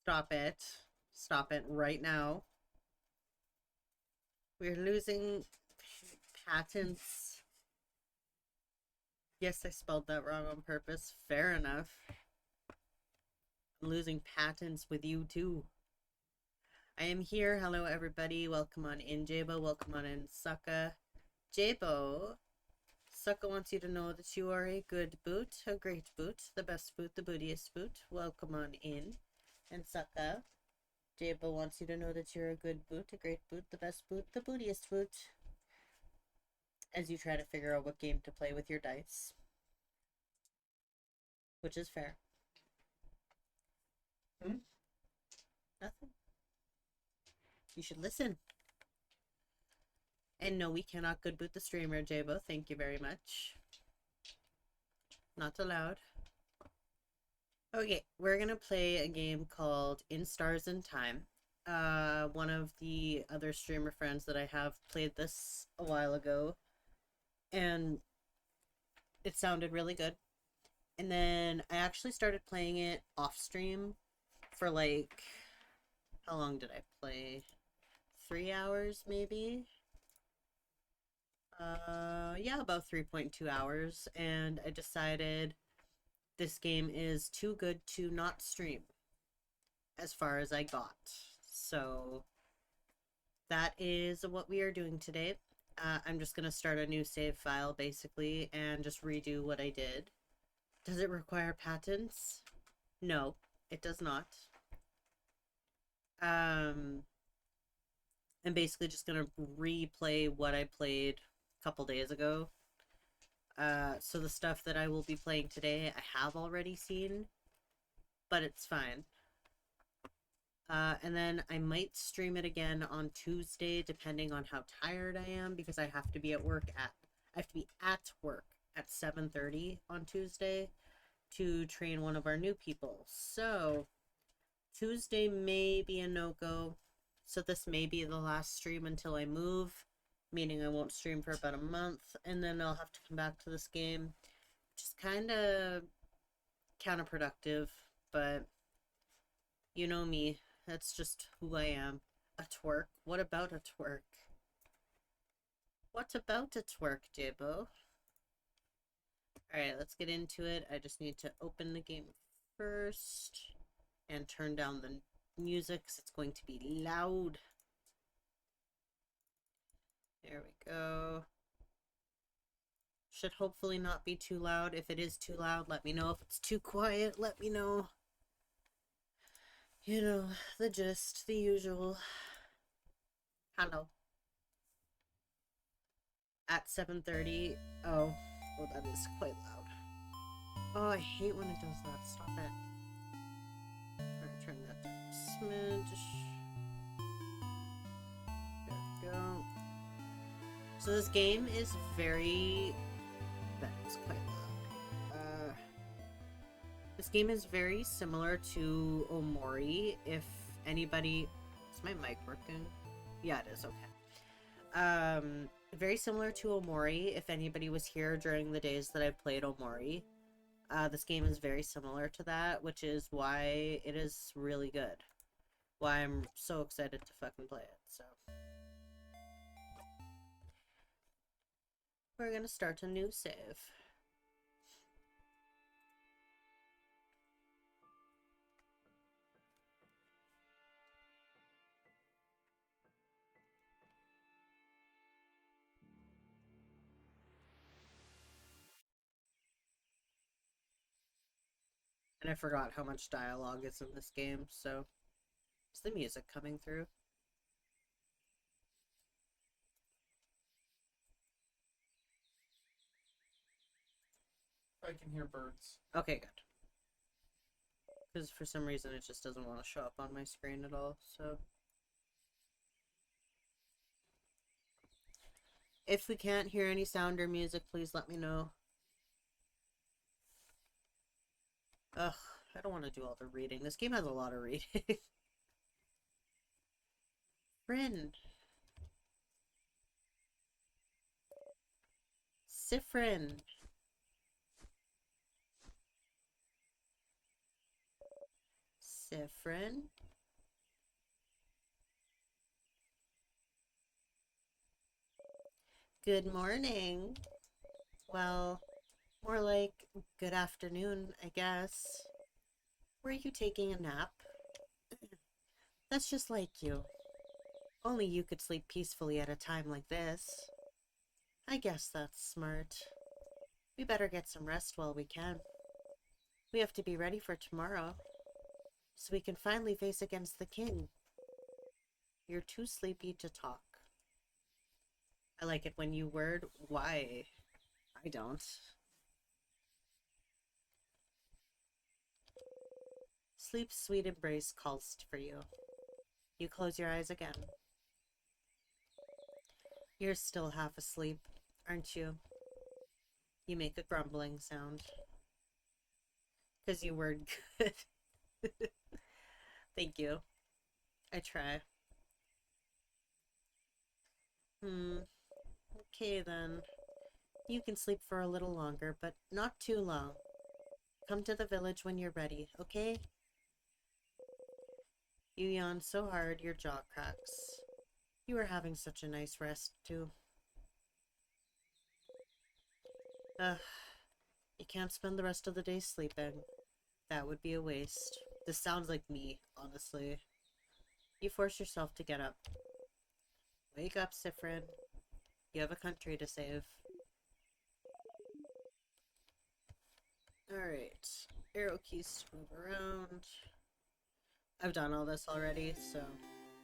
Stop it. Stop it right now. We're losing patents. Yes, I spelled that wrong on purpose. Fair enough. I'm losing patents with you too. I am here. Hello, everybody. Welcome on in, Jabo. Welcome on in, Sucka. Jabo. Sucka wants you to know that you are a good boot, a great boot, the best boot, the bootiest boot. Welcome on in. And Sucka. Jabo wants you to know that you're a good boot, a great boot, the best boot, the bootiest boot. As you try to figure out what game to play with your dice. Which is fair. Nothing. You should listen. And no, we cannot good boot the streamer, Jabo. Thank you very much. Not allowed. Okay, we're gonna play a game called In Stars in Time. One of the other streamer friends that I have played this a while ago, and it sounded really good. And then I actually started playing it off stream for like, how long did I play? 3 hours maybe? Yeah, about 3.2 hours, and I decided this game is too good to not stream as far as I got. So that is what we are doing today. I'm just gonna start a new save file basically and just redo what I did. Does it require patents? No, it does not. I'm basically just gonna replay what I played a couple days ago. So the stuff that I will be playing today, I have already seen, but it's fine. And then I might stream it again on Tuesday, depending on how tired I am, because I have to be at work at 7:30 on Tuesday to train one of our new people. So Tuesday may be a no-go. So this may be the last stream until I move, meaning I won't stream for about a month, and then I'll have to come back to this game, which is kind of counterproductive, but you know me. That's just who I am. A twerk? What about a twerk? What about a twerk, Jabo? Alright, let's get into it. I just need to open the game first and turn down the music because it's going to be loud. There we go. Should hopefully not be too loud. If it is too loud, let me know. If it's too quiet, let me know. You know, the gist, the usual. Hello. At 7:30. Oh, that is quite loud. Oh, I hate when it does that. Stop it. Alright, turn that down a smidge. There we go. So this game is very... That is quite loud. This game is very similar to Omori. If anybody... Is my mic working? Yeah, it is. Okay. Very similar to Omori, if anybody was here during the days that I played Omori. This game is very similar to that, which is why it is really good. Why I'm so excited to fucking play it, so. We're gonna start a new save. And I forgot how much dialogue is in this game, so. Is the music coming through? I can hear birds. Okay, good. Because for some reason it just doesn't want to show up on my screen at all, so. If we can't hear any sound or music, please let me know. Ugh, I don't want to do all the reading. This game has a lot of reading. Friend. Sifrin. Sifrin. Good morning. Well, more like good afternoon, I guess. Were you taking a nap? That's just like you. Only you could sleep peacefully at a time like this. I guess that's smart. We better get some rest while we can. We have to be ready for tomorrow, so we can finally face against the king. You're too sleepy to talk. I like it when you word why. I don't. Sleep's sweet embrace calls for you. You close your eyes again. You're still half asleep, aren't you? You make a grumbling sound. Because you were good. Thank you. I try. Okay then. You can sleep for a little longer, but not too long. Come to the village when you're ready, okay? You yawn so hard your jaw cracks. You were having such a nice rest, too. Ugh. You can't spend the rest of the day sleeping. That would be a waste. This sounds like me, honestly. You force yourself to get up. Wake up, Sifrin. You have a country to save. Alright. Arrow keys to move around. I've done all this already, so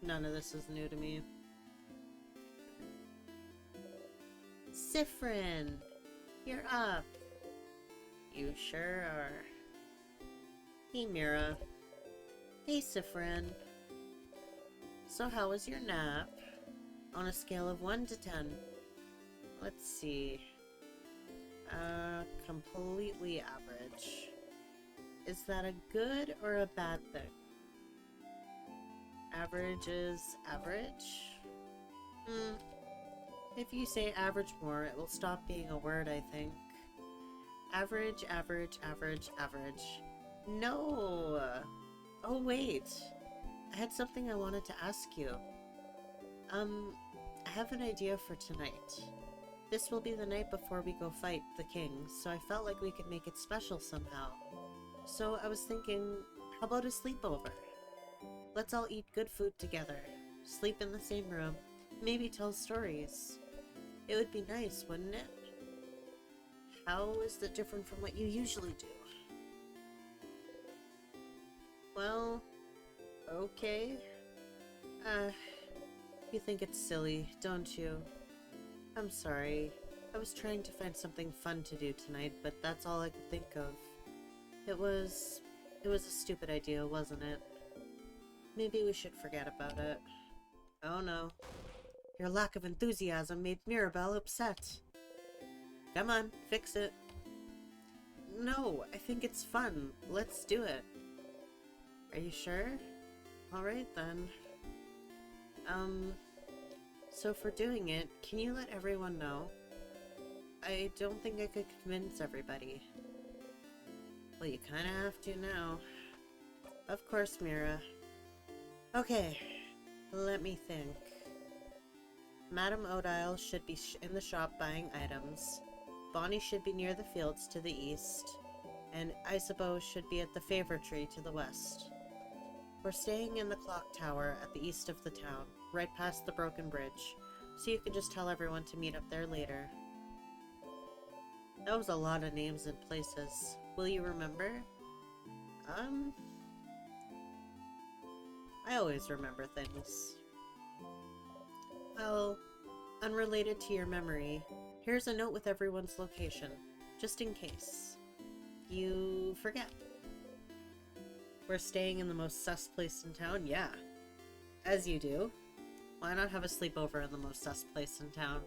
none of this is new to me. Sifrin! You're up! You sure are. Hey, Mira. Hey, Sifrin. So how was your nap? On a scale of 1 to 10. Let's see. Completely average. Is that a good or a bad thing? Average is average? If you say average more, it will stop being a word, I think. Average, average, average, average. No! Oh, wait. I had something I wanted to ask you. I have an idea for tonight. This will be the night before we go fight the king, so I felt like we could make it special somehow. So I was thinking, how about a sleepover? Let's all eat good food together, sleep in the same room, maybe tell stories. It would be nice, wouldn't it? How is that different from what you usually do? Well, okay. You think it's silly, don't you? I'm sorry. I was trying to find something fun to do tonight, but that's all I could think of. It was a stupid idea, wasn't it? Maybe we should forget about it. Oh no. Your lack of enthusiasm made Mirabelle upset. Come on, fix it. No, I think it's fun. Let's do it. Are you sure? Alright then. So for doing it, can you let everyone know? I don't think I could convince everybody. Well, you kinda have to now. Of course, Mira. Okay, let me think. Madame Odile should be in the shop buying items. Bonnie should be near the fields to the east. And Isabeau should be at the favor tree to the west. We're staying in the clock tower at the east of the town, right past the broken bridge, so you can just tell everyone to meet up there later. That was a lot of names and places. Will you remember? I always remember things. Well, unrelated to your memory, here's a note with everyone's location, just in case you forget. We're staying in the most sus place in town? Yeah. As you do. Why not have a sleepover in the most sus place in town?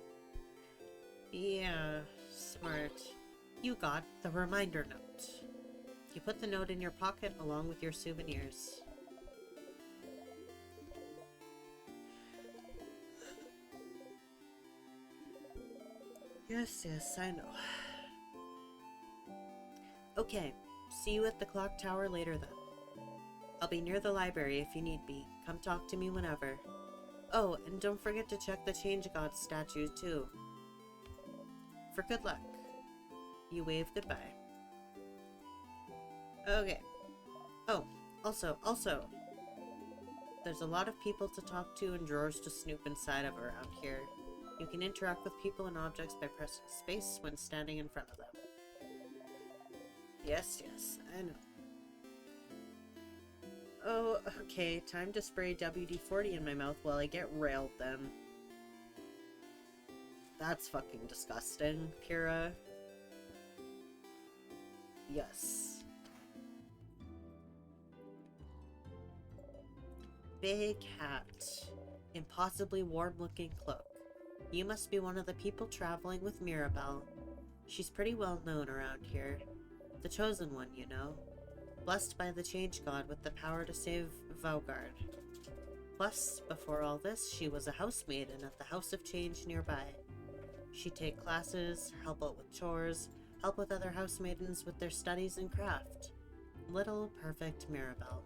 Yeah, smart. You got the reminder note. You put the note in your pocket along with your souvenirs. Yes, I know. Okay, see you at the clock tower later then. I'll be near the library if you need me. Come talk to me whenever. Oh, and don't forget to check the Change God statue too. for good luck. You wave goodbye. Okay. Oh, also, there's a lot of people to talk to and drawers to snoop inside of around here. You can interact with people and objects by pressing space when standing in front of them. Yes, I know. Oh, okay, time to spray WD-40 in my mouth while I get railed then. That's fucking disgusting, Pyrrha. Yes. Big hat. Impossibly warm-looking cloak. You must be one of the people traveling with Mirabelle. She's pretty well known around here. The chosen one, you know. Blessed by the Change God with the power to save Vaugard. Plus, before all this, she was a housemaiden at the House of Change nearby. She'd take classes, help out with chores, help with other housemaidens with their studies and craft. Little perfect Mirabelle.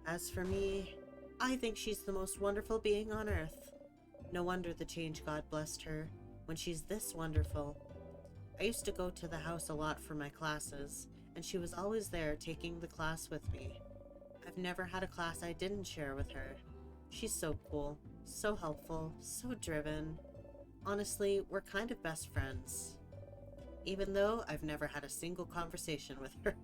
As for me, I think she's the most wonderful being on earth. No wonder the Change God blessed her, when she's this wonderful. I used to go to the house a lot for my classes, and she was always there taking the class with me. I've never had a class I didn't share with her. She's so cool, so helpful, so driven. Honestly, we're kind of best friends. Even though I've never had a single conversation with her.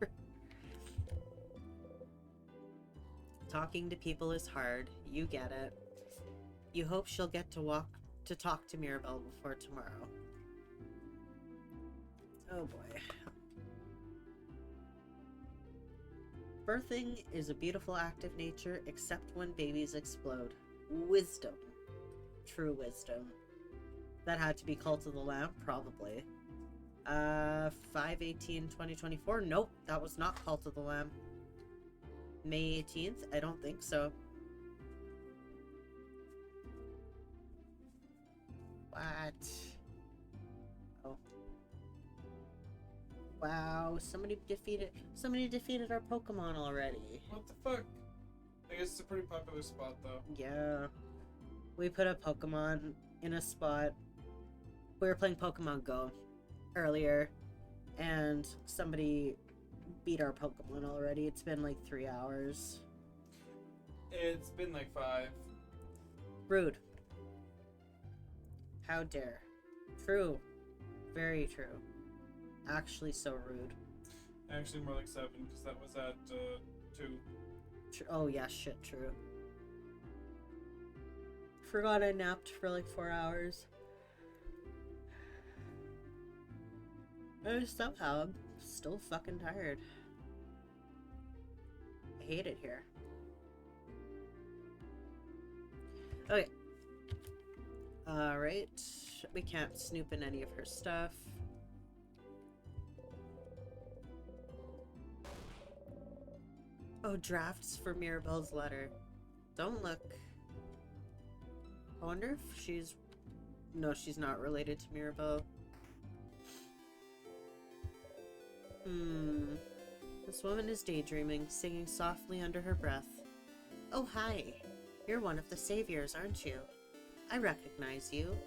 Talking to people is hard, you get it. You hope she'll get to talk to Mirabelle before tomorrow. Oh boy. Birthing is a beautiful act of nature, except when babies explode. Wisdom. True wisdom. That had to be Cult of the Lamb? Probably. 5/18/2024? Nope, that was not Cult of the Lamb. May 18th? I don't think so. What? Oh. Wow, somebody defeated our Pokemon already. What the fuck? I guess it's a pretty popular spot though. Yeah. We put a Pokemon in a spot. We were playing Pokemon Go earlier, and somebody beat our Pokemon already. It's been like 3 hours. It's been like 5. Rude. How dare. True. Very true. Actually so rude. Actually more like 7, because that was at 2. Oh yeah, shit, true. Forgot I napped for like 4 hours. And somehow I'm still fucking tired. I hate it here. Okay. Alright. We can't snoop in any of her stuff. Oh, drafts for Mirabelle's letter. Don't look. I wonder if she's... No, she's not related to Mirabelle. This woman is daydreaming, singing softly under her breath. Oh, hi. You're one of the saviors, aren't you? I recognize you.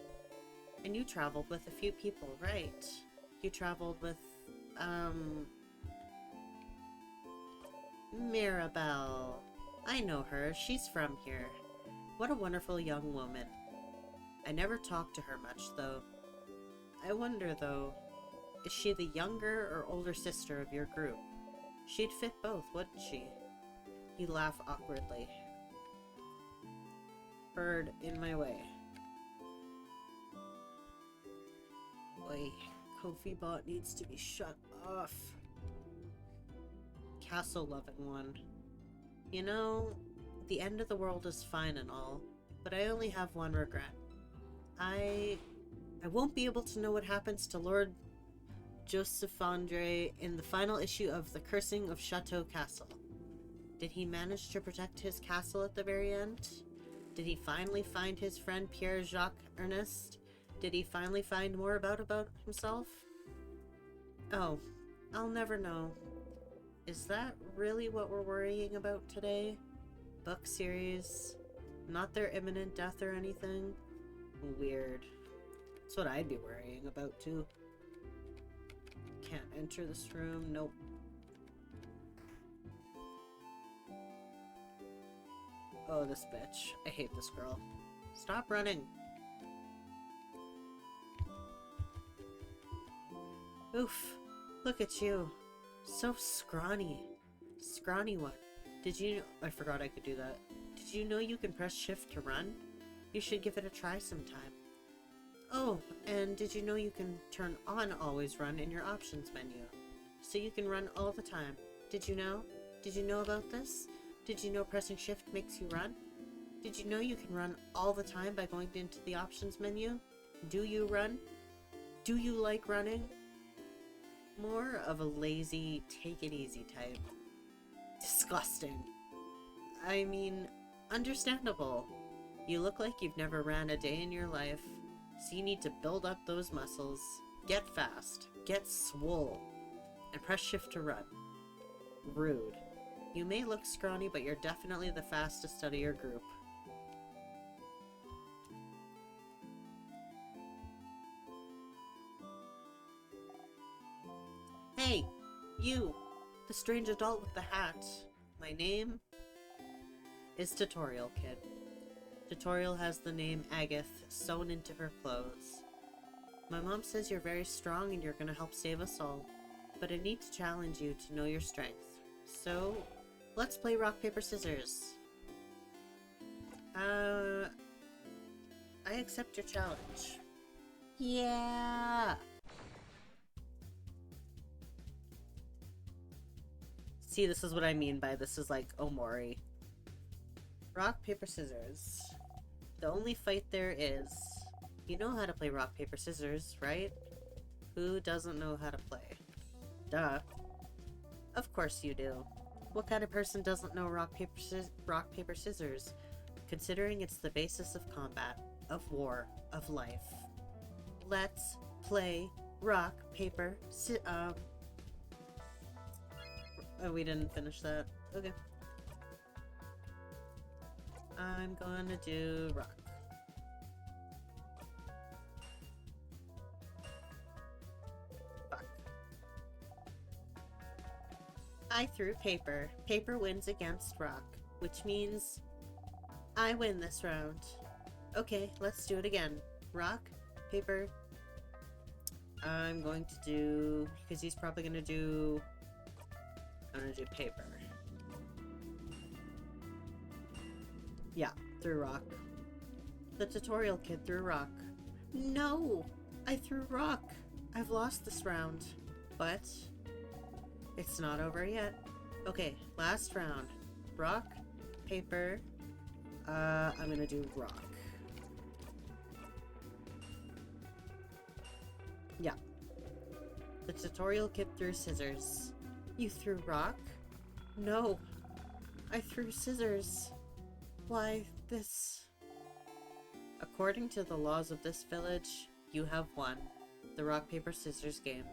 And you traveled with a few people, right? You traveled with, Mirabelle. I know her. She's from here. What a wonderful young woman. I never talked to her much, though. I wonder, though, is she the younger or older sister of your group? She'd fit both, wouldn't she? You laugh awkwardly. Bird in my way. Oi, Kofi bot needs to be shut off. Castle loving one. You know, the end of the world is fine and all, but I only have one regret. I won't be able to know what happens to Lord Josephandre in the final issue of The Cursing of Chateau Castle. Did he manage to protect his castle at the very end? Did he finally find his friend Pierre-Jacques Ernest? Did he finally find more about himself? Oh, I'll never know. Is that really what we're worrying about today? Book series? Not their imminent death or anything? Weird. That's what I'd be worrying about too. Can't enter this room. Nope. Oh, this bitch. I hate this girl. Stop running. Oof. Look at you. So scrawny. Scrawny one. Did you... I forgot I could do that. Did you know you can press shift to run? You should give it a try sometime. Oh, and did you know you can turn on always run in your options menu? So you can run all the time. Did you know? Did you know about this? Did you know pressing shift makes you run? Did you know you can run all the time by going into the options menu? Do you run? Do you like running? More of a lazy, take it easy type. Disgusting. I mean, understandable. You look like you've never ran a day in your life, so you need to build up those muscles, get fast, get swole, and press shift to run. Rude. You may look scrawny, but you're definitely the fastest out of your group. Hey, you, the strange adult with the hat. My name is Tutorial Kid. Tutorial has the name Agath sewn into her clothes. My mom says you're very strong and you're gonna help save us all, but I need to challenge you to know your strength. So, let's play rock, paper, scissors. I accept your challenge. Yeah! See, this is what I mean by this is like Omori. Rock, paper, scissors. The only fight there is... You know how to play rock, paper, scissors, right? Who doesn't know how to play? Duh. Of course you do. What kind of person doesn't know rock, paper, scissors? Considering it's the basis of combat, of war, of life. Let's play rock, paper, Oh, we didn't finish that. Okay. I'm gonna do rock. Fuck. I threw paper. Paper wins against rock, which means I win this round. Okay, let's do it again. Rock, paper. I'm going to do... because he's probably gonna do... I'm gonna do paper. Yeah, threw rock. The Tutorial Kid threw rock. No! I threw rock! I've lost this round. But it's not over yet. Okay, last round. Rock, paper. I'm gonna do rock. Yeah. The Tutorial Kid threw scissors. You threw rock? No. I threw scissors. Why, this... According to the laws of this village, you have won the rock, paper, scissors game.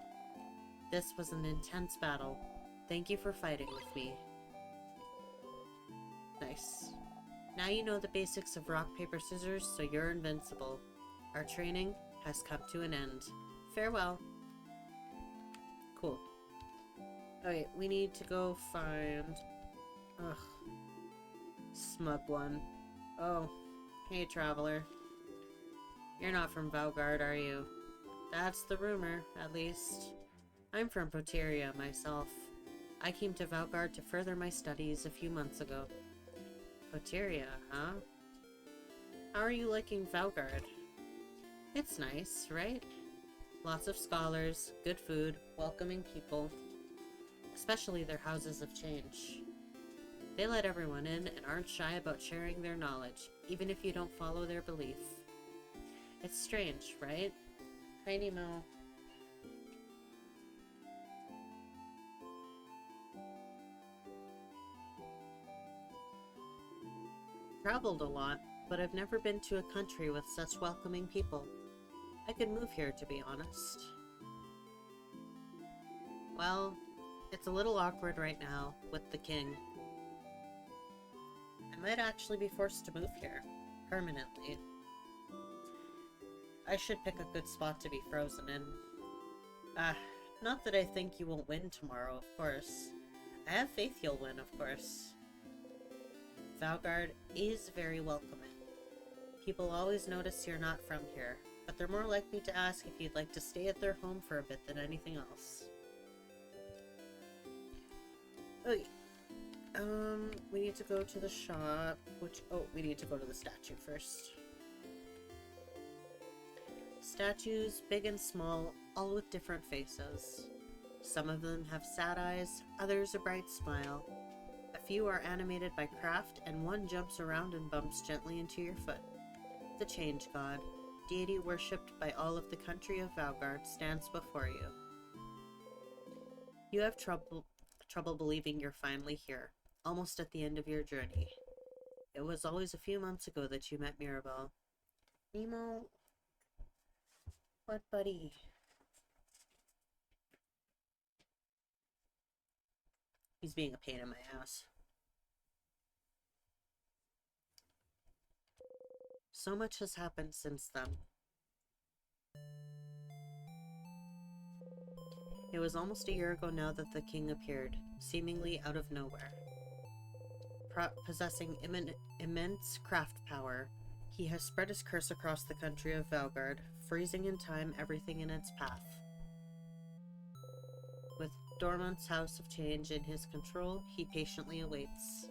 This was an intense battle. Thank you for fighting with me. Nice. Now you know the basics of rock, paper, scissors, so you're invincible. Our training has come to an end. Farewell. Cool. Okay, we need to go find... Ugh. Smug one. Oh. Hey, traveler. You're not from Valgard, are you? That's the rumor, at least. I'm from Poteria, myself. I came to Valgard to further my studies a few months ago. Poteria, huh? How are you liking Valgard? It's nice, right? Lots of scholars, good food, welcoming people. Especially their houses of change. They let everyone in and aren't shy about sharing their knowledge, even if you don't follow their belief. It's strange, right? Tiny Mo. Traveled a lot, but I've never been to a country with such welcoming people. I could move here, to be honest. Well, it's a little awkward right now with the king. I might actually be forced to move here, permanently. I should pick a good spot to be frozen in. Not that I think you won't win tomorrow, of course. I have faith you'll win, of course. Valgard is very welcoming. People always notice you're not from here, but they're more likely to ask if you'd like to stay at their home for a bit than anything else. Okay. We need to go to the shop, we need to go to the statue first. Statues, big and small, all with different faces. Some of them have sad eyes, others a bright smile. A few are animated by craft, and one jumps around and bumps gently into your foot. The Change God, deity worshipped by all of the country of Valgard, stands before you. You have trouble believing you're finally here, almost at the end of your journey. It was always a few months ago that you met Mirabelle. Nemo... What, buddy? He's being a pain in my ass. So much has happened since then. It was almost a year ago now that the king appeared, seemingly out of nowhere. Possessing immense craft power, he has spread his curse across the country of Valgard, freezing in time everything in its path. With Dormant's House of Change in his control, he patiently awaits,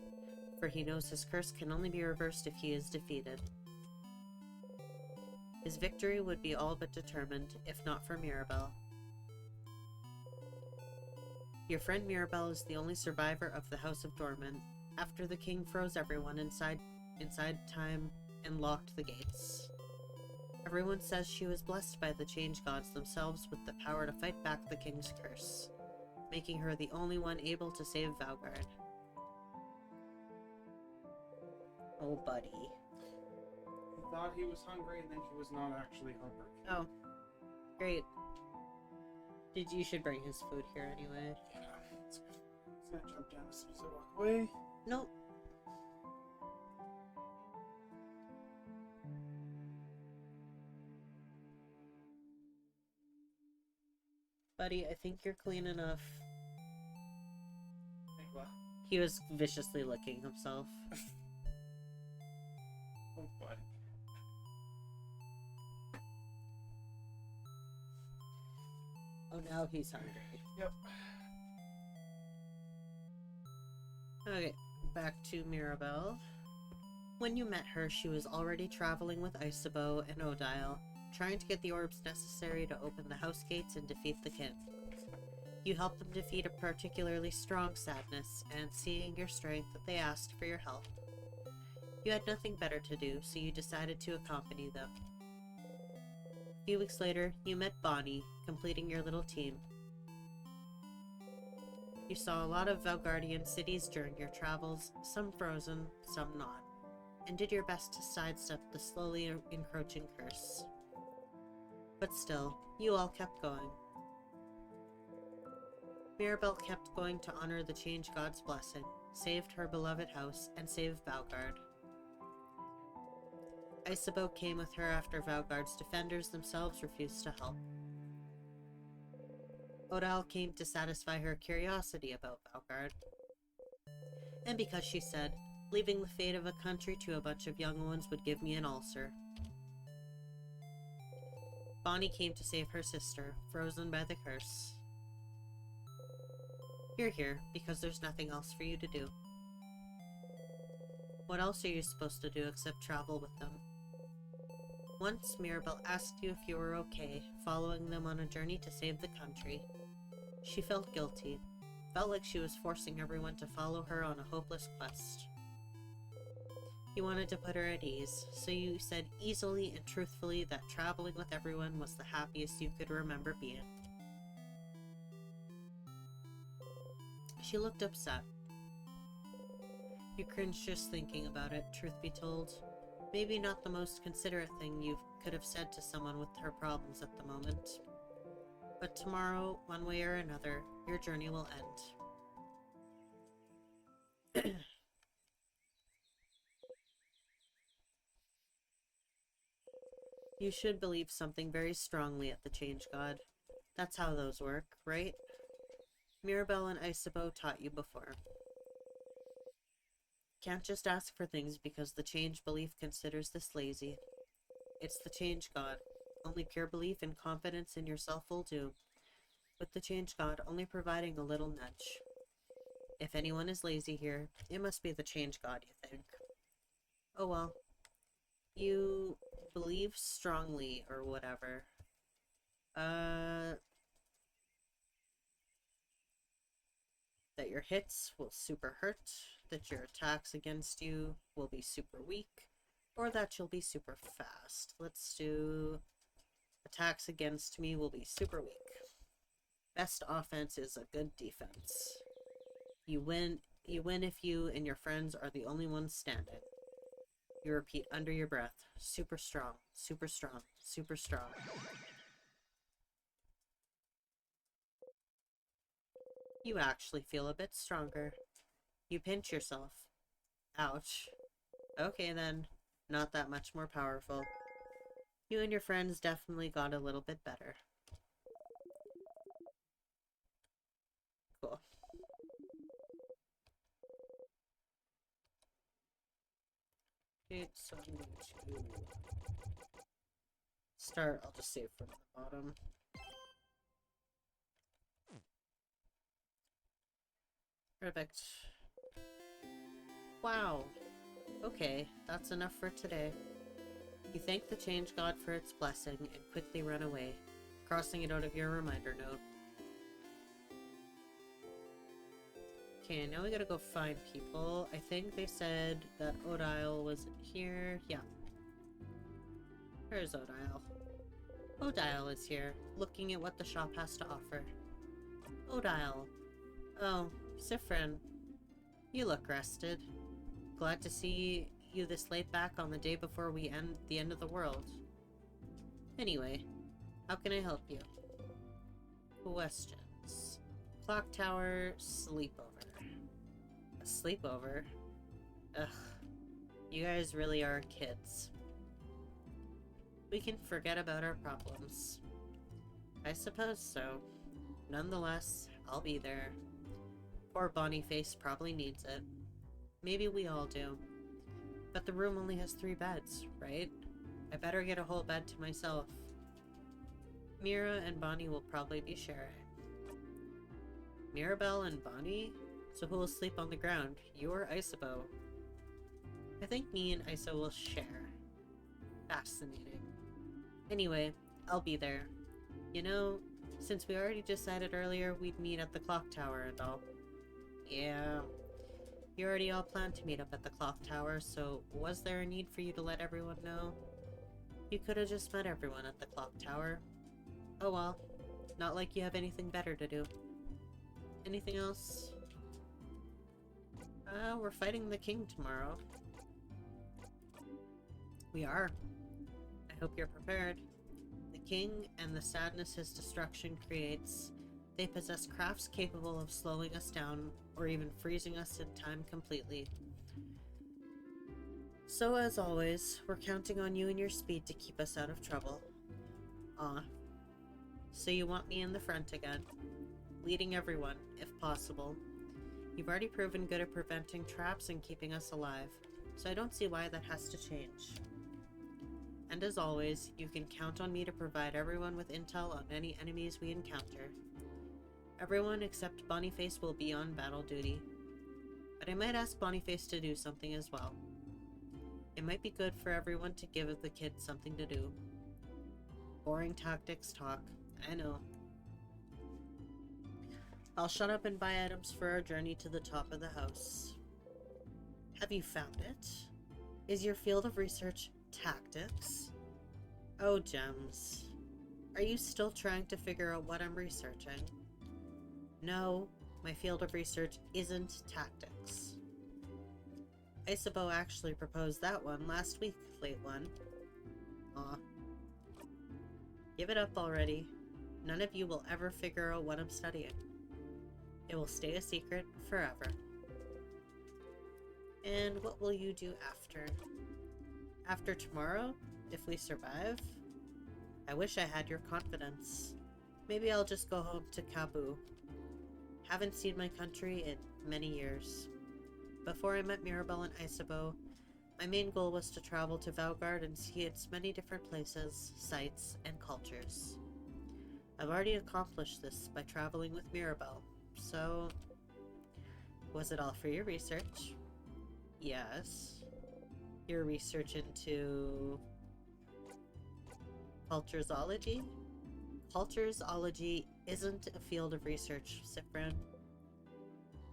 for he knows his curse can only be reversed if he is defeated. His victory would be all but determined, if not for Mirabelle. Your friend Mirabelle is the only survivor of the House of Dormant, after the king froze everyone inside time and locked the gates. Everyone says she was blessed by the Change Gods themselves with the power to fight back the king's curse, making her the only one able to save Valgard. Oh, buddy. He thought he was hungry, and then he was not actually hungry. Oh, great. You should bring his food here anyway. Yeah, it's good. He's gonna jump down as soon as I walk away. Nope. Buddy, I think you're clean enough. Think what? He was viciously licking himself. Oh, buddy. Oh, now he's hungry. Yep. Okay, back to Mirabelle. When you met her, she was already traveling with Isabeau and Odile, trying to get the orbs necessary to open the house gates and defeat the kin. You helped them defeat a particularly strong sadness, and seeing your strength, they asked for your help. You had nothing better to do, so you decided to accompany them. A few weeks later, you met Bonnie, completing your little team. You saw a lot of Valgardian cities during your travels, some frozen, some not, and did your best to sidestep the slowly encroaching curse. But still, you all kept going. Mirabelle kept going to honor the Change God's blessing, saved her beloved house, and saved Valgard. Isabeau came with her after Valgard's defenders themselves refused to help. Odile came to satisfy her curiosity about Valgard. And because she said, leaving the fate of a country to a bunch of young ones would give me an ulcer. Bonnie came to save her sister, frozen by the curse. You're here because there's nothing else for you to do. What else are you supposed to do except travel with them? Once, Mirabelle asked you if you were okay, following them on a journey to save the country. She felt guilty, felt like she was forcing everyone to follow her on a hopeless quest. You wanted to put her at ease, so you said easily and truthfully that traveling with everyone was the happiest you could remember being. She looked upset. You cringed just thinking about it, truth be told. Maybe not the most considerate thing you could have said to someone with her problems at the moment. But tomorrow, one way or another, your journey will end. You should believe something very strongly at the Change God. That's how those work, right? Mirabelle and Isabeau taught you before. Can't just ask for things because the Change belief considers this lazy. It's the Change God. Only pure belief and confidence in yourself will do. With the Change God only providing a little nudge. If anyone is lazy here, it must be the Change God, you think. Oh well. You believe strongly or whatever. That your hits will super hurt, that your attacks against you will be super weak, or that you'll be super fast. Let's do attacks against me will be super weak. Best offense is a good defense. You win if you and your friends are the only ones standing. You repeat under your breath, super strong, super strong, super strong. You actually feel a bit stronger. You pinch yourself. Ouch. Okay then, not that much more powerful. You and your friends definitely got a little bit better. Cool. Okay, so I'm going to start, I'll just save from the bottom. Perfect. Wow. Okay, that's enough for today. You thank the Change God for its blessing and quickly run away, crossing it out of your reminder note. Okay, now we gotta go find people. I think they said that Odile was here. Yeah. Where's Odile? Odile is here, looking at what the shop has to offer. Odile. Oh, Siffrin. You look rested. Glad to see you this late back on the day before we end the end of the world. Anyway, how can I help you? Questions. Clock tower, sleepover. A sleepover? Ugh. You guys really are kids. We can forget about our problems. I suppose so. Nonetheless, I'll be there. Poor Boniface probably needs it. Maybe we all do. But the room only has 3 beds, right? I better get a whole bed to myself. Mira and Bonnie will probably be sharing. Mirabelle and Bonnie? So who will sleep on the ground? You or Isabeau? I think me and Isa will share. Fascinating. Anyway, I'll be there. You know, since we already decided earlier we'd meet at the clock tower and all. Yeah. You already all planned to meet up at the clock tower, so was there a need for you to let everyone know? You could have just met everyone at the clock tower. Oh well. Not like you have anything better to do. Anything else? We're fighting the king tomorrow. We are. I hope you're prepared. The king and the sadness his destruction creates, they possess crafts capable of slowing us down or even freezing us in time completely. So as always, we're counting on you and your speed to keep us out of trouble. Aw. So you want me in the front again, leading everyone, if possible. You've already proven good at preventing traps and keeping us alive, so I don't see why that has to change. And as always, you can count on me to provide everyone with intel on any enemies we encounter. Everyone except Boniface will be on battle duty, but I might ask Boniface to do something as well. It might be good for everyone to give the kids something to do. Boring tactics talk, I know. I'll shut up and buy items for our journey to the top of the house. Have you found it? Is your field of research tactics? Oh, gems. Are you still trying to figure out what I'm researching? No, my field of research isn't tactics. Isabeau actually proposed that one last week, late one. Aw. Give it up already. None of you will ever figure out what I'm studying. It will stay a secret forever. And what will you do after? After tomorrow, if we survive? I wish I had your confidence. Maybe I'll just go home to Kabu. Haven't seen my country in many years. Before I met Mirabelle and Isabeau, my main goal was to travel to Valgard and see its many different places, sites, and cultures. I've already accomplished this by traveling with Mirabelle, so... Was it all for your research? Yes. Your research into... Culturesology? Culturesology isn't a field of research, Cypran.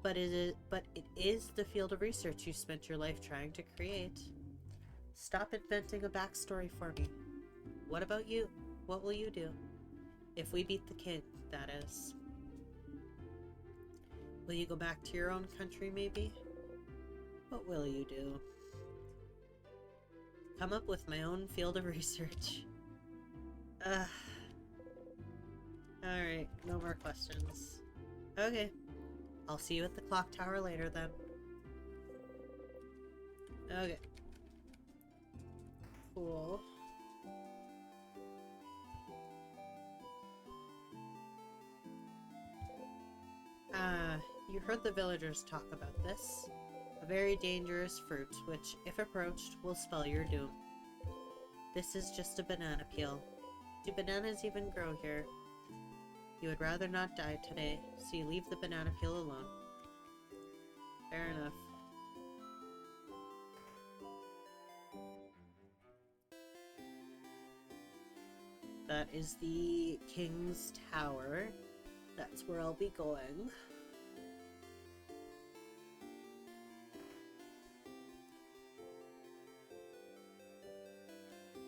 But it is the field of research you spent your life trying to create. Stop inventing a backstory for me. What about you? What will you do? If we beat the king, that is. Will you go back to your own country, maybe? What will you do? Come up with my own field of research. Alright, no more questions. Okay. I'll see you at the clock tower later then. Okay. Cool. You heard the villagers talk about this. A very dangerous fruit, which, if approached, will spell your doom. This is just a banana peel. Do bananas even grow here? You would rather not die today, so you leave the banana peel alone. Fair enough. That is the King's Tower. That's where I'll be going.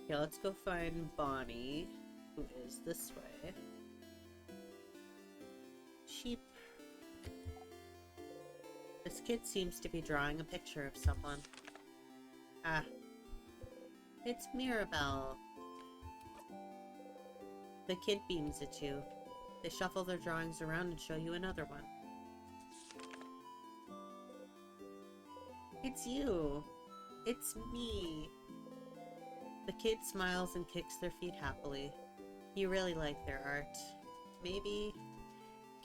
Yeah, let's go find Bonnie, who is this way. Sheep. This kid seems to be drawing a picture of someone. Ah. It's Mirabelle. The kid beams at you. They shuffle their drawings around and show you another one. It's you. It's me. The kid smiles and kicks their feet happily. You really like their art. Maybe...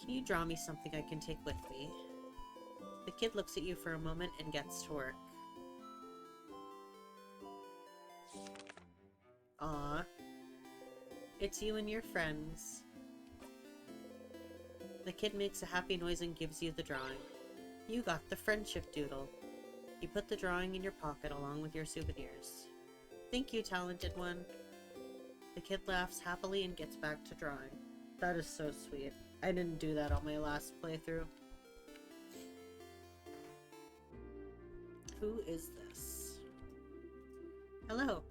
Can you draw me something I can take with me? The kid looks at you for a moment and gets to work. Aww. It's you and your friends. The kid makes a happy noise and gives you the drawing. You got the friendship doodle. You put the drawing in your pocket along with your souvenirs. Thank you, talented one. The kid laughs happily and gets back to drawing. That is so sweet. I didn't do that on my last playthrough. Who is this? Hello.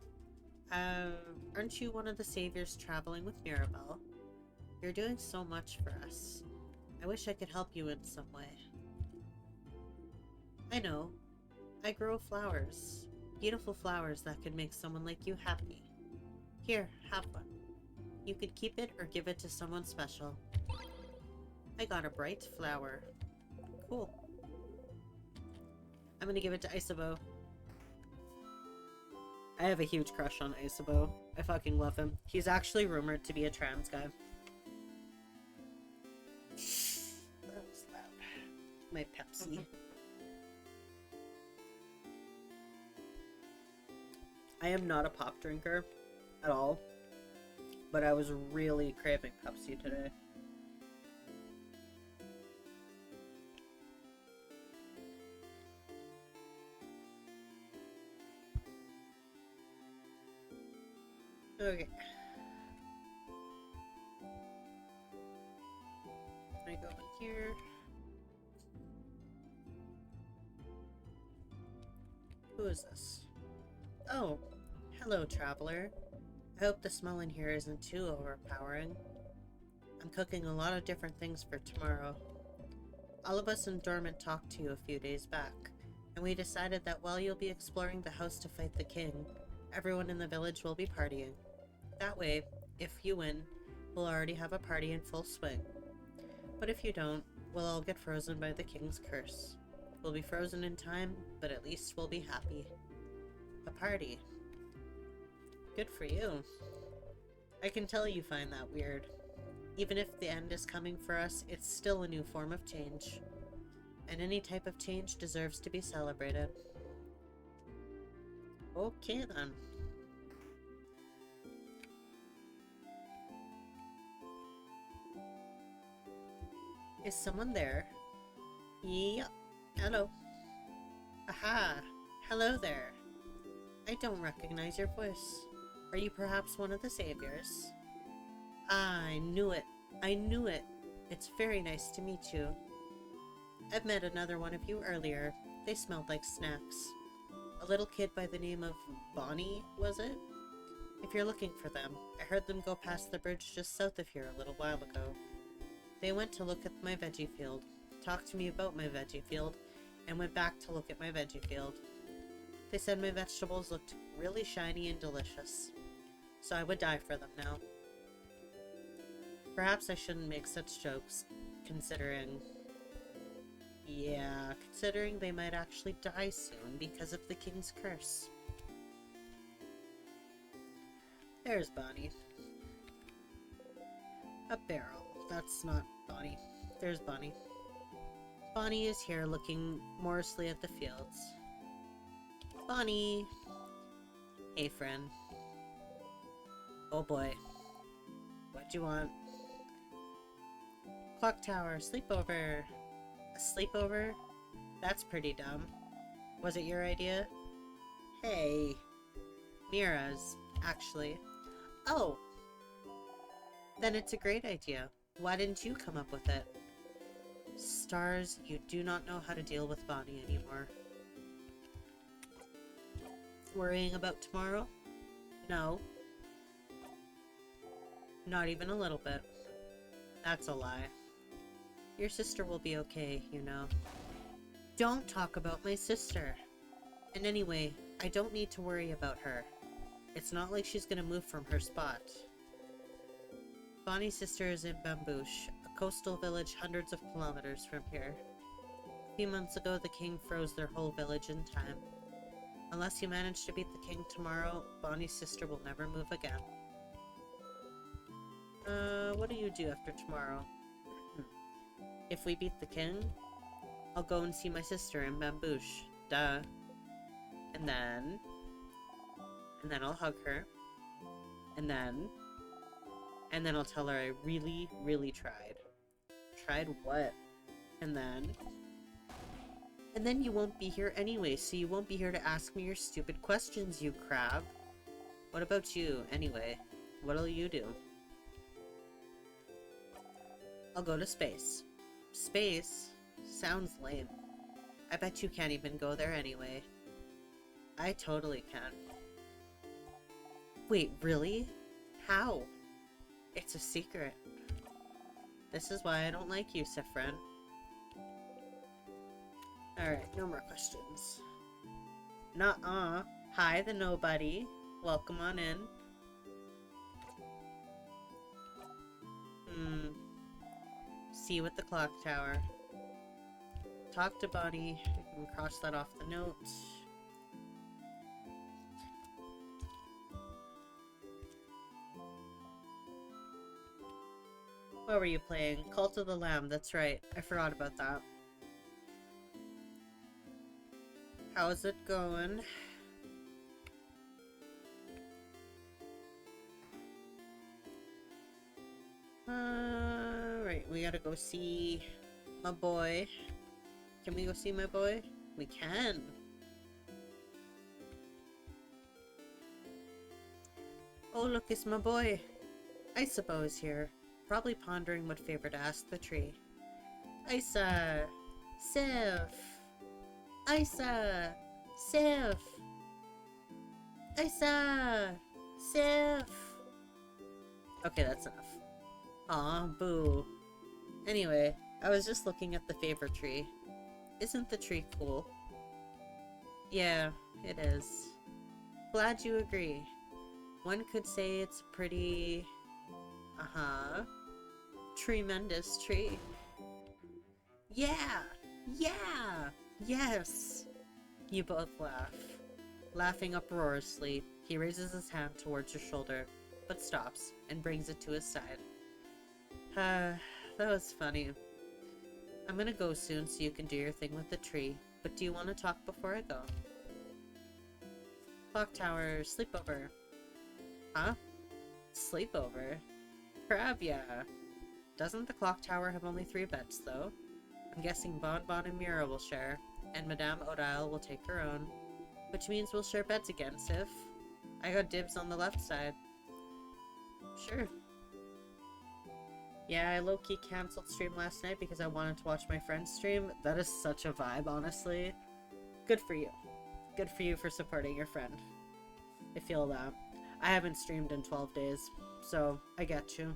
Aren't you one of the saviors traveling with Mirabelle? You're doing so much for us. I wish I could help you in some way. I know. I grow flowers. Beautiful flowers that could make someone like you happy. Here, have one. You could keep it or give it to someone special. I got a bright flower. Cool. I'm gonna give it to Isabeau. I have a huge crush on Isabeau. I fucking love him. He's actually rumored to be a trans guy. That was loud. My Pepsi. I am not a pop drinker at all, but I was really craving Pepsi today. Okay. I go in here. Who is this? Oh, hello, traveler. I hope the smell in here isn't too overpowering. I'm cooking a lot of different things for tomorrow. All of us in Dormant talked to you a few days back, and we decided that while you'll be exploring the house to fight the king, everyone in the village will be partying. That way, if you win, we'll already have a party in full swing. But if you don't, we'll all get frozen by the king's curse. We'll be frozen in time, but at least we'll be happy. A party. Good for you. I can tell you find that weird. Even if the end is coming for us, it's still a new form of change. And any type of change deserves to be celebrated. Okay then. Is someone there? Yep. Hello. Aha! Hello there. I don't recognize your voice. Are you perhaps one of the saviors? Ah, I knew it. I knew it. It's very nice to meet you. I've met another one of you earlier. They smelled like snacks. A little kid by the name of Bonnie, was it? If you're looking for them, I heard them go past the bridge just south of here a little while ago. They went to look at my veggie field, talked to me about my veggie field, and went back to look at my veggie field. They said my vegetables looked really shiny and delicious, so I would die for them now. Perhaps I shouldn't make such jokes, considering they might actually die soon because of the king's curse. There's Bonnie. A barrel. That's not Bonnie. There's Bonnie. Bonnie is here looking morosely at the fields. Bonnie! Hey, friend. Oh boy. What'd you want? Clock tower, sleepover. A sleepover? That's pretty dumb. Was it your idea? Hey. Mira's, actually. Oh! Then it's a great idea. Why didn't you come up with it? Stars, you do not know how to deal with Bonnie anymore. Worrying about tomorrow? No. Not even a little bit. That's a lie. Your sister will be okay, you know. Don't talk about my sister. And anyway, I don't need to worry about her. It's not like she's gonna move from her spot. Bonnie's sister is in Bambouche, a coastal village hundreds of kilometers from here. A few months ago, the king froze their whole village in time. Unless you manage to beat the king tomorrow, Bonnie's sister will never move again. What do you do after tomorrow? If we beat the king, I'll go and see my sister in Bambouche. Duh. And then I'll hug her. And then I'll tell her I really, really tried. Tried what? And then you won't be here anyway, so you won't be here to ask me your stupid questions, you crab. What about you, anyway? What'll you do? I'll go to space. Space? Sounds lame. I bet you can't even go there anyway. I totally can. Wait, really? How? It's a secret. This is why I don't like you, Siffrin. Alright, no more questions. Nuh-uh. Hi, the nobody. Welcome on in. See you at the clock tower. Talk to Bonnie. I can cross that off the note. What were you playing? Cult of the Lamb, that's right. I forgot about that. How's it going? Right, we gotta go see my boy. Can we go see my boy? We can. Oh, look, it's my boy. Isabeau's here. Probably pondering what favor to ask the tree. Isa! Sif! Isa! Sif! Isa! Sif! Okay, that's enough. Aw, boo. Anyway, I was just looking at the favor tree. Isn't the tree cool? Yeah, it is. Glad you agree. One could say it's a pretty... tremendous tree. Yeah! Yeah! Yes! You both laugh. Laughing uproariously, he raises his hand towards your shoulder. but stops and brings it to his side. Ah, that was funny. I'm gonna go soon so you can do your thing with the tree, but do you want to talk before I go? Clock tower, sleepover. Huh? Sleepover? Crab, yeah. Doesn't the clock tower have only 3 beds, though? I'm guessing Bon Bon and Mira will share, and Madame Odile will take her own, which means we'll share beds again, Sif. I got dibs on the left side. Sure. Yeah, I low-key cancelled stream last night because I wanted to watch my friend's stream. That is such a vibe, honestly. Good for you. Good for you for supporting your friend. I feel that. I haven't streamed in 12 days, so I get you.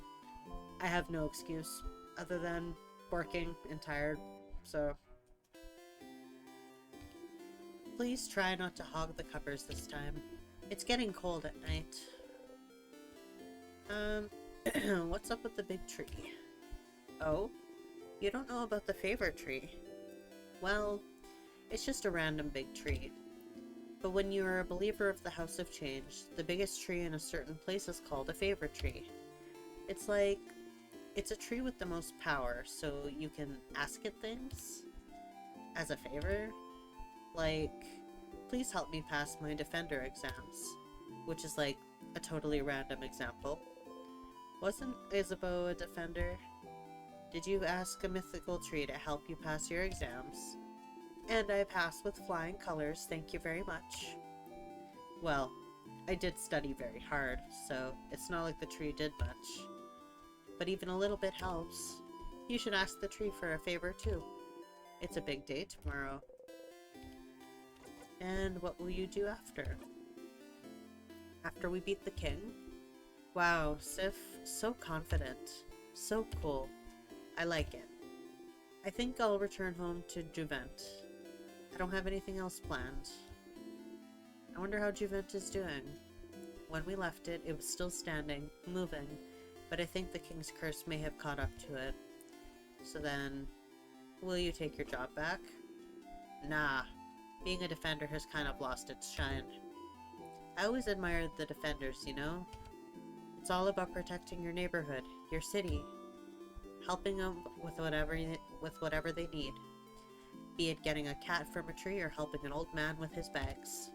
I have no excuse other than working and tired, so... Please try not to hog the covers this time. It's getting cold at night. What's up with the big tree? Oh? You don't know about the favorite tree? Well, it's just a random big tree. But when you are a believer of the House of Change, the biggest tree in a certain place is called a favorite tree. It's like... It's a tree with the most power, so you can ask it things as a favor. Like, please help me pass my Defender exams, which is like a totally random example. Wasn't Isabeau a Defender? Did you ask a mythical tree to help you pass your exams? And I passed with flying colors, thank you very much. Well, I did study very hard, so it's not like the tree did much. But even a little bit helps. You should ask the tree for a favor too. It's a big day tomorrow. And what will you do after? After we beat the king? Wow, Sif, so confident. So cool. I like it. I think I'll return home to Juvent. I don't have anything else planned. I wonder how Juvent is doing. When we left it, it was still standing, moving, but I think the king's curse may have caught up to it. So then, will you take your job back? Nah. Being a defender has kind of lost its shine. I always admired the defenders, you know? It's all about protecting your neighborhood, your city, helping them with whatever they need. Be it getting a cat from a tree or helping an old man with his bags.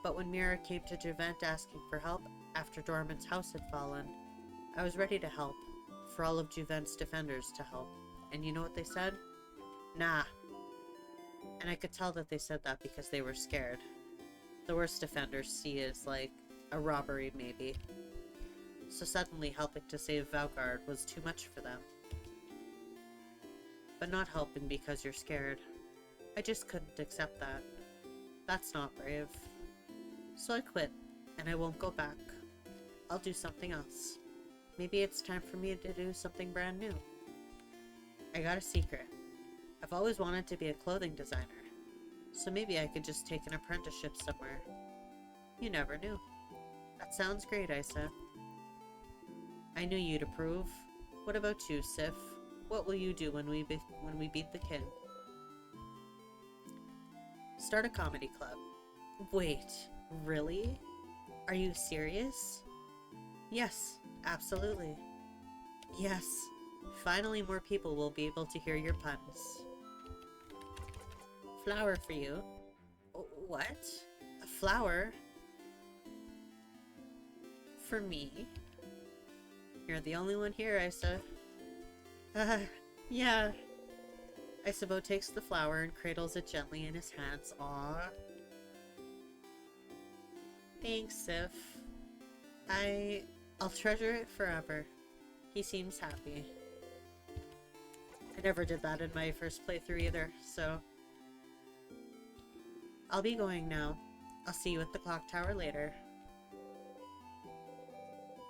But when Mira came to Juvent asking for help after Dorman's house had fallen, I was ready to help, for all of Juvent's defenders to help. And you know what they said? Nah. And I could tell that they said that because they were scared. The worst defenders see is like a robbery, maybe. So suddenly helping to save Valgard was too much for them. But not helping because you're scared. I just couldn't accept that. That's not brave. So I quit, and I won't go back. I'll do something else. Maybe it's time for me to do something brand new. I got a secret. I've always wanted to be a clothing designer. So maybe I could just take an apprenticeship somewhere. You never knew. That sounds great, Isa. I knew you'd approve. What about you, Sif? What will you do when we beat the king? Start a comedy club. Wait, really? Are you serious? Yes, absolutely. Yes, finally more people will be able to hear your puns. Flower for you. What? A flower? For me? You're the only one here, Isa. Yeah. Isabeau takes the flower and cradles it gently in his hands. Aww. Thanks, Sif. I'll treasure it forever. He seems happy. I never did that in my first playthrough either, so... I'll be going now. I'll see you at the clock tower later.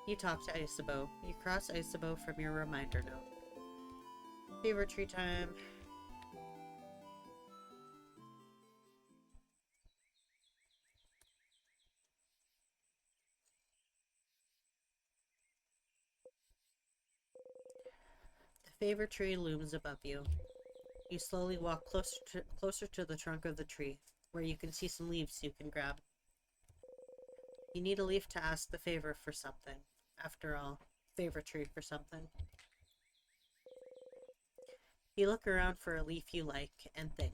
You talk to Isabeau. You cross Isabeau from your reminder note. Favorite tree time. The favorite tree looms above you. You slowly walk closer to the trunk of the tree, where you can see some leaves you can grab. You need a leaf to ask the favor for something. after all. Favorite tree for something. You look around for a leaf you like and think,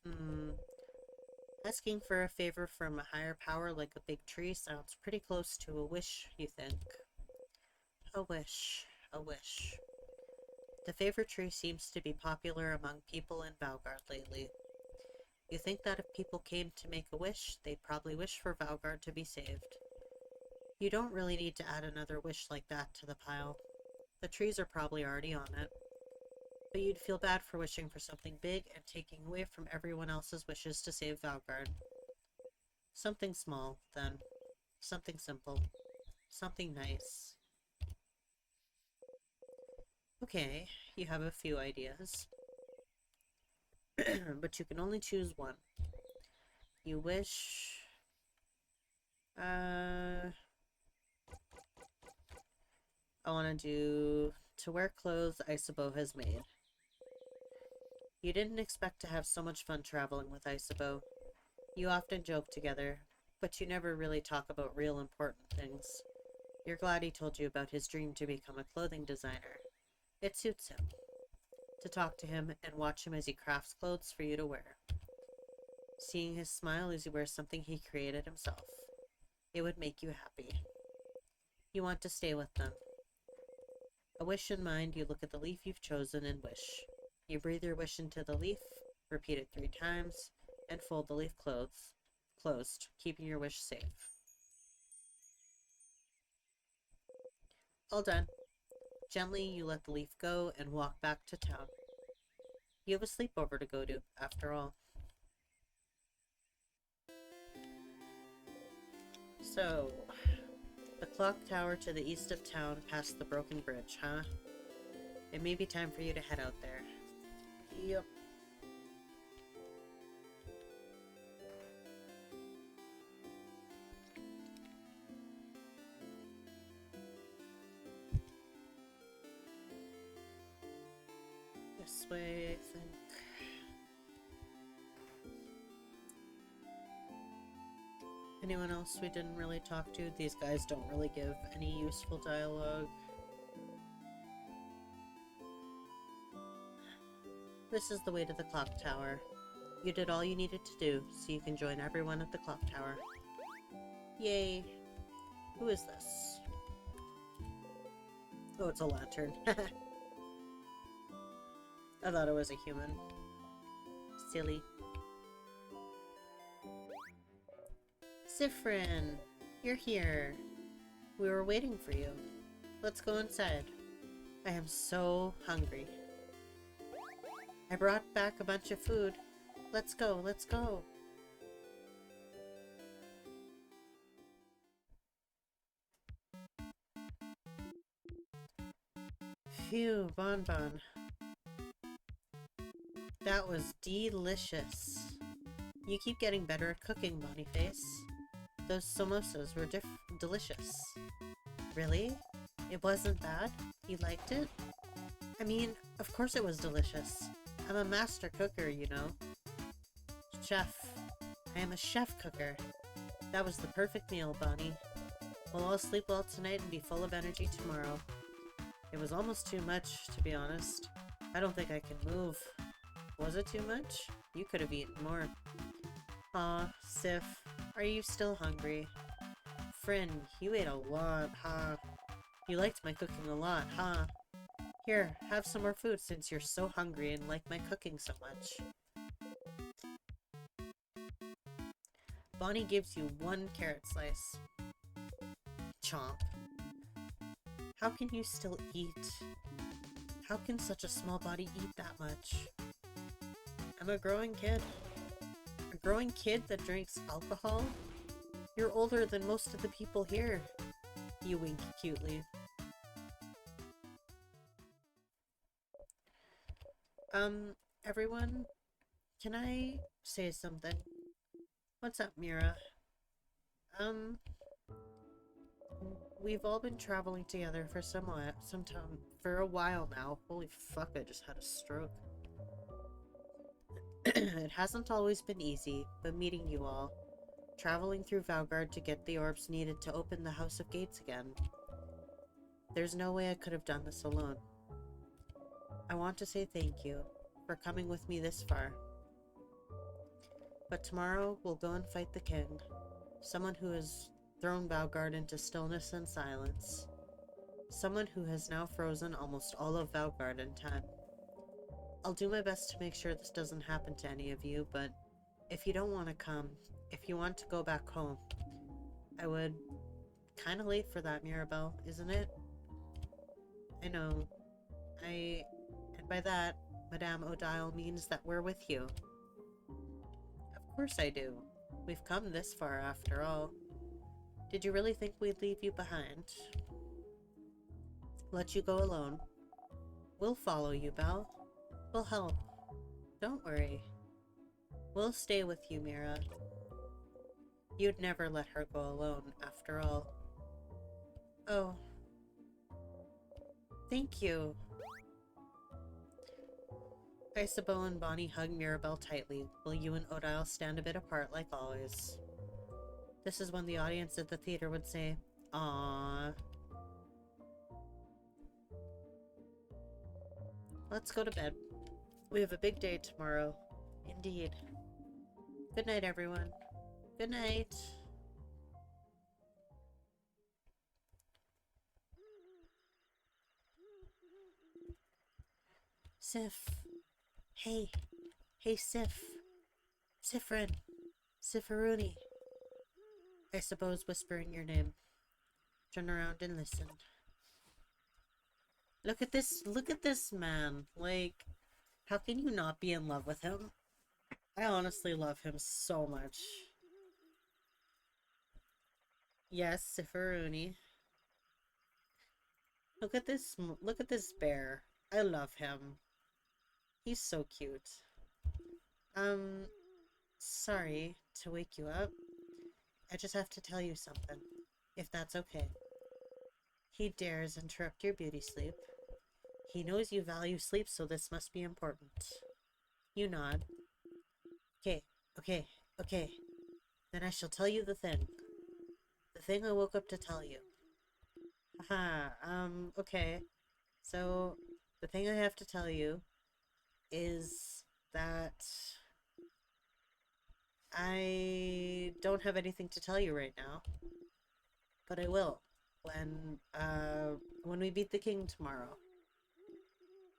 hmm, asking for a favor from a higher power like a big tree sounds pretty close to a wish, you think. A wish, a wish. The favorite tree seems to be popular among people in Valgard lately. You think that if people came to make a wish, they'd probably wish for Valgard to be saved. You don't really need to add another wish like that to the pile. The trees are probably already on it. But you'd feel bad for wishing for something big and taking away from everyone else's wishes to save Valgard. Something small, then. Something simple. Something nice. Okay, you have a few ideas. But you can only choose one. You wish... I want to do... To wear clothes Isabeau has made. You didn't expect to have so much fun traveling with Isabeau. You often joke together, but you never really talk about real important things. You're glad he told you about his dream to become a clothing designer. It suits him. To talk to him and watch him as he crafts clothes for you to wear. Seeing his smile as he wears something he created himself. It would make you happy. You want to stay with them. A wish in mind, you look at the leaf you've chosen and wish. You breathe your wish into the leaf, repeat it 3 times, and fold the leaf closed, keeping your wish safe. All done. Gently, you let the leaf go and walk back to town. You have a sleepover to go to, after all. So, the clock tower to the east of town past the broken bridge, huh? It may be time for you to head out there. Yep. This way, I think. Anyone else we didn't really talk to? These guys don't really give any useful dialogue. This is the way to the clock tower. You did all you needed to do, so you can join everyone at the clock tower. Yay! Who is this? Oh, it's a lantern. I thought it was a human. Silly. Siffrin! You're here. We were waiting for you. Let's go inside. I am so hungry. I brought back a bunch of food. Let's go, let's go. Phew, Bonbon. That was delicious. You keep getting better at cooking, Boniface. Those samosas were delicious. Really? It wasn't bad? You liked it? I mean, of course it was delicious. I'm a master cooker, you know. Chef. I am a chef cooker. That was the perfect meal, Bonnie. We'll all sleep well tonight and be full of energy tomorrow. It was almost too much, to be honest. I don't think I can move. Was it too much? You could have eaten more. Aw, Sif. Are you still hungry? Friend, you ate a lot, huh? You liked my cooking a lot, huh? Here, have some more food since you're so hungry and like my cooking so much. Bonnie gives you 1 carrot slice. Chomp. How can you still eat? How can such a small body eat that much? I'm a growing kid. A growing kid that drinks alcohol? You're older than most of the people here. You wink cutely. Everyone, can I say something? What's up, Mira? We've all been traveling together for for a while now. Holy fuck, I just had a stroke. It hasn't always been easy, but meeting you all, traveling through Valgard to get the orbs needed to open the House of Gates again. There's no way I could have done this alone. I want to say thank you for coming with me this far. But tomorrow we'll go and fight the king, someone who has thrown Valgard into stillness and silence. Someone who has now frozen almost all of Valgard in time. I'll do my best to make sure this doesn't happen to any of you, but if you don't want to come, if you want to go back home, I would... Kinda late for that, Mirabelle, isn't it? I know. And by that, Madame Odile means that we're with you. Of course I do. We've come this far, after all. Did you really think we'd leave you behind? Let you go alone? We'll follow you, Belle. We'll help. Don't worry. We'll stay with you, Mira. You'd never let her go alone, after all. Oh. Thank you. Isabeau and Bonnie hug Mirabelle tightly, while you and Odile stand a bit apart like always. This is when the audience at the theater would say, "Aww." Let's go to bed. We have a big day tomorrow. Indeed. Good night, everyone. Good night. Sif. Hey. Hey, Sif. Sifrin. Sifiruni. I suppose whispering your name. Turn around and listen. Look at this man. Like, how can you not be in love with him? I honestly love him so much. Yes, Sifiruni. Look at this bear. I love him. He's so cute. Sorry to wake you up. I just have to tell you something, if that's okay. He dares interrupt your beauty sleep. He knows you value sleep, so this must be important. You nod. Okay. Then I shall tell you the thing. The thing I woke up to tell you. Okay. So, the thing I have to tell you is that I don't have anything to tell you right now. But I will. When we beat the king tomorrow.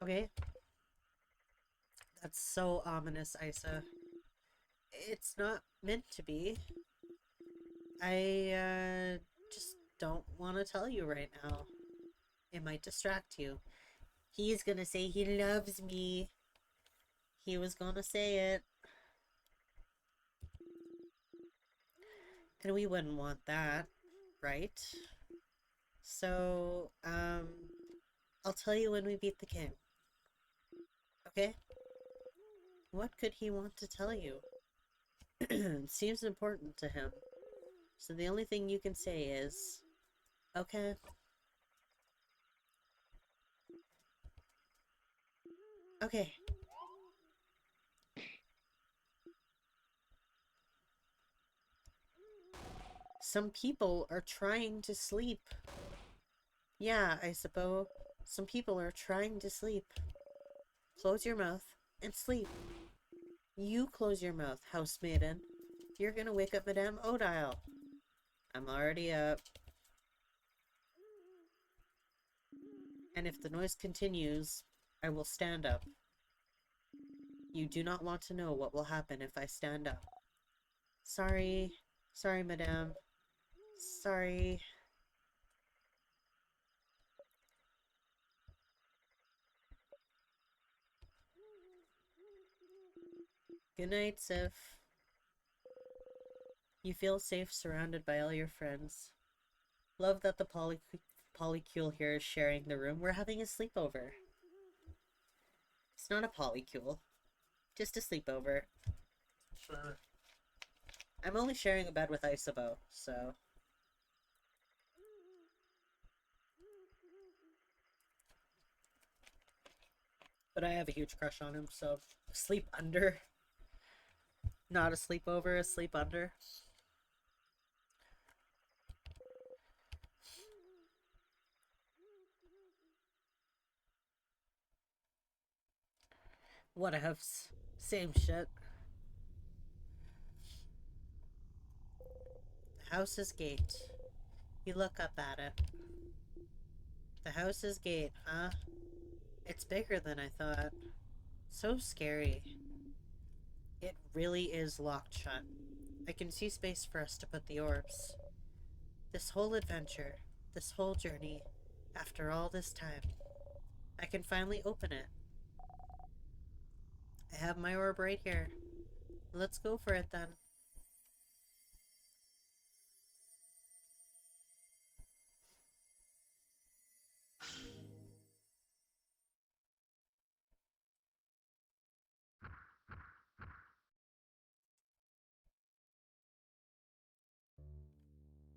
Okay? That's so ominous, Isa. It's not meant to be. I, just don't want to tell you right now. It might distract you. He's gonna say he loves me. He was gonna say it. And we wouldn't want that, right? So, I'll tell you when we beat the king. Okay? What could he want to tell you? Seems important to him. So the only thing you can say is, okay. Okay. Some people are trying to sleep. Yeah, I suppose. Some people are trying to sleep. Close your mouth and sleep. You close your mouth, housemaiden. You're gonna wake up Madame Odile. I'm already up. And if the noise continues, I will stand up. You do not want to know what will happen if I stand up. Sorry, Madame. Sorry. Good night, Sif. You feel safe surrounded by all your friends. Love that the polycule here is sharing the room. We're having a sleepover. It's not a polycule. Just a sleepover. Sure. I'm only sharing a bed with Isabeau, so... But I have a huge crush on him, so... Sleep under. Not a sleepover, a sleep under. Whatevs. Same shit. The house's gate. You look up at it. The house's gate, huh? It's bigger than I thought. So scary. It really is locked shut. I can see space for us to put the orbs. This whole adventure, this whole journey, after all this time, I can finally open it. I have my orb right here. Let's go for it then.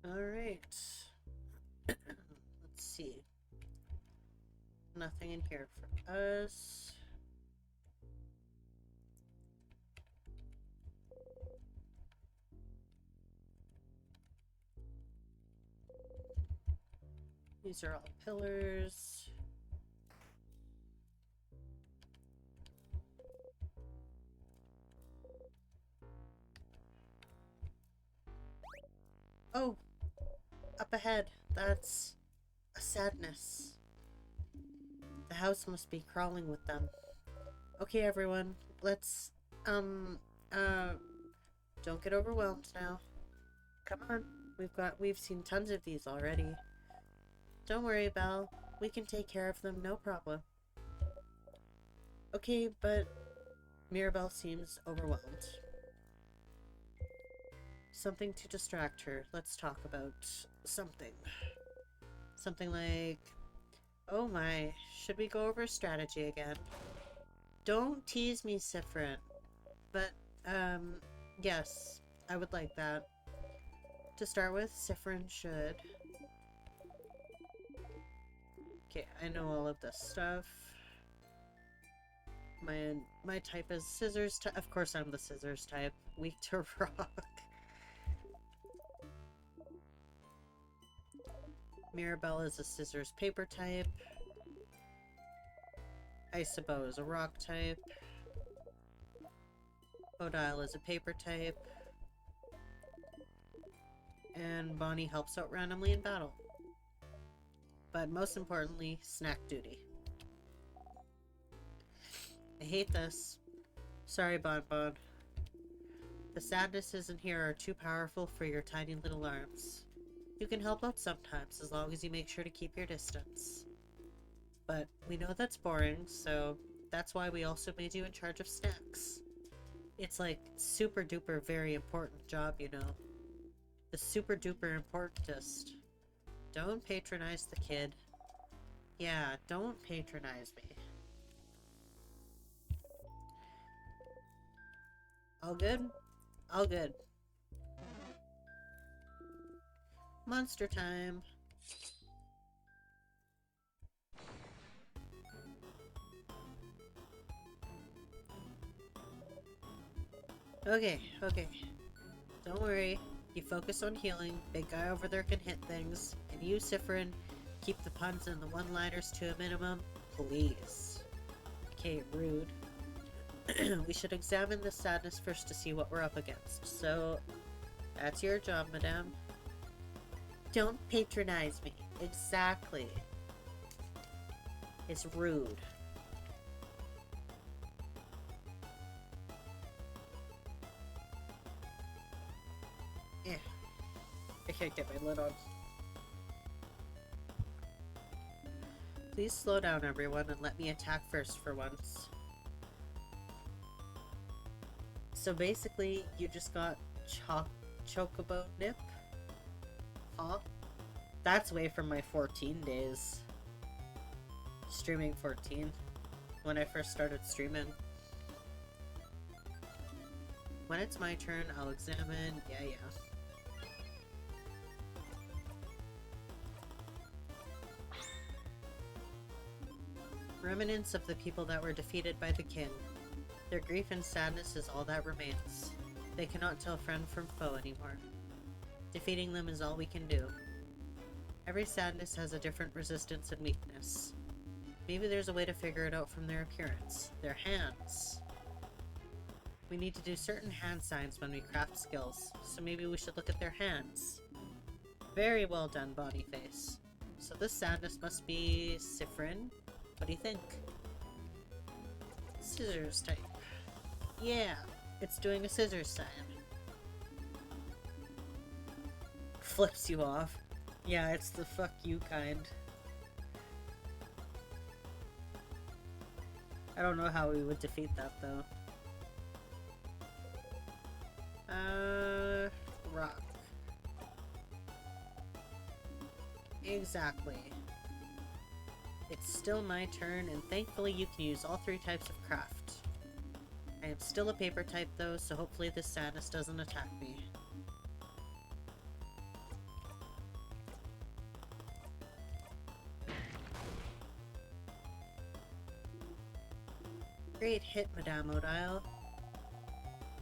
Alright. Let's see. Nothing in here for us. These are all pillars. Oh! Up ahead. That's a sadness. The house must be crawling with them. Okay, everyone. Let's, don't get overwhelmed now. Come on. We've seen tons of these already. Don't worry, Belle. We can take care of them, no problem. Okay, but Mirabelle seems overwhelmed. Something to distract her. Let's talk about something. Something like, oh my, should we go over strategy again? Don't tease me, Siffrin. But, yes, I would like that. To start with, Siffrin should... Okay, I know all of this stuff. My type is scissors type. Of course I'm the scissors type. Weak to rock. Mirabelle is a scissors paper type. Isabeau is a rock type. Odile is a paper type. And Bonnie helps out randomly in battle. But most importantly, snack duty. I hate this. Sorry, Bonbon. The sadnesses in here are too powerful for your tiny little arms. You can help out sometimes, as long as you make sure to keep your distance. But we know that's boring, so that's why we also made you in charge of snacks. It's like super duper very important job, you know. The super duper importantest. Don't patronize the kid. Yeah, don't patronize me. All good? All good. Monster time. Okay. Don't worry. You focus on healing. Big guy over there can hit things. And you, Siffrin, keep the puns and the one-liners to a minimum, please. Okay, rude. We should examine the sadness first to see what we're up against. So, that's your job, madame. Don't patronize me. Exactly. It's rude. Yeah. I can't get my lid on. Please slow down, everyone, and let me attack first for once. So basically, you just got Chocobo Nip? Huh? That's way from my 14 days. Streaming 14. When I first started streaming. When it's my turn, I'll examine. Yeah. Remnants of the people that were defeated by the king. Their grief and sadness is all that remains. They cannot tell friend from foe anymore. Defeating them is all we can do. Every sadness has a different resistance and weakness. Maybe there's a way to figure it out from their appearance. Their hands. We need to do certain hand signs when we craft skills, so maybe we should look at their hands. Very well done, Bodyface. So this sadness must be Siffrin. What do you think? Scissors type. Yeah, it's doing a scissors sign. Flips you off. Yeah, it's the fuck you kind. I don't know how we would defeat that though. Rock. Exactly. It's still my turn, and thankfully you can use all 3 types of craft. I am still a paper type though, so hopefully this sadness doesn't attack me. Great hit, Madame Odile.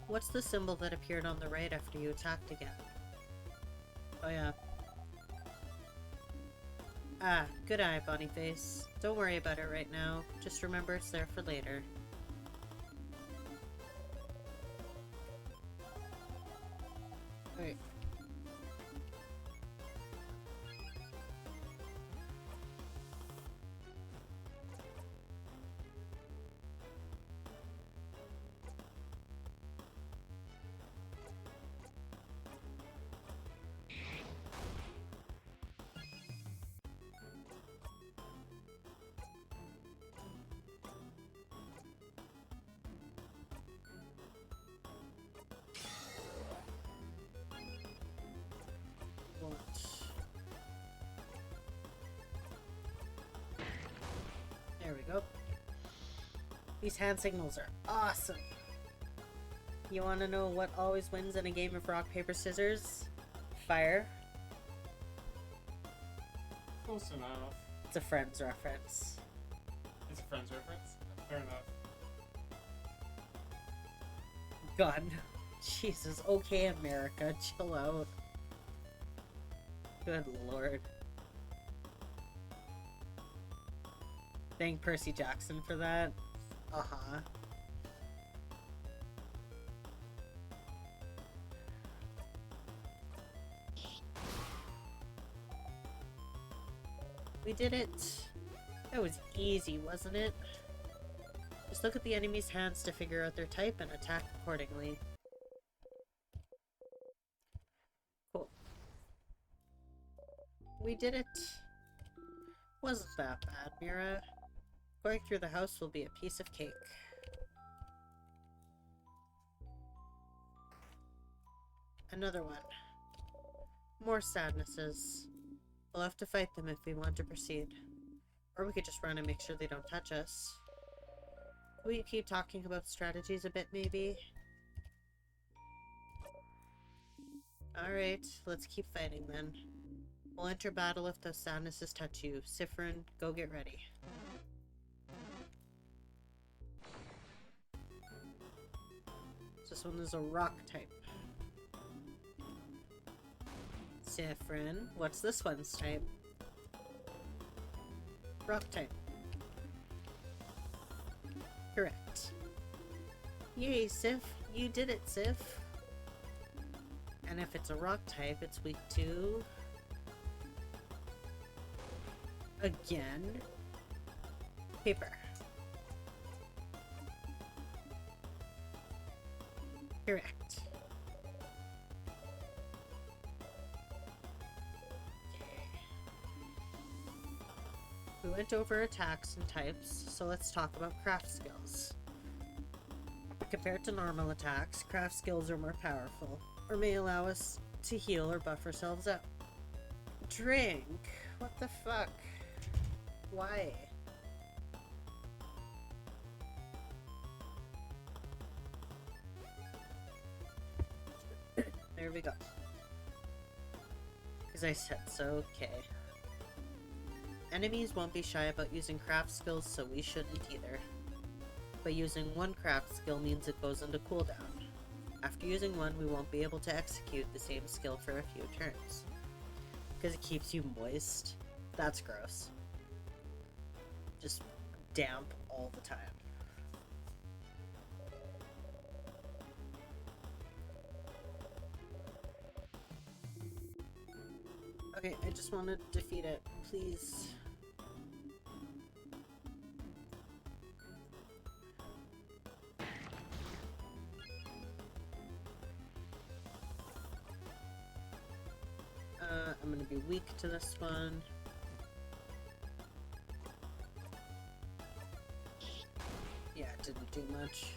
What's the symbol that appeared on the right after you attacked again? Oh yeah. Ah, good eye, Bonyface. Don't worry about it right now. Just remember it's there for later. Alright. There we go. These hand signals are awesome. You want to know what always wins in a game of rock, paper, scissors? Fire. Close enough. It's a Friends reference. It's a Friends reference? Fair enough. God. Jesus. Okay, America. Chill out. Good lord. Thank Percy Jackson for that. Uh-huh. We did it. That was easy, wasn't it? Just look at the enemy's hands to figure out their type and attack accordingly. Cool. We did it. Wasn't that bad, Mira. Going through the house will be a piece of cake. Another one. More sadnesses. We'll have to fight them if we want to proceed. Or we could just run and make sure they don't touch us. Will you keep talking about strategies a bit, maybe? Alright, let's keep fighting then. We'll enter battle if those sadnesses touch you. Siffrin, go get ready. This one is a rock type. Siffrin, what's this one's type? Rock type. Correct. Yay, Sif. You did it, Sif. And if it's a rock type, it's weak to... Again. Paper. Correct. We went over attacks and types, so let's talk about craft skills. Compared to normal attacks, craft skills are more powerful, or may allow us to heal or buff ourselves up. Drink? What the fuck? Why? There we go. Because I said so, okay. Enemies won't be shy about using craft skills, so we shouldn't either. But using one craft skill means it goes into cooldown. After using one, we won't be able to execute the same skill for a few turns. Because it keeps you moist. That's gross. Just damp all the time. Okay, I just want to defeat it, please. I'm gonna be weak to this one. Yeah, it didn't do much.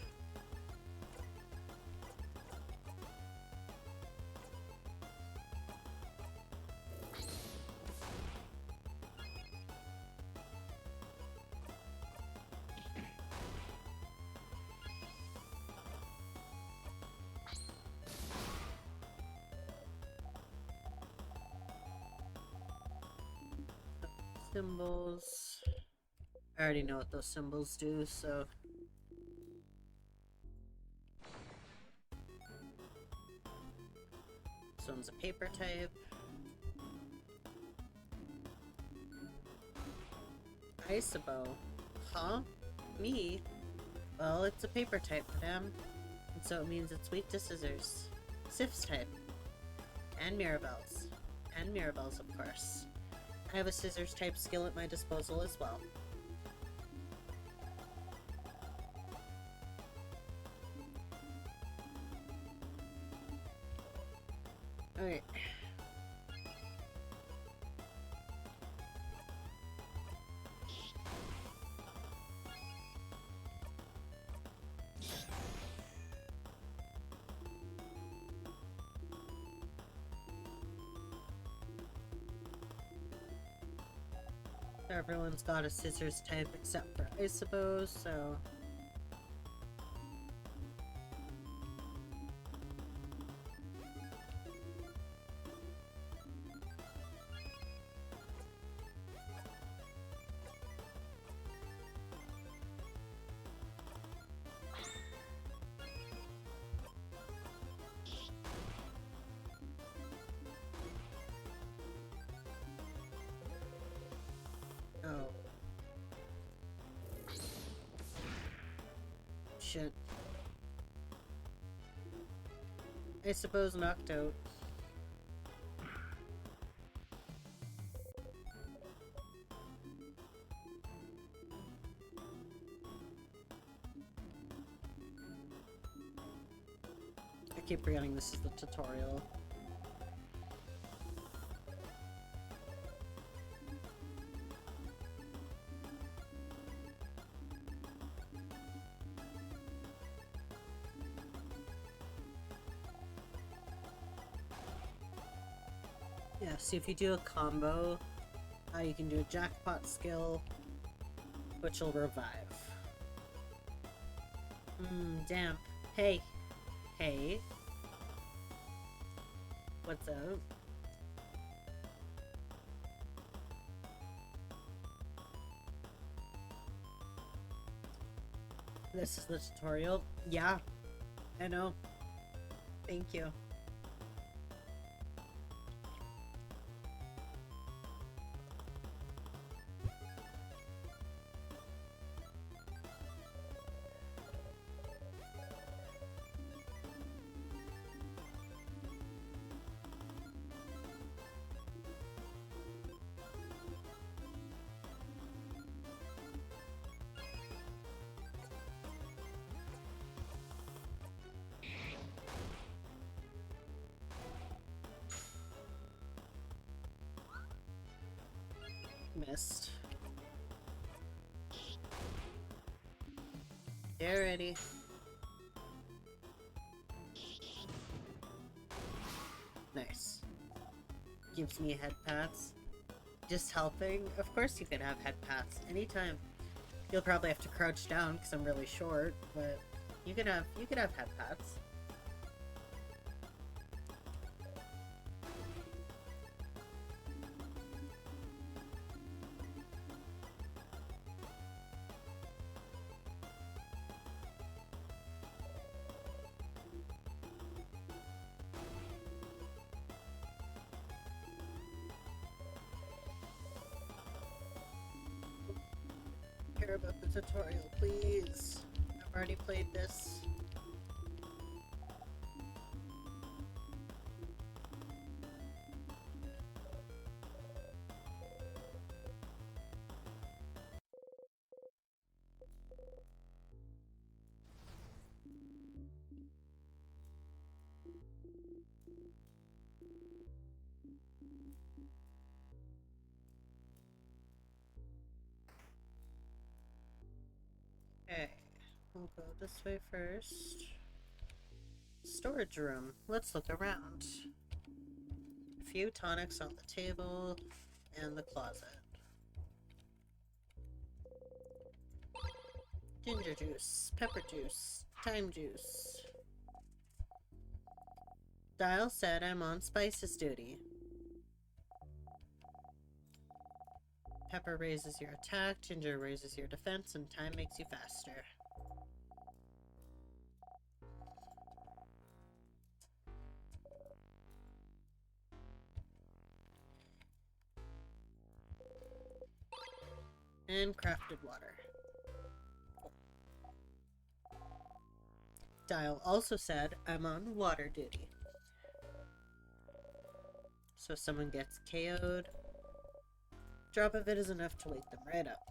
Symbols. I already know what those symbols do, so. This one's a paper type. Isabow. Huh? Me? Well, it's a paper type, madame. And so it means it's weak to scissors. Sif's type. And Mirabelle's. And Mirabelle's, of course. I have a scissors type skill at my disposal as well. Okay. Everyone's got a scissors type except for Isabow, so... Oh. Shit. I suppose knocked out. I keep forgetting this is the tutorial. Yeah, see if you do a combo, you can do a jackpot skill, which will revive. Damp. Hey. Hey. What's up? This is the tutorial? Yeah. I know. Thank you. Missed. Get ready. Nice. Gives me head pats. Just helping? Of course you can have head pats anytime. You'll probably have to crouch down because I'm really short, but you can have head pats. care about the tutorial, please. I've already played this. Okay, we'll go this way first. Storage room. Let's look around. A few tonics on the table and the closet. Ginger juice, pepper juice, thyme juice. Dial said I'm on spices duty. Pepper raises your attack, ginger raises your defense, and thyme makes you faster. And crafted water. Dial also said I'm on water duty. So if someone gets KO'd, drop of it is enough to wake them right up.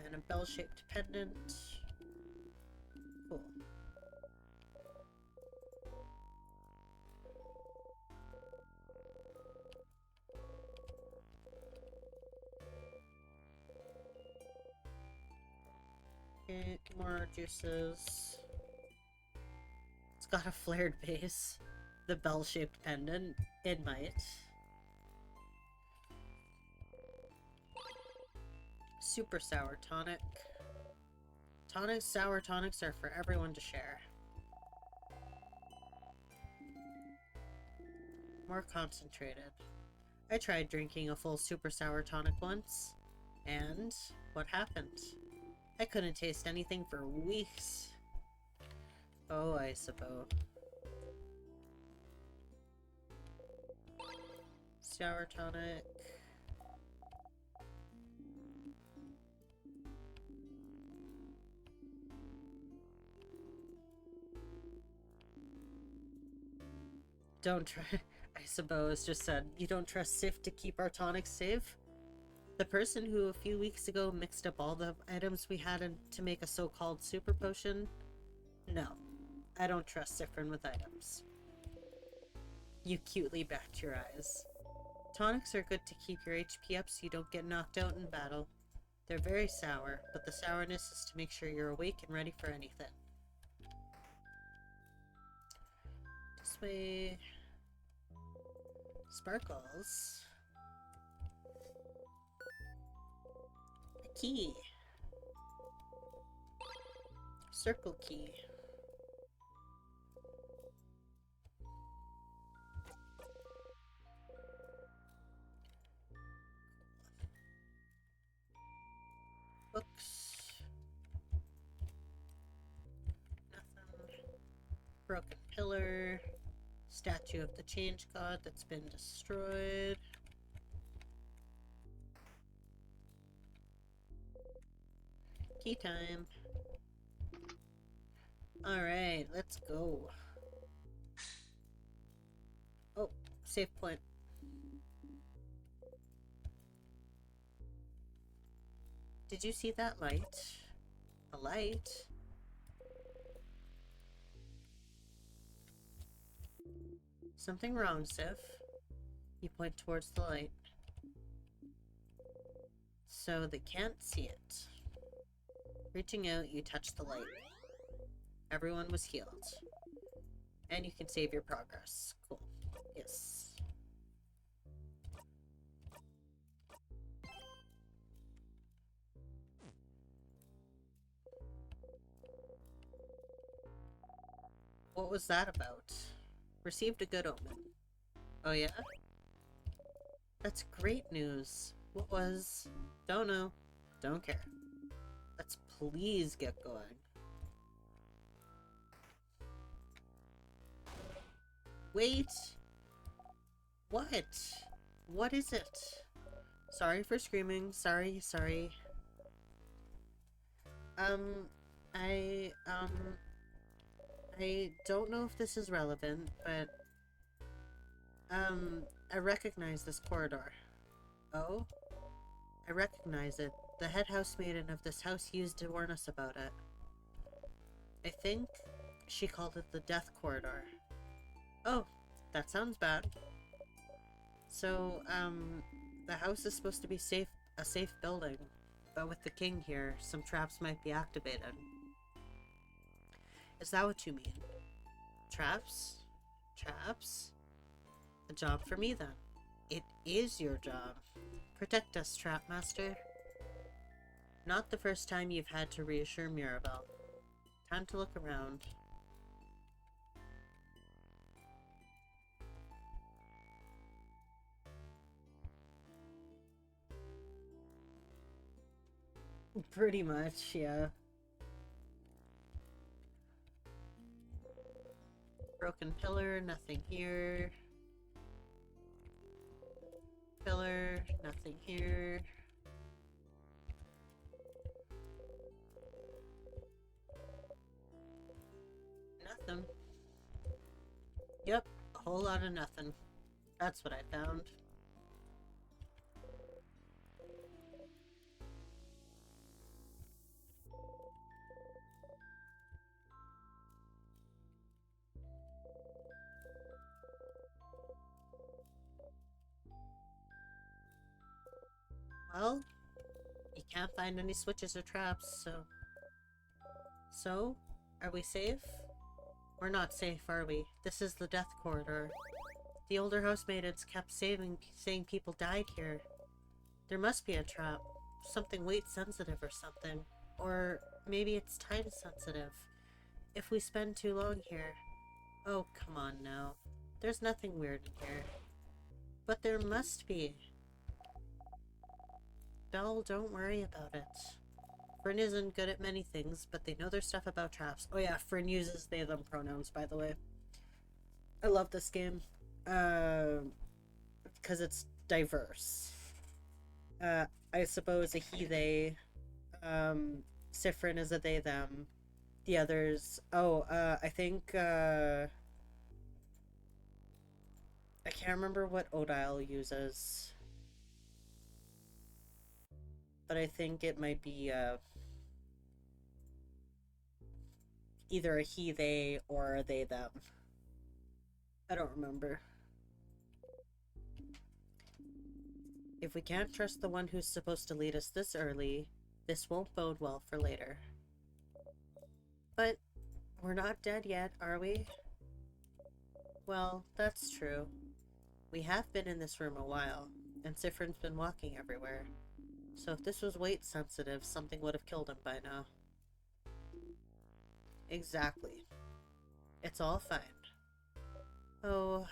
And a bell-shaped pendant. Cool. Okay, more juices. It's got a flared base. The bell-shaped pendant. It might. Super sour tonic. Sour tonics are for everyone to share. More concentrated. I tried drinking a full super sour tonic once, and what happened? I couldn't taste anything for weeks. Oh, I suppose. Sour tonic. Don't try. I suppose just said, you don't trust Sif to keep our tonics safe? The person who a few weeks ago mixed up all the items we had to make a so-called super potion? No, I don't trust Sifrin with items. You cutely backed your eyes. Tonics are good to keep your HP up so you don't get knocked out in battle. They're very sour, but the sourness is to make sure you're awake and ready for anything. This way... Sparkles. A key. Circle key. Books. Nothing. Broken pillar. Statue of the Change God that's been destroyed. Key time. Alright, let's go. Oh, save point. Did you see that light? A light? Something wrong, Sif. You point towards the light. So they can't see it. Reaching out, you touch the light. Everyone was healed. And you can save your progress. Cool. Yes. What was that about? Received a good omen. Oh yeah? That's great news. What was... Don't know. Don't care. Let's please get going. Wait! What? What is it? Sorry for screaming. Sorry, sorry. Um, I, um, I don't know if this is relevant, but, I recognize this corridor. Oh? I recognize it. The head housemaiden of this house used to warn us about it. I think she called it the Death Corridor. Oh, that sounds bad. So, the house is supposed to be a safe building, but with the king here, some traps might be activated. Is that what you mean? Traps? Traps? A job for me then. It is your job. Protect us, Trapmaster. Not the first time you've had to reassure Mirabelle. Time to look around. Pretty much, yeah. Broken pillar, nothing here. Pillar, nothing here. Nothing. Yep, a whole lot of nothing. That's what I found. Well, you can't find any switches or traps, so... So? Are we safe? We're not safe, are we? This is the Death Corridor. The older housemaidens kept saying people died here. There must be a trap. Something weight sensitive or something. Or maybe it's time sensitive. If we spend too long here... Oh, come on now. There's nothing weird in here. But there must be. Belle, don't worry about it. Fryn isn't good at many things, but they know their stuff about traps. Oh yeah, Fryn uses they, them pronouns, by the way. I love this game. Because it's diverse. I suppose a he, they. Siffrin is a they, them. The others... Oh, I think, I can't remember what Odile uses. But I think it might be, either a he, they, or a they, them. I don't remember. If we can't trust the one who's supposed to lead us this early, this won't bode well for later. But we're not dead yet, are we? Well, that's true. We have been in this room a while, and Siffrin's been walking everywhere. So if this was weight sensitive, something would have killed him by now. Exactly. It's all fine. Oh...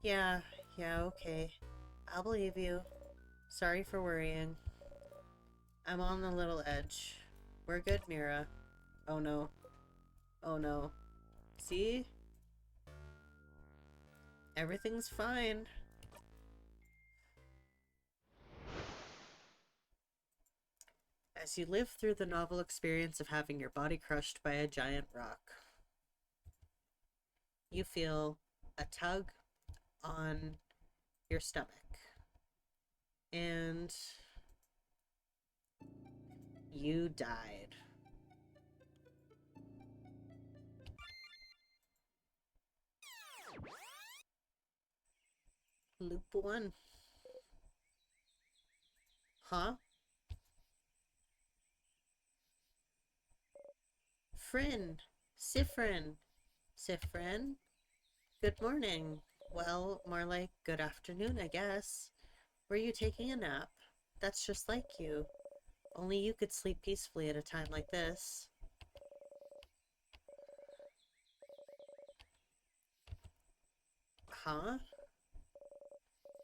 Yeah, okay. I'll believe you. Sorry for worrying. I'm on the little edge. We're good, Mira. Oh no. Oh no. See? Everything's fine. As you live through the novel experience of having your body crushed by a giant rock, you feel a tug on your stomach. And you died. Loop 1. Huh? Fryn! Siffrin! Siffrin? Good morning. Well, more like good afternoon, I guess. Were you taking a nap? That's just like you. Only you could sleep peacefully at a time like this. Huh?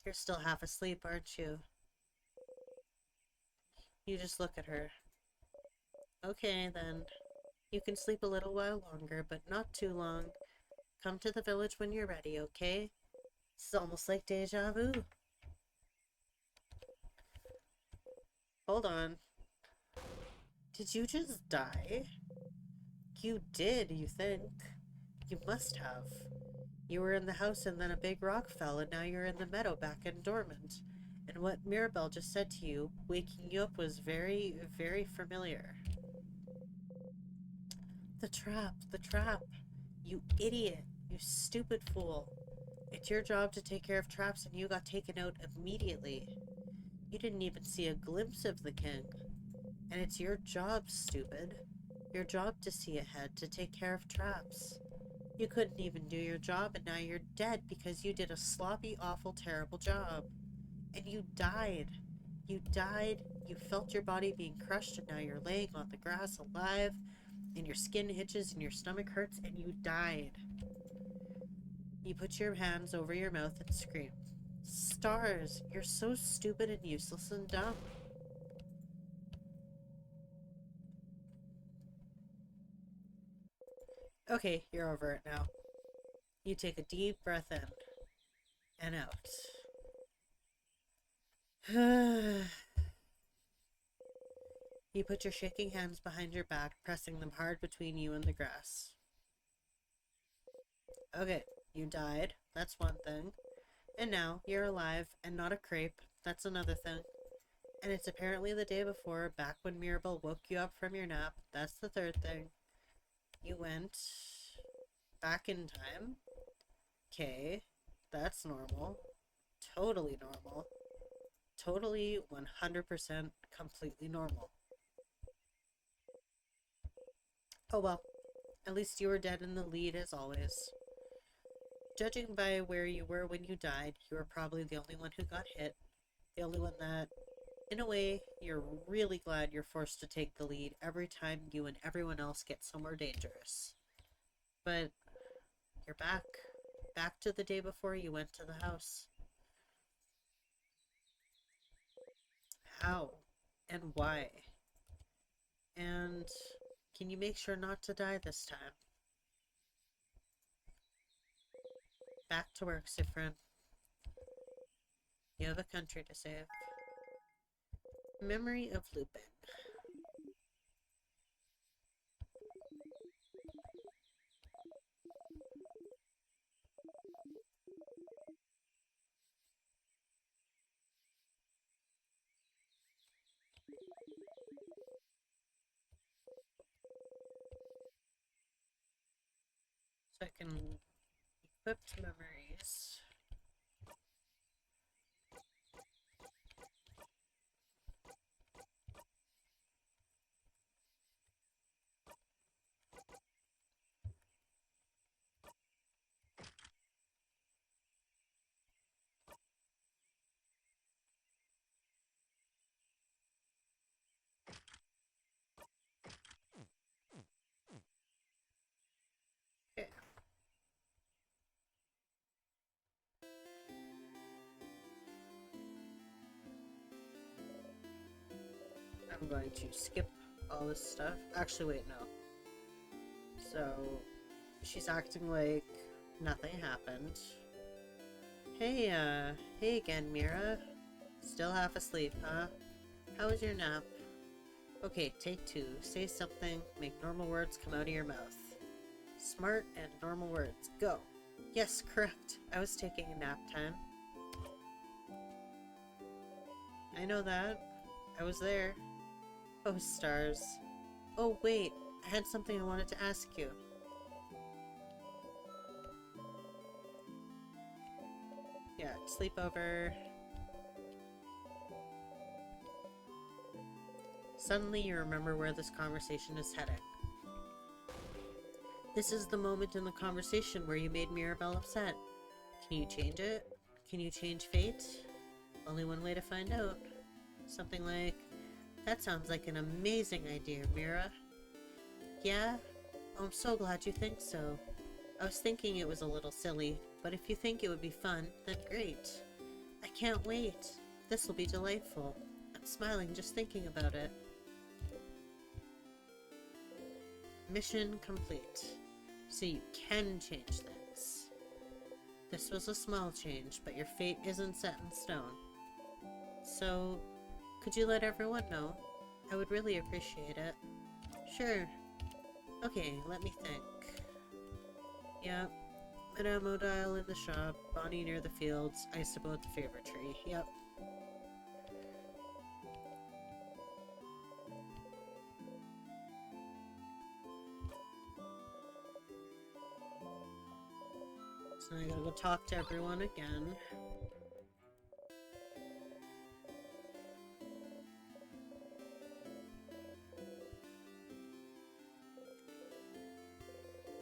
You're still half asleep, aren't you? You just look at her. Okay, then. You can sleep a little while longer, but not too long. Come to the village when you're ready, okay? It's almost like deja vu. Hold on. Did you just die? You did, you think? You must have. You were in the house and then a big rock fell and now you're in the meadow back in dormant. And what Mirabelle just said to you, waking you up, was very, very familiar. The trap, the trap. You idiot. You stupid fool. It's your job to take care of traps and you got taken out immediately. You didn't even see a glimpse of the king. And it's your job, stupid. Your job to see ahead, to take care of traps. You couldn't even do your job and now you're dead because you did a sloppy, awful, terrible job. And you died. You died, you felt your body being crushed, and now you're laying on the grass alive, and your skin itches and your stomach hurts, and you died. You put your hands over your mouth and scream. Stars, you're so stupid and useless and dumb. Okay, you're over it now. You take a deep breath in and out. You put your shaking hands behind your back, pressing them hard between you and the grass. Okay, you died. That's one thing. And now you're alive and not a crepe. That's another thing. And it's apparently the day before, back when Mirabelle woke you up from your nap. That's the third thing. You went back in time. Okay, that's normal. Totally normal. Totally 100% completely normal. Oh well, at least you were dead in the lead as always. Judging by where you were when you died, you were probably the only one who got hit. The only one that, in a way, you're really glad you're forced to take the lead every time you and everyone else get somewhere dangerous. But you're back. Back to the day before you went to the house. How? And why? And can you make sure not to die this time? Back to work, Siffrin. You have a country to save. Memory of Lupin. So I can equip memories. Okay. I'm going to skip all this stuff. Actually, wait, no. So, she's acting like nothing happened. Hey again, Mira. Still half asleep, huh? How was your nap? Okay, take two. Say something, make normal words come out of your mouth. Smart and normal words. Go. Yes, correct. I was taking a nap time. I know that. I was there. Oh, stars. Oh, wait. I had something I wanted to ask you. Yeah, sleepover. Suddenly you remember where this conversation is heading. This is the moment in the conversation where you made Mirabelle upset. Can you change it? Can you change fate? Only one way to find out. Something like, that sounds like an amazing idea, Mira. Yeah? Oh, I'm so glad you think so. I was thinking it was a little silly, but if you think it would be fun, then great. I can't wait. This will be delightful. I'm smiling just thinking about it. Mission complete. So you can change things. This was a small change, but your fate isn't set in stone. So, could you let everyone know? I would really appreciate it. Sure. Okay, let me think. Yep. Madame Odile in the shop, Bonnie near the fields, Isabeau at the favorite tree. Yep. So I gotta go talk to everyone again.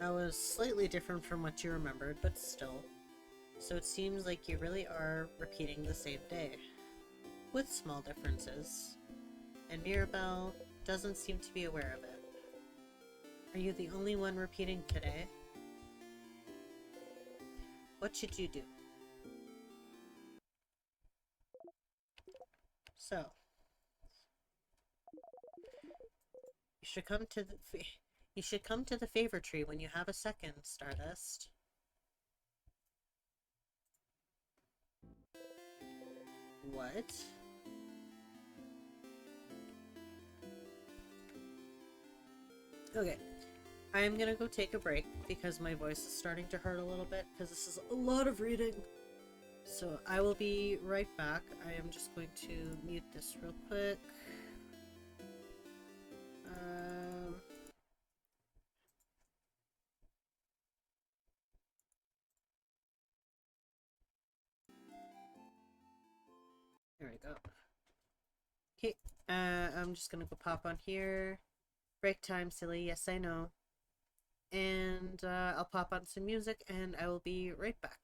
That was slightly different from what you remembered, but still. So it seems like you really are repeating the same day, with small differences. And Mirabelle doesn't seem to be aware of it. Are you the only one repeating today? What should you do? So, you should come to the favor tree when you have a second, Stardust. What? Okay. I'm gonna go take a break because my voice is starting to hurt a little bit because this is a lot of reading. So I will be right back. I am just going to mute this real quick. There we go. Okay, I'm just gonna go pop on here. Break time, silly. Yes, I know. And I'll pop on some music and I will be right back.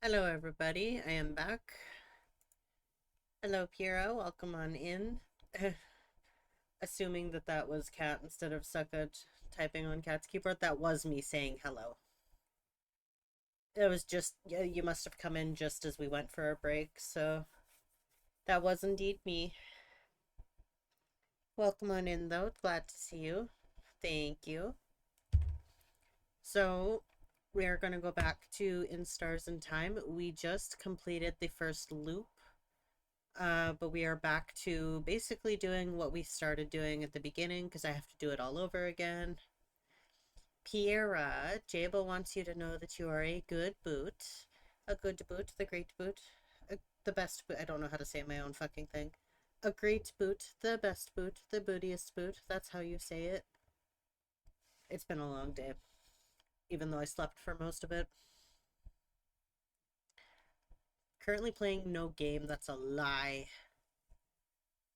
Hello, everybody. I am back. Hello, Piero. Welcome on in. Assuming that that was Cat instead of Sucka typing on Cat's keyboard, that was me saying hello. It was just, you must have come in just as we went for a break, so that was indeed me. Welcome on in, though. Glad to see you. Thank you. So, we are going to go back to In Stars in Time. We just completed the first loop, but we are back to basically doing what we started doing at the beginning because I have to do it all over again. Piera, Jabo wants you to know that you are a good boot. A good boot, the great boot. The best boot. I don't know how to say my own fucking thing. A great boot, the best boot, the bootiest boot. That's how you say it. It's been a long day, even though I slept for most of it. Currently playing no game, that's a lie.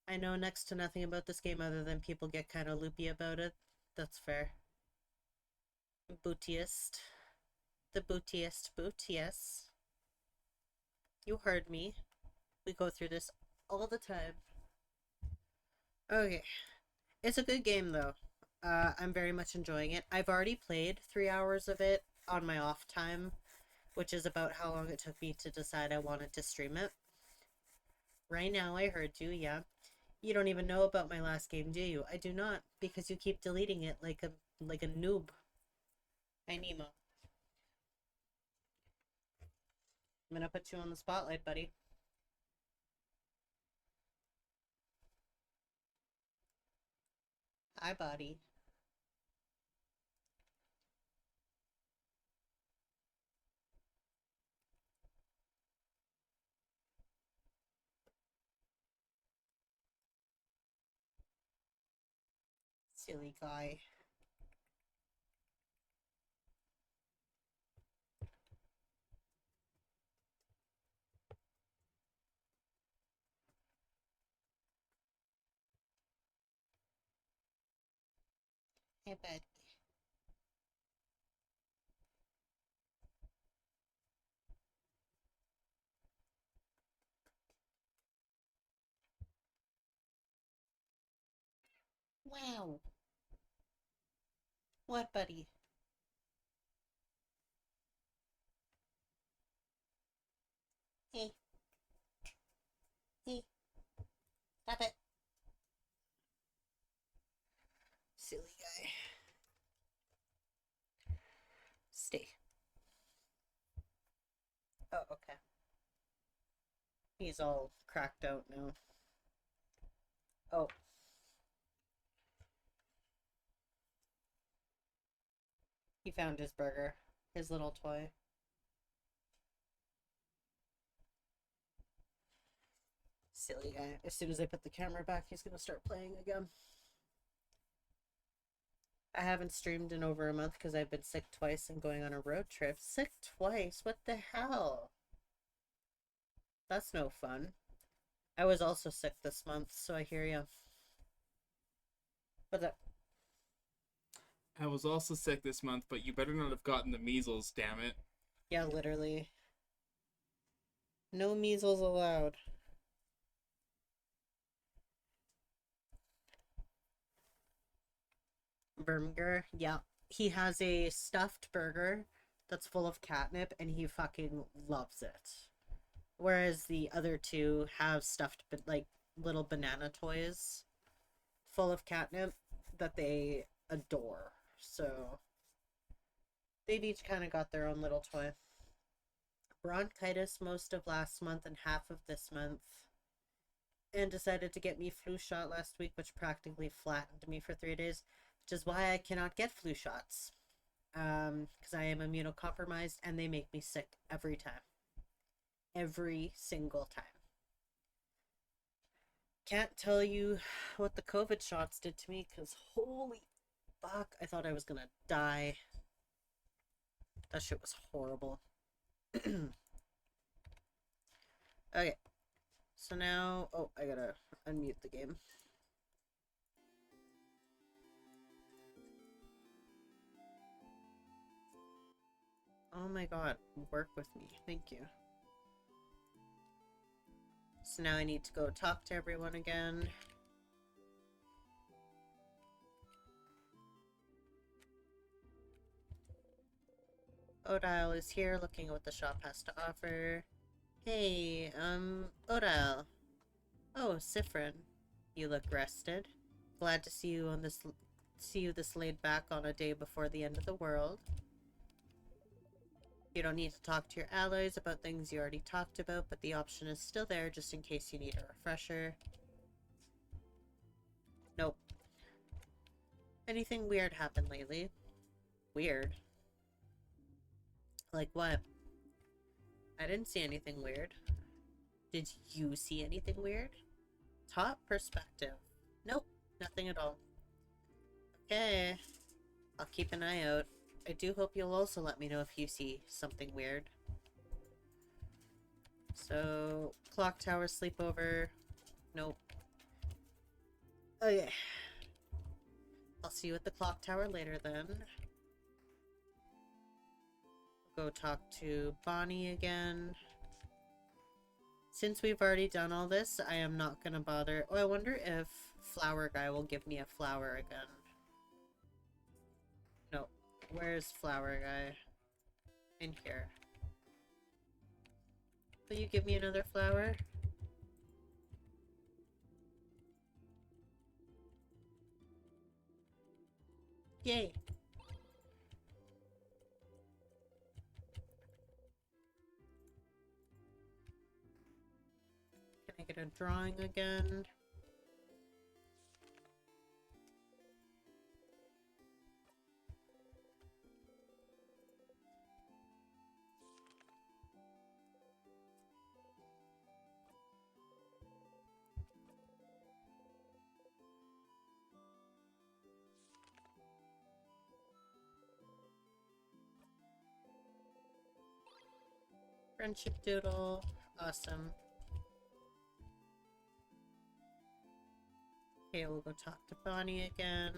I know next to nothing about this game other than people get kind of loopy about it. That's fair. Bootiest. The bootiest boot, yes. You heard me. We go through this all the time. Okay. It's a good game, though. I'm very much enjoying it. I've already played 3 hours of it on my off time, which is about how long it took me to decide I wanted to stream it. Right now, I heard you, yeah. You don't even know about my last game, do you? I do not, because you keep deleting it like a noob. Hi, Nemo. I'm gonna put you on the spotlight, buddy. Hi, buddy. Silly guy. Hey, buddy. Wow. What, buddy? Hey. Hey. Stop it. Silly guy. Stay. Oh, okay. He's all cracked out now. Oh. He found his burger. His little toy. Silly guy. As soon as I put the camera back, he's gonna start playing again. I haven't streamed in over a month because I've been sick twice and going on a road trip. Sick twice? What the hell? That's no fun. I was also sick this month, so I hear you. What's up? I was also sick this month, but you better not have gotten the measles, damn it. Yeah, literally. No measles allowed. Burger, yeah. He has a stuffed burger that's full of catnip and he fucking loves it. Whereas the other two have stuffed like little banana toys full of catnip that they adore. So they've each kind of got their own little toy. Bronchitis most of last month and half of this month. And decided to get me flu shot last week, which practically flattened me for 3 days, which is why I cannot get flu shots. Because I am immunocompromised and they make me sick every time. Every single time. Can't tell you what the COVID shots did to me because holy fuck, I thought I was gonna die. That shit was horrible. Okay. So now, oh, I gotta unmute the game. Oh my god, work with me. Thank you. So now I need to go talk to everyone again. Odile is here looking at what the shop has to offer. Hey, Odile. Oh, Sifrin. You look rested. Glad to see you this laid back on a day before the end of the world. You don't need to talk to your allies about things you already talked about, but the option is still there just in case you need a refresher. Nope. Anything weird happened lately? Weird? Like what? I didn't see anything weird. Did you see anything weird? Top perspective. Nope, nothing at all. Okay. I'll keep an eye out. I do hope you'll also let me know if you see something weird. So, clock tower sleepover. Nope. Okay. I'll see you at the clock tower later then. Go talk to Bonnie again. Since we've already done all this, I am not gonna bother. Oh, I wonder if Flower Guy will give me a flower again. No. Where's Flower Guy? In here. Will you give me another flower? Yay! Can I get a drawing again? Friendship doodle. Awesome. Okay, we'll go talk to Bonnie again.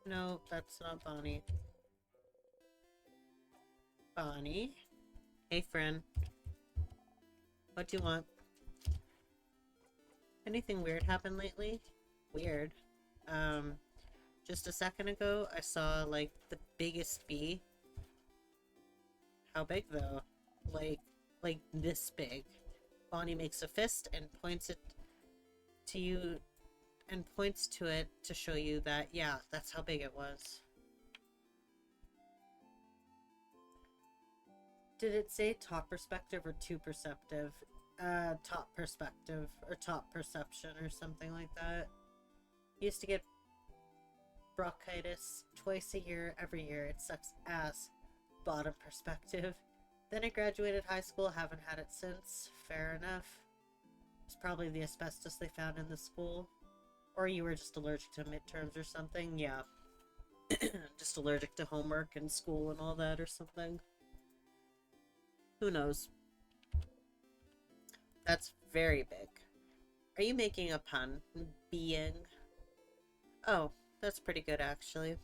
No, that's not Bonnie. Bonnie? Hey, friend. What do you want? Anything weird happened lately? Weird. Just a second ago, I saw, like, the biggest bee. How big, though? Like this big. Bonnie makes a fist and points it to you, and points to it to show you that, yeah, that's how big it was. Did it say top perspective or two perceptive? Top perspective, or top perception, or something like that. Used to get bronchitis twice a year, every year. It sucks ass. Bottom perspective. Then I graduated high school, haven't had it since. Fair enough. It's probably the asbestos they found in the school. Or you were just allergic to midterms or something, yeah. Just allergic to homework and school and all that or something. Who knows? That's very big. Are you making a pun? Being? Oh, that's pretty good actually.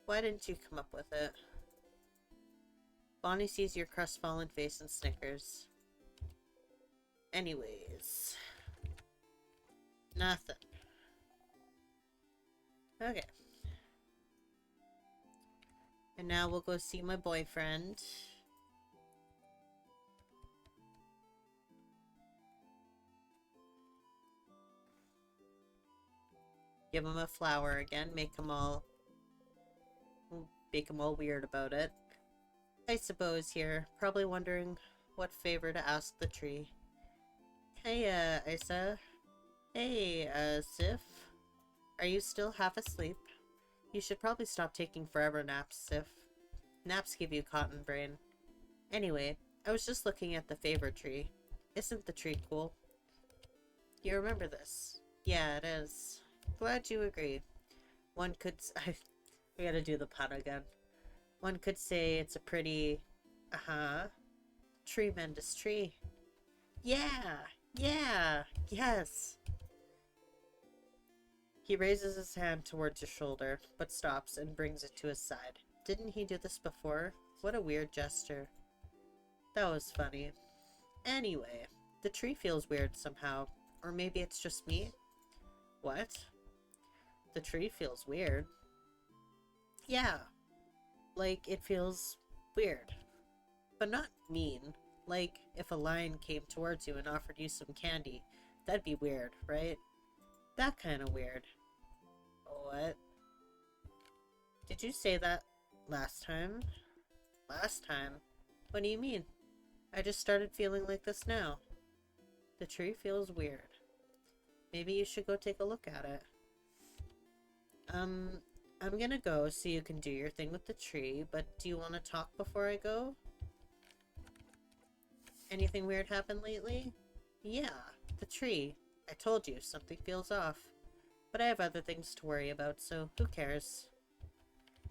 Why didn't you come up with it? Bonnie sees your crestfallen face and snickers. Anyways. Nothing. Okay. And now we'll go see my boyfriend. Give him a flower again, make him all weird about it. I suppose here, probably wondering what favor to ask the tree. Hey, Isa. Hey, Sif. Are you still half asleep? You should probably stop taking forever naps, Sif. Naps give you cotton brain. Anyway, I was just looking at the favor tree. Isn't the tree cool? You remember this? Yeah, it is. Glad you agree. One could... we gotta do the pun again. One could say it's a pretty... tremendous tree. Yeah! Yeah! Yes! He raises his hand towards your shoulder, but stops and brings it to his side. Didn't he do this before? What a weird gesture. That was funny. Anyway, the tree feels weird somehow. Or maybe it's just me? What? The tree feels weird. Yeah. Like, it feels weird. But not mean. Like, if a lion came towards you and offered you some candy, that'd be weird, right? That kind of weird. What? Did you say that last time? Last time? What do you mean? I just started feeling like this now. The tree feels weird. Maybe you should go take a look at it. I'm gonna go so you can do your thing with the tree, but do you want to talk before I go? Anything weird happened lately? Yeah, the tree. I told you, something feels off. But I have other things to worry about, so who cares?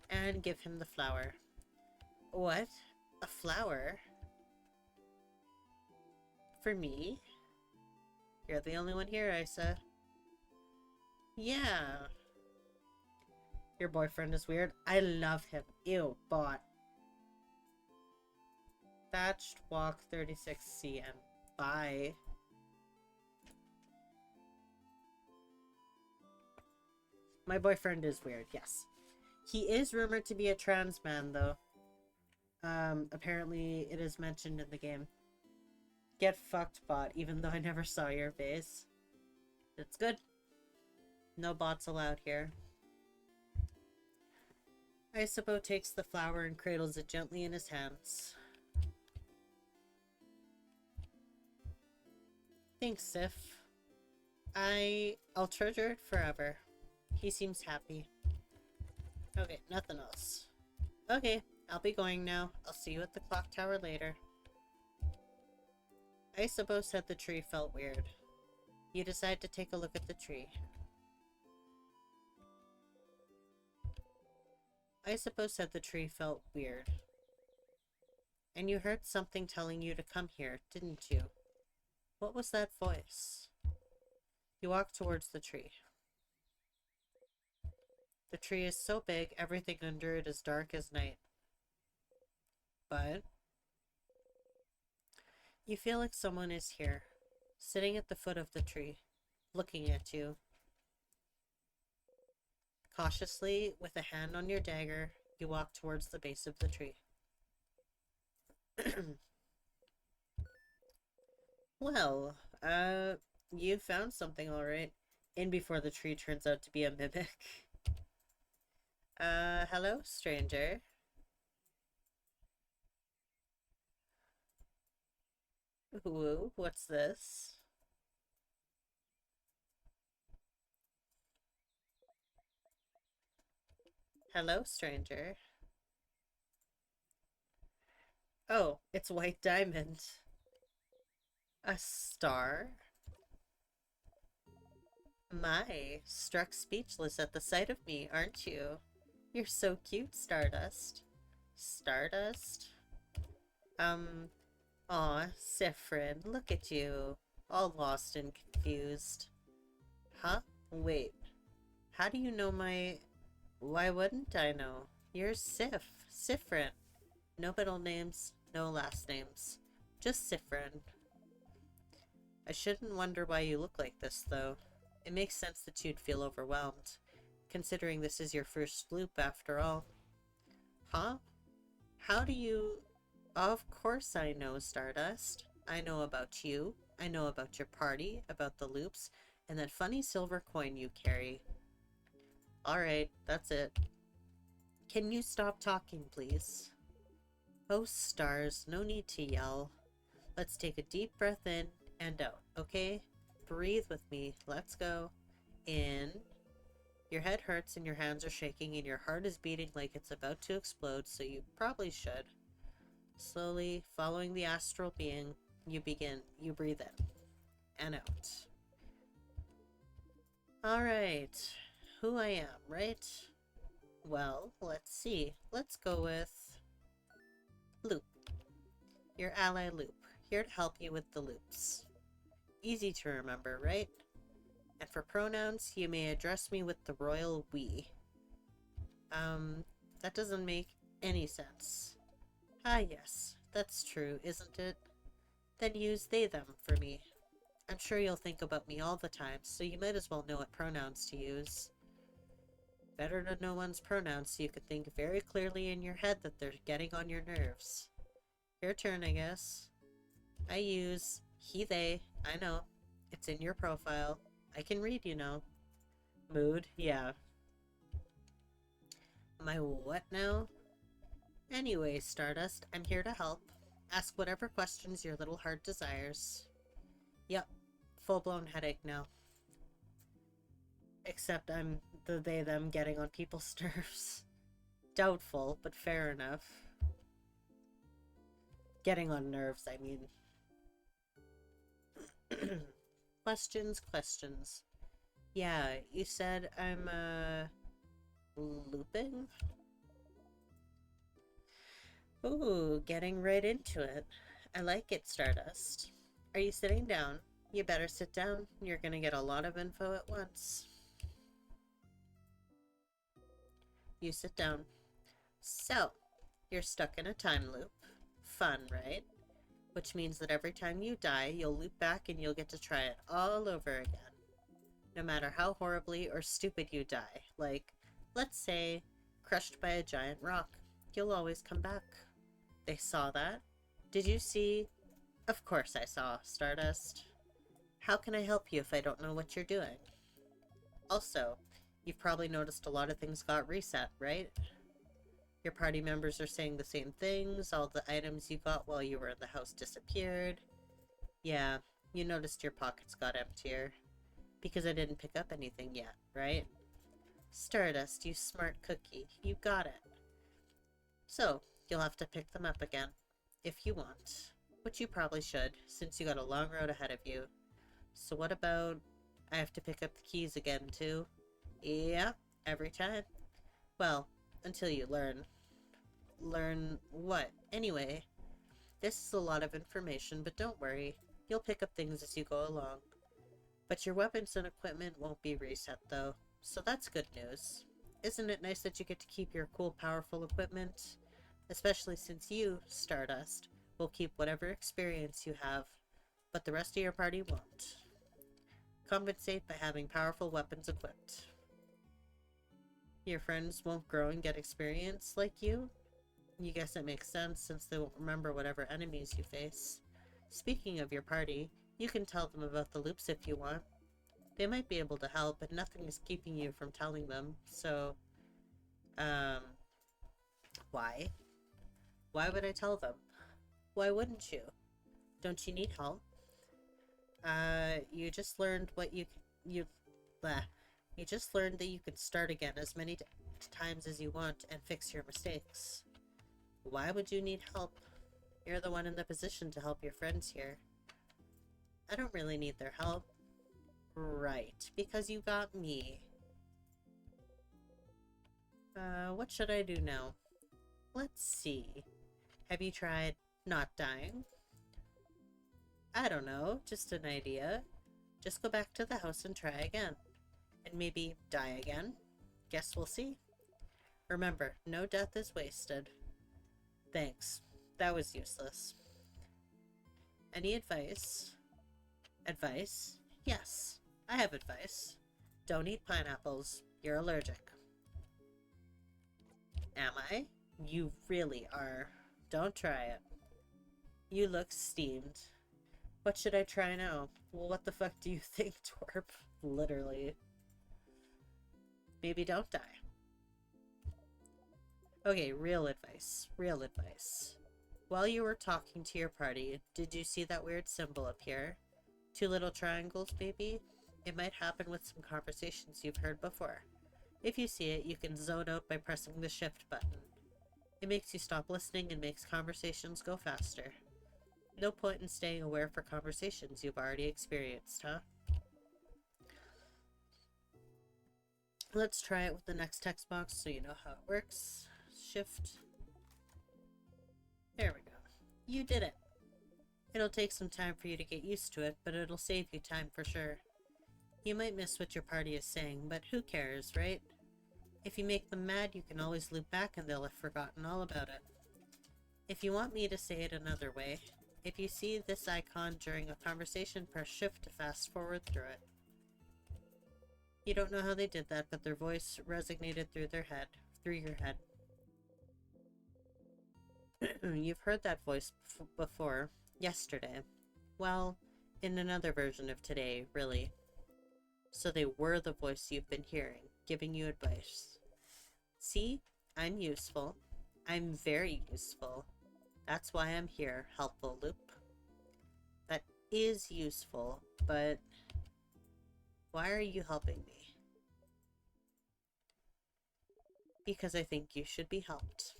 And give him the flower. What? A flower? For me? You're the only one here, Isa. Yeah. Your boyfriend is weird. I love him. Ew, bot. Thatched Walk 36 CM. Bye. My boyfriend is weird, yes. He is rumored to be a trans man, though. Apparently it is mentioned in the game. Get fucked, bot, even though I never saw your face. It's good. No bots allowed here. Isabeau takes the flower and cradles it gently in his hands. Thanks, Sif. I'll treasure it forever. He seems happy. Okay, nothing else. Okay, I'll be going now. I'll see you at the clock tower later. Isabeau said the tree felt weird. You decide to take a look at the tree. Isabeau said the tree felt weird. And you heard something telling you to come here, didn't you? What was that voice? You walk towards the tree. The tree is so big, everything under it is dark as night. But you feel like someone is here, sitting at the foot of the tree, looking at you. Cautiously, with a hand on your dagger, you walk towards the base of the tree. Well, you found something alright. In before the tree turns out to be a mimic. Hello, stranger. Ooh, what's this? Hello, stranger. Oh, it's White Diamond. A star? My, struck speechless at the sight of me, aren't you? You're so cute, Stardust. Stardust? Aw, Siffrin, look at you. All lost and confused. Huh? Wait. How do you know my... Why wouldn't I know? You're Sif. Siffrin. No middle names, no last names. Just Siffrin. I shouldn't wonder why you look like this, though. It makes sense that you'd feel overwhelmed, considering this is your first loop after all. Huh? How do you... Of course I know, Stardust. I know about you. I know about your party, about the loops, and that funny silver coin you carry. Alright, that's it. Can you stop talking, please? Oh, stars, no need to yell. Let's take a deep breath in and out, okay? Breathe with me. Let's go. In. Your head hurts and your hands are shaking and your heart is beating like it's about to explode, so you probably should. Slowly, following the astral being, you breathe in and out. Alright, who I am, right? Well, let's see. Let's go with Loop. Your ally Loop, here to help you with the loops. Easy to remember, right? And for pronouns, you may address me with the royal we. That doesn't make any sense. Ah, yes, that's true, isn't it? Then use they them for me. I'm sure you'll think about me all the time, so you might as well know what pronouns to use. Better to know one's pronouns so you can think very clearly in your head that they're getting on your nerves. Your turn, I guess. I use he, they. I know. It's in your profile. I can read, you know. Mood, yeah. My what now? Anyway, Stardust, I'm here to help. Ask whatever questions your little heart desires. Yep, full-blown headache now. Except I'm the they-them getting on people's nerves. Doubtful, but fair enough. Getting on nerves, I mean. Questions. Yeah, you said I'm, looping? Ooh, getting right into it. I like it, Stardust. Are you sitting down? You better sit down. You're gonna get a lot of info at once. You sit down. So, you're stuck in a time loop. Fun, right? Which means that every time you die, you'll loop back and you'll get to try it all over again. No matter how horribly or stupid you die, like, let's say, crushed by a giant rock, you'll always come back. They saw that? Did you see? Of course I saw, Stardust. How can I help you if I don't know what you're doing? Also, you've probably noticed a lot of things got reset, right? Your party members are saying the same things, all the items you got while you were in the house disappeared. Yeah, you noticed your pockets got emptier. Because I didn't pick up anything yet, right? Stardust, you smart cookie, you got it. So, you'll have to pick them up again, if you want. Which you probably should, since you got a long road ahead of you. So what about, I have to pick up the keys again too? Yeah, every time. Well, until you learn. Learn what? Anyway, this is a lot of information, but don't worry. You'll pick up things as you go along. But your weapons and equipment won't be reset though, so that's good news. Isn't it nice that you get to keep your cool, powerful equipment? Especially since you, Stardust, will keep whatever experience you have, but the rest of your party won't. Compensate by having powerful weapons equipped. Your friends won't grow and get experience like you? You guess it makes sense since they won't remember whatever enemies you face. Speaking of your party, you can tell them about the loops if you want. They might be able to help, but nothing is keeping you from telling them, so... Why? Why would I tell them? Why wouldn't you? Don't you need help? You just learned what you just learned that you can start again as many times as you want and fix your mistakes. Why would you need help? You're the one in the position to help your friends here. I don't really need their help. Right, because you got me. What should I do now? Let's see. Have you tried not dying? I don't know, just an idea. Just go back to the house and try again. And maybe die again. Guess we'll see. Remember, no death is wasted. Thanks. That was useless. Any advice? Advice? Yes, I have advice. Don't eat pineapples. You're allergic. Am I? You really are. Don't try it. You look steamed. What should I try now? Well, what the fuck do you think, twerp? Literally. Maybe don't die. Okay, real advice. Real advice. While you were talking to your party, did you see that weird symbol up here? 2 little triangles, maybe? It might happen with some conversations you've heard before. If you see it, you can zone out by pressing the shift button. It makes you stop listening and makes conversations go faster. No point in staying aware for conversations you've already experienced, huh? Let's try it with the next text box so you know how it works. Shift. There we go. You did it. It'll take some time for you to get used to it, but it'll save you time for sure. You might miss what your party is saying, but who cares, right? If you make them mad, you can always loop back and they'll have forgotten all about it. If you want me to say it another way, if you see this icon during a conversation, press shift to fast forward through it. You don't know how they did that, but their voice resonated through your head. You've heard that voice before, yesterday. Well, in another version of today, really. So they were the voice you've been hearing, giving you advice. See? I'm useful. I'm very useful. That's why I'm here, helpful loop. That is useful, but why are you helping me? Because I think you should be helped.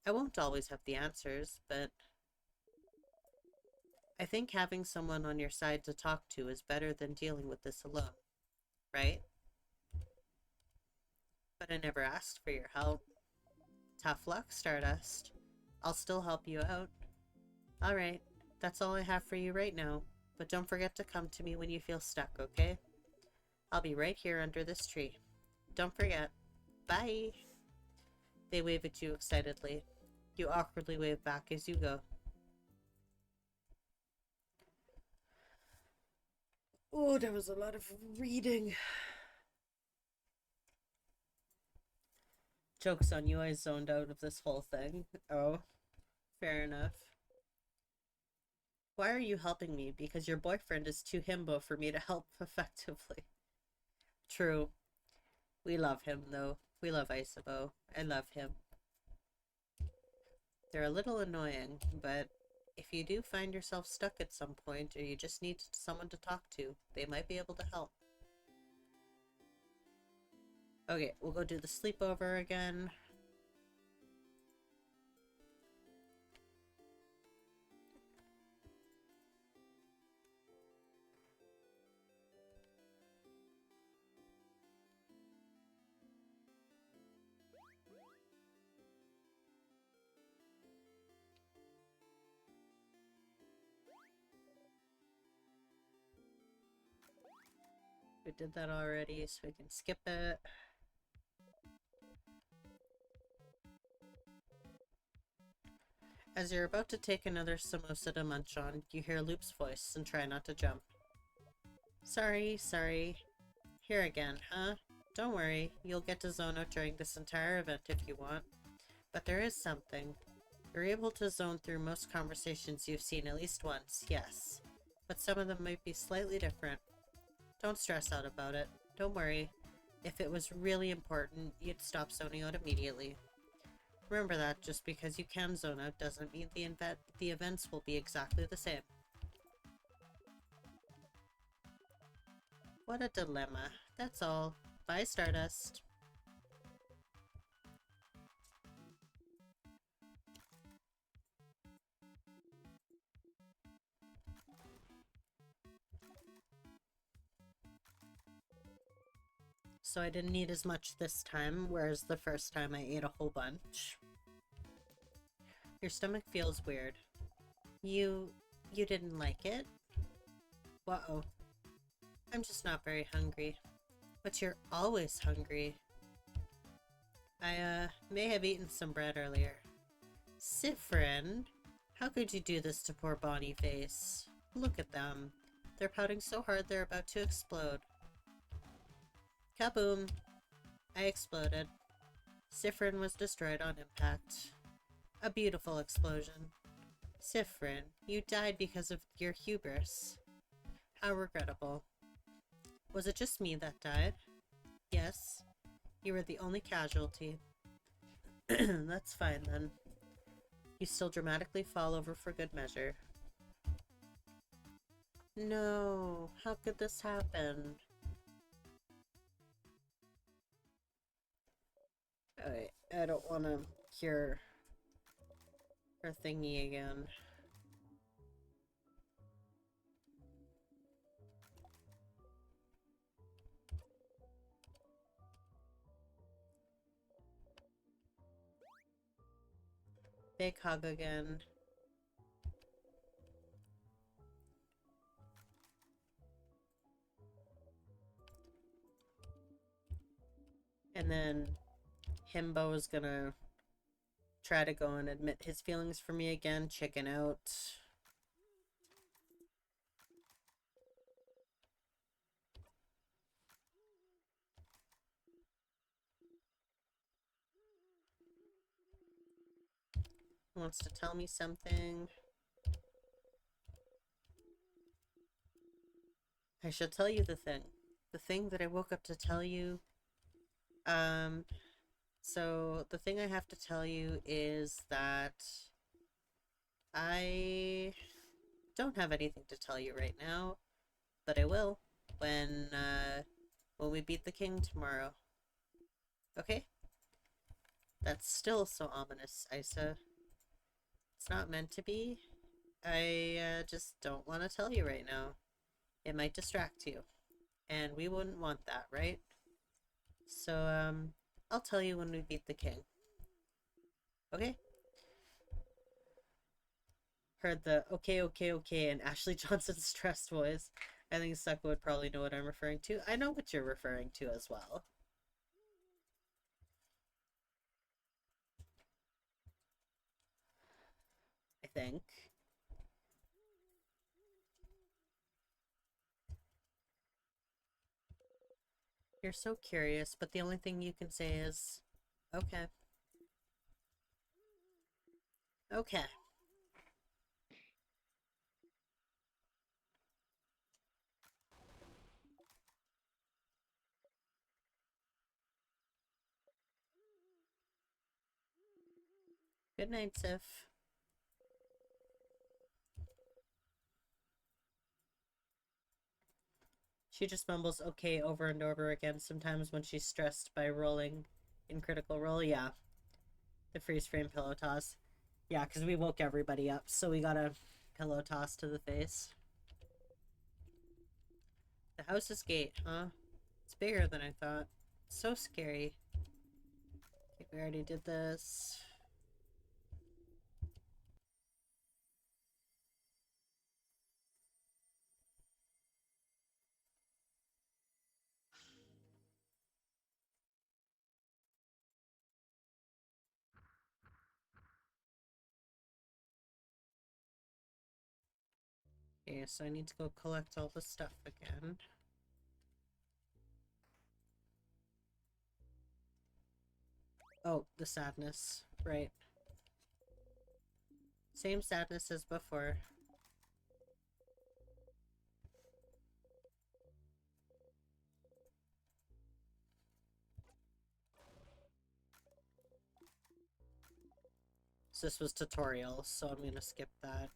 I won't always have the answers, but I think having someone on your side to talk to is better than dealing with this alone, right? But I never asked for your help. Tough luck, Stardust. I'll still help you out. Alright, that's all I have for you right now, but don't forget to come to me when you feel stuck, okay? I'll be right here under this tree. Don't forget. Bye! They wave at you excitedly. You awkwardly wave back as you go. Oh, there was a lot of reading. Joke's on you, I zoned out of this whole thing. Oh, fair enough. Why are you helping me? Because your boyfriend is too himbo for me to help effectively. True. We love him, though. We love Isabeau. I love him. They're a little annoying, but if you do find yourself stuck at some point, or you just need someone to talk to, they might be able to help. Okay, we'll go do the sleepover again. We did that already, so we can skip it. As you're about to take another samosa to munch on, you hear Loop's voice and try not to jump. Sorry. Here again, huh? Don't worry, you'll get to zone out during this entire event if you want. But there is something. You're able to zone through most conversations you've seen at least once, yes. But some of them might be slightly different. Don't stress out about it. Don't worry. If it was really important, you'd stop zoning out immediately. Remember that just because you can zone out doesn't mean the events will be exactly the same. What a dilemma. That's all. Bye, Stardust. So I didn't eat as much this time, whereas the first time I ate a whole bunch. Your stomach feels weird. You didn't like it? Uh-oh. I'm just not very hungry. But you're always hungry. I, may have eaten some bread earlier. Siffrin, how could you do this to poor Bonyface? Look at them. They're pouting so hard they're about to explode. Kaboom! I exploded. Siffrin was destroyed on impact. A beautiful explosion. Siffrin, you died because of your hubris. How regrettable. Was it just me that died? Yes. You were the only casualty. That's fine then. You still dramatically fall over for good measure. No, how could this happen? Alright, I don't want to hear her thingy again. Big hug again. And then Himbo is gonna try to go and admit his feelings for me again, chicken out. Wants to tell me something. I shall tell you the thing. The thing that I woke up to tell you. So the thing I have to tell you is that I don't have anything to tell you right now, but I will when we beat the king tomorrow. Okay? That's still so ominous, Isa. It's not meant to be. I just don't want to tell you right now. It might distract you. And we wouldn't want that, right? So, I'll tell you when we beat the king. Okay? Heard the okay, okay, okay, and Ashley Johnson's stressed voice. I think Sucko would probably know what I'm referring to. I know what you're referring to as well. I think. You're so curious, but the only thing you can say is, okay. Okay. Good night, Sif. She just mumbles okay over and over again sometimes when she's stressed by rolling in Critical Role. Yeah. The freeze frame pillow toss. Yeah, because we woke everybody up, so we got a pillow toss to the face. The house's gate, huh? It's bigger than I thought. It's so scary. Okay, we already did this. Okay, so I need to go collect all the stuff again. Oh, the sadness. Right. Same sadness as before. So this was tutorial, so I'm gonna skip that.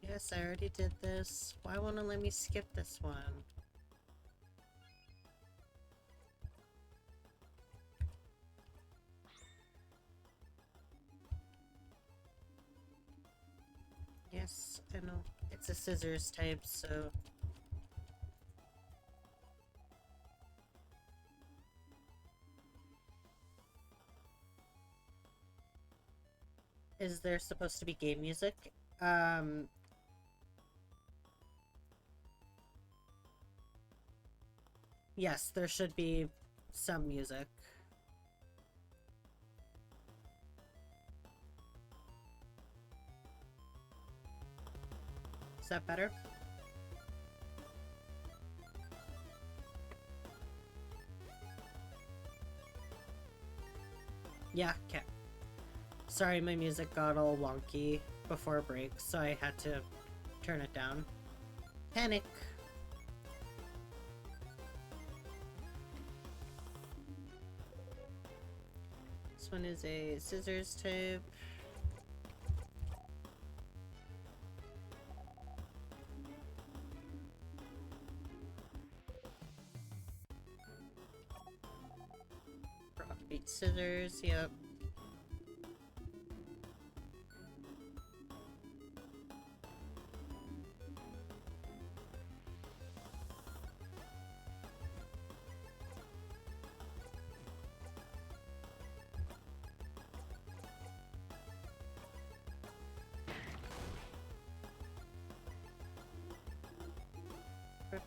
Yes, I already did this. Why won't it let me skip this one? Yes, I know. It's a scissors type, so... Is there supposed to be game music? Yes, there should be some music. Is that better? Yeah, okay. Sorry, my music got all wonky before break, so I had to turn it down. Panic! This one is a scissors type. Rock, beat, scissors, yep.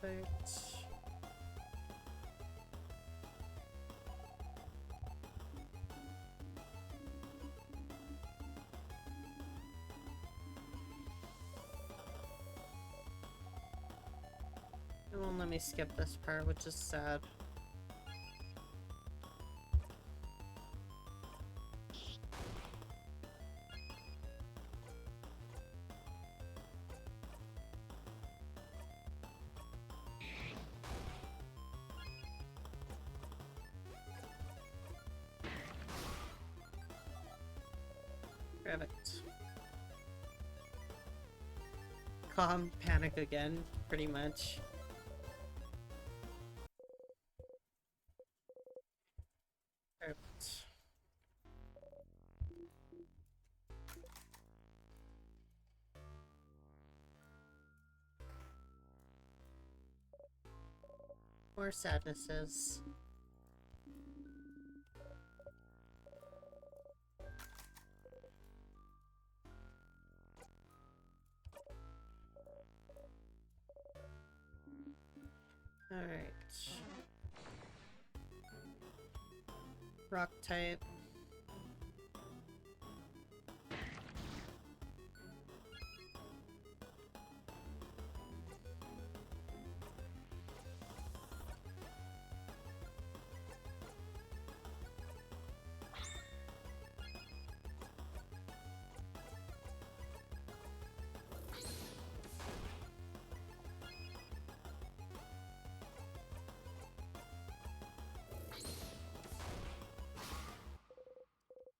Perfect. It won't let me skip this part, which is sad. Perfect. Calm, panic again, pretty much. Perfect. More sadnesses. Alright. Rock type.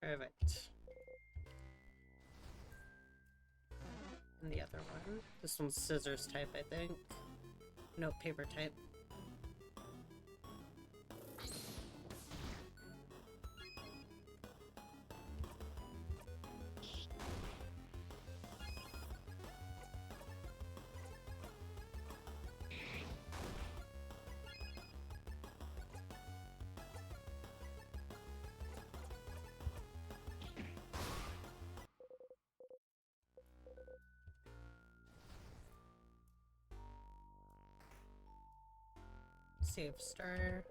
Perfect. And the other one. This one's scissors type, I think. No, paper type. Save starter.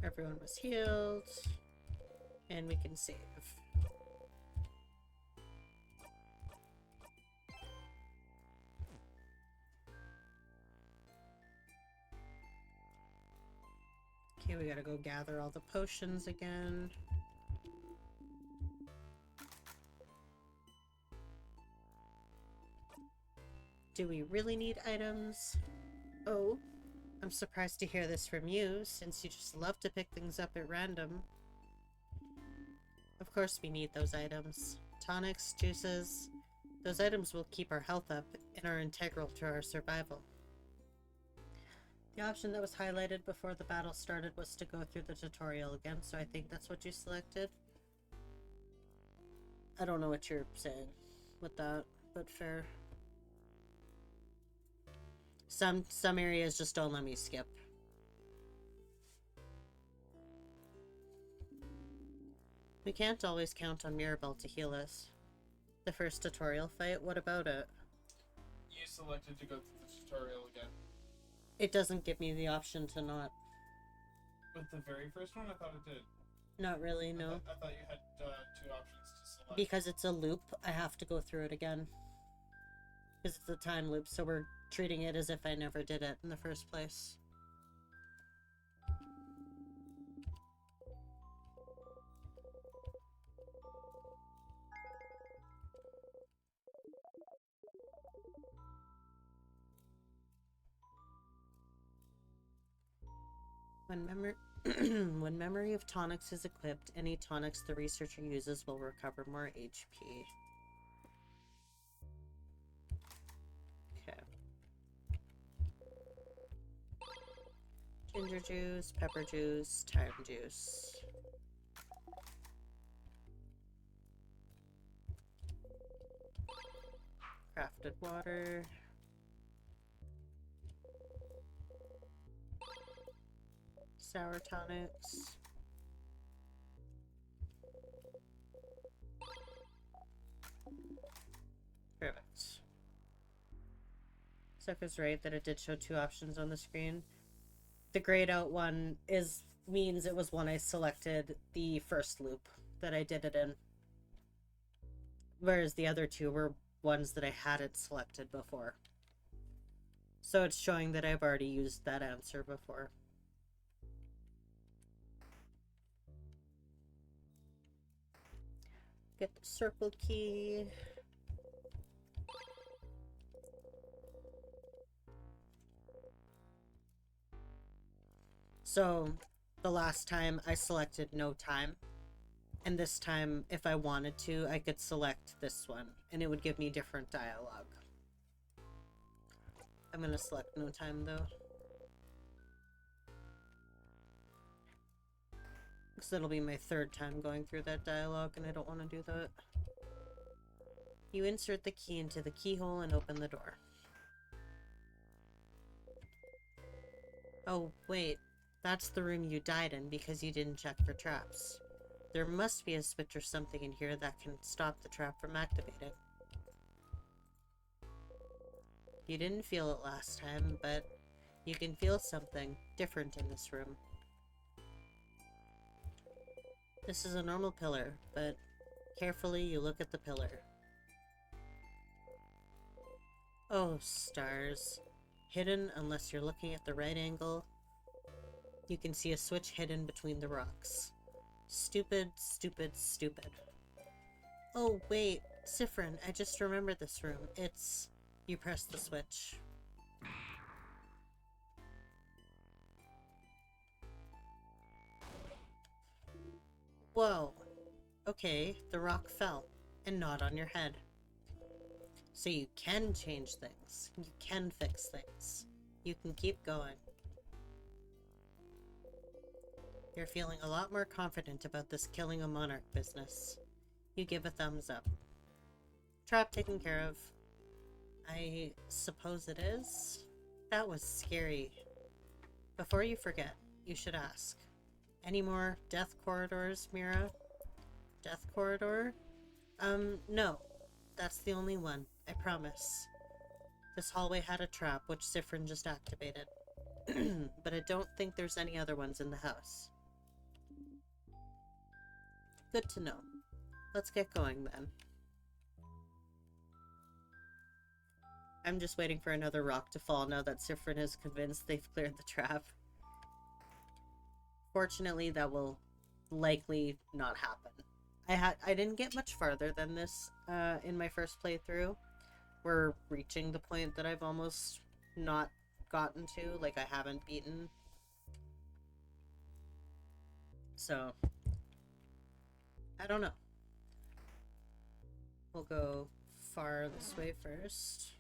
Everyone was healed. And we can save. Okay, we gotta go gather all the potions again. Do we really need items? Oh. I'm surprised to hear this from you, since you just love to pick things up at random. Of course we need those items. Tonics, juices... Those items will keep our health up and are integral to our survival. The option that was highlighted before the battle started was to go through the tutorial again, so I think that's what you selected. I don't know what you're saying with that, but fair. Some areas just don't let me skip. We can't always count on Mirabelle to heal us. The first tutorial fight, what about it? You selected to go through the tutorial again. It doesn't give me the option to not. With the very first one, I thought it did. Not really, no. I thought you had two options to select. Because it's a loop, I have to go through it again. Because it's a time loop, so we're treating it as if I never did it in the first place. When memory of tonics is equipped, any tonics the researcher uses will recover more HP. Okay. Ginger juice, pepper juice, thyme juice. Crafted water. Sour tonics. Perfect. Stuck is right that it did show two options on the screen. The grayed out one means it was one I selected the first loop that I did it in. Whereas the other two were ones that I hadn't selected before. So it's showing that I've already used that answer before. Get the circle key. So the last time I selected no time, and this time if I wanted to I could select this one and it would give me different dialogue. I'm gonna select no time though, because it'll be my third time going through that dialogue and I don't want to do that. You insert the key into the keyhole and open the door. Oh wait, that's the room you died in because you didn't check for traps. There must be a switch or something in here that can stop the trap from activating. You didn't feel it last time, but you can feel something different in this room. This is a normal pillar, but carefully you look at the pillar. Oh, stars. Hidden unless you're looking at the right angle. You can see a switch hidden between the rocks. Stupid, stupid, stupid. Oh, wait. Siffrin, I just remembered this room. It's... You press the switch. Whoa. Okay, the rock fell. And not on your head. So you can change things. You can fix things. You can keep going. You're feeling a lot more confident about this killing a monarch business. You give a thumbs up. Trap taken care of. I suppose it is? That was scary. Before you forget, you should ask. Any more death corridors, Mira? Death corridor? No. That's the only one. I promise. This hallway had a trap, which Siffrin just activated. But I don't think there's any other ones in the house. Good to know. Let's get going then. I'm just waiting for another rock to fall now that Siffrin is convinced they've cleared the trap. Fortunately, that will likely not happen. I didn't get much farther than this in my first playthrough. We're reaching the point that I've almost not gotten to, like I haven't beaten. So, I don't know. We'll go far this way first.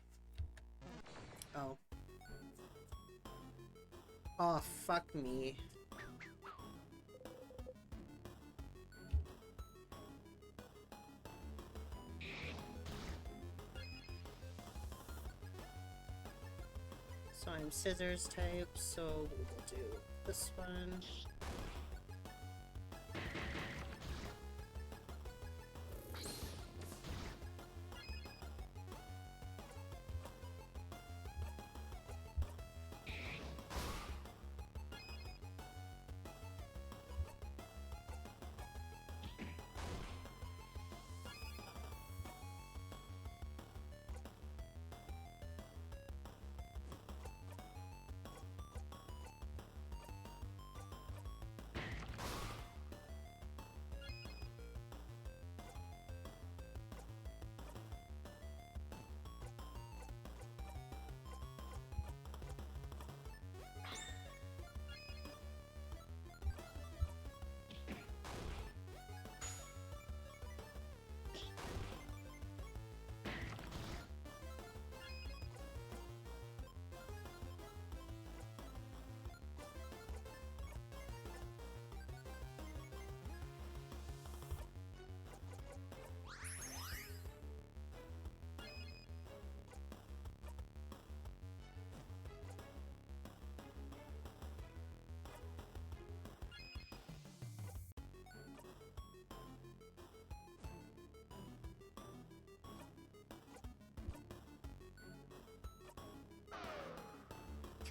Oh. Oh, fuck me. So I'm scissors type, so we will do this one.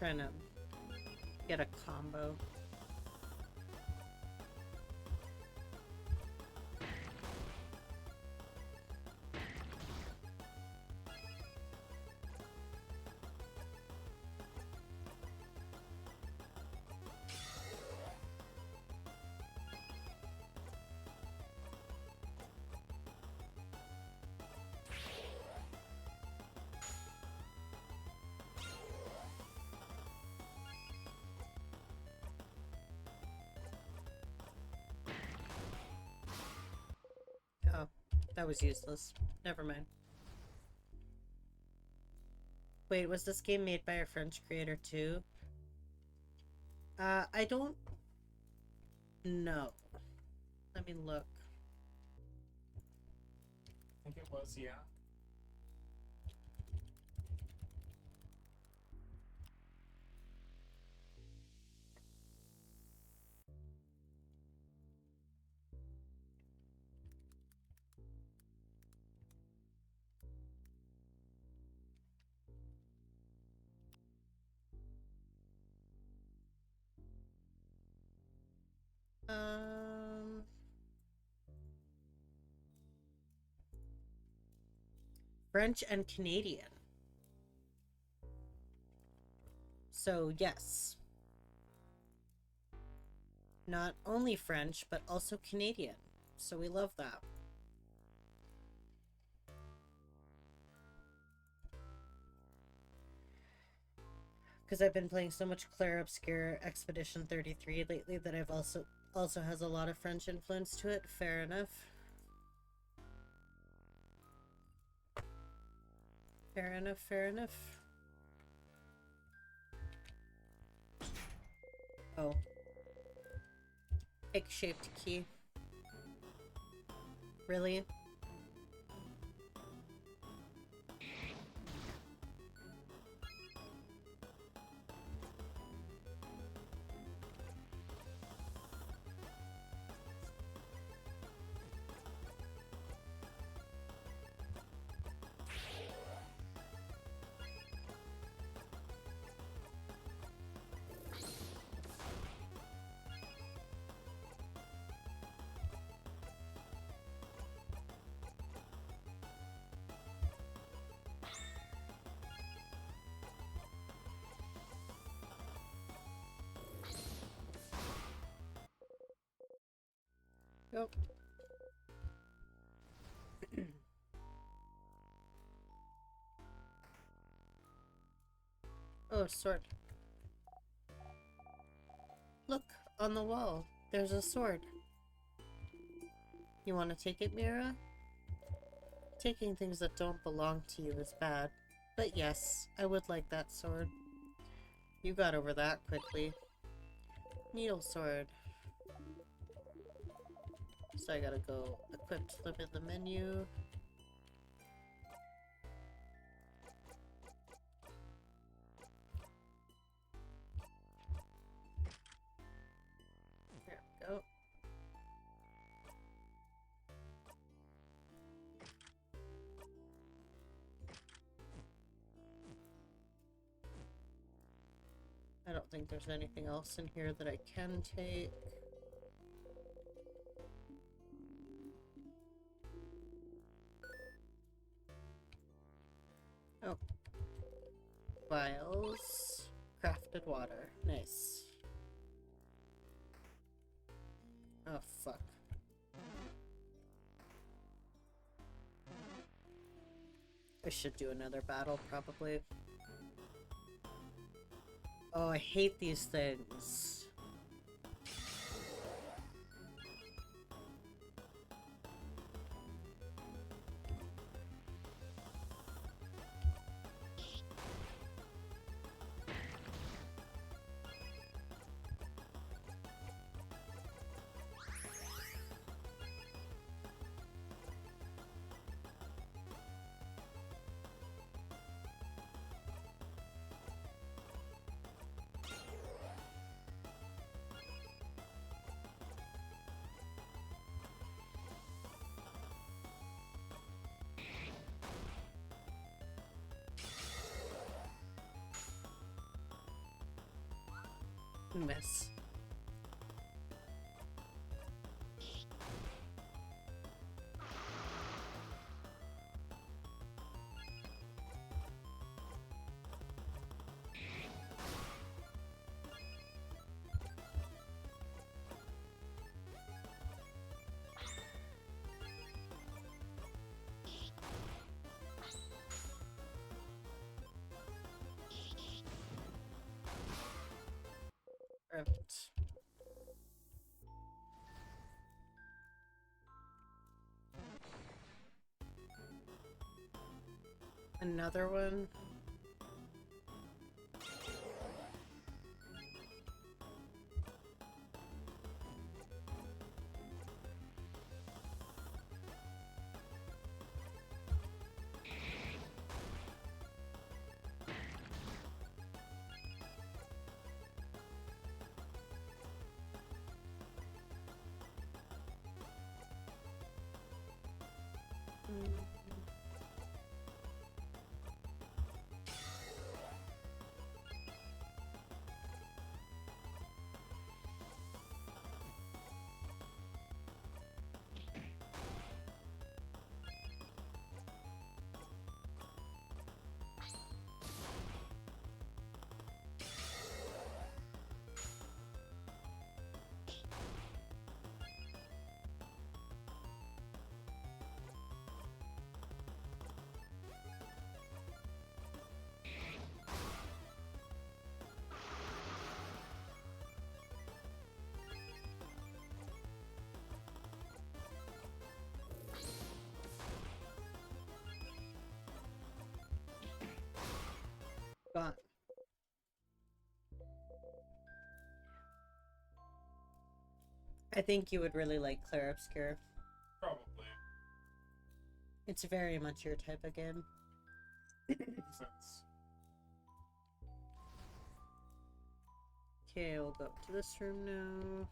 trying to get a combo. Oh, that was useless. Never mind. Wait, was this game made by a French creator too? I don't know. Let me look. I think it was, yeah. Um, French and Canadian. So, yes. Not only French, but also Canadian. So we love that. Because I've been playing so much Clair Obscure Expedition 33 lately that I've also has a lot of French influence to it. Fair enough. Fair enough, fair enough. Oh. Egg-shaped key. Really? Yep. Oh, sword. Look, on the wall. There's a sword. You want to take it, Mira? Taking things that don't belong to you is bad. But yes, I would like that sword. You got over that quickly. Needle sword. So I gotta go equip them in the menu. There we go. I don't think there's anything else in here that I can take. Oh. Vials. Crafted water. Nice. Oh, fuck. I should do another battle, probably. Oh, I hate these things. Miss. Perfect. Another one. Gone. I think you would really like Clair Obscure. Probably. It's very much your type again. Makes sense. Okay, we'll go up to this room now.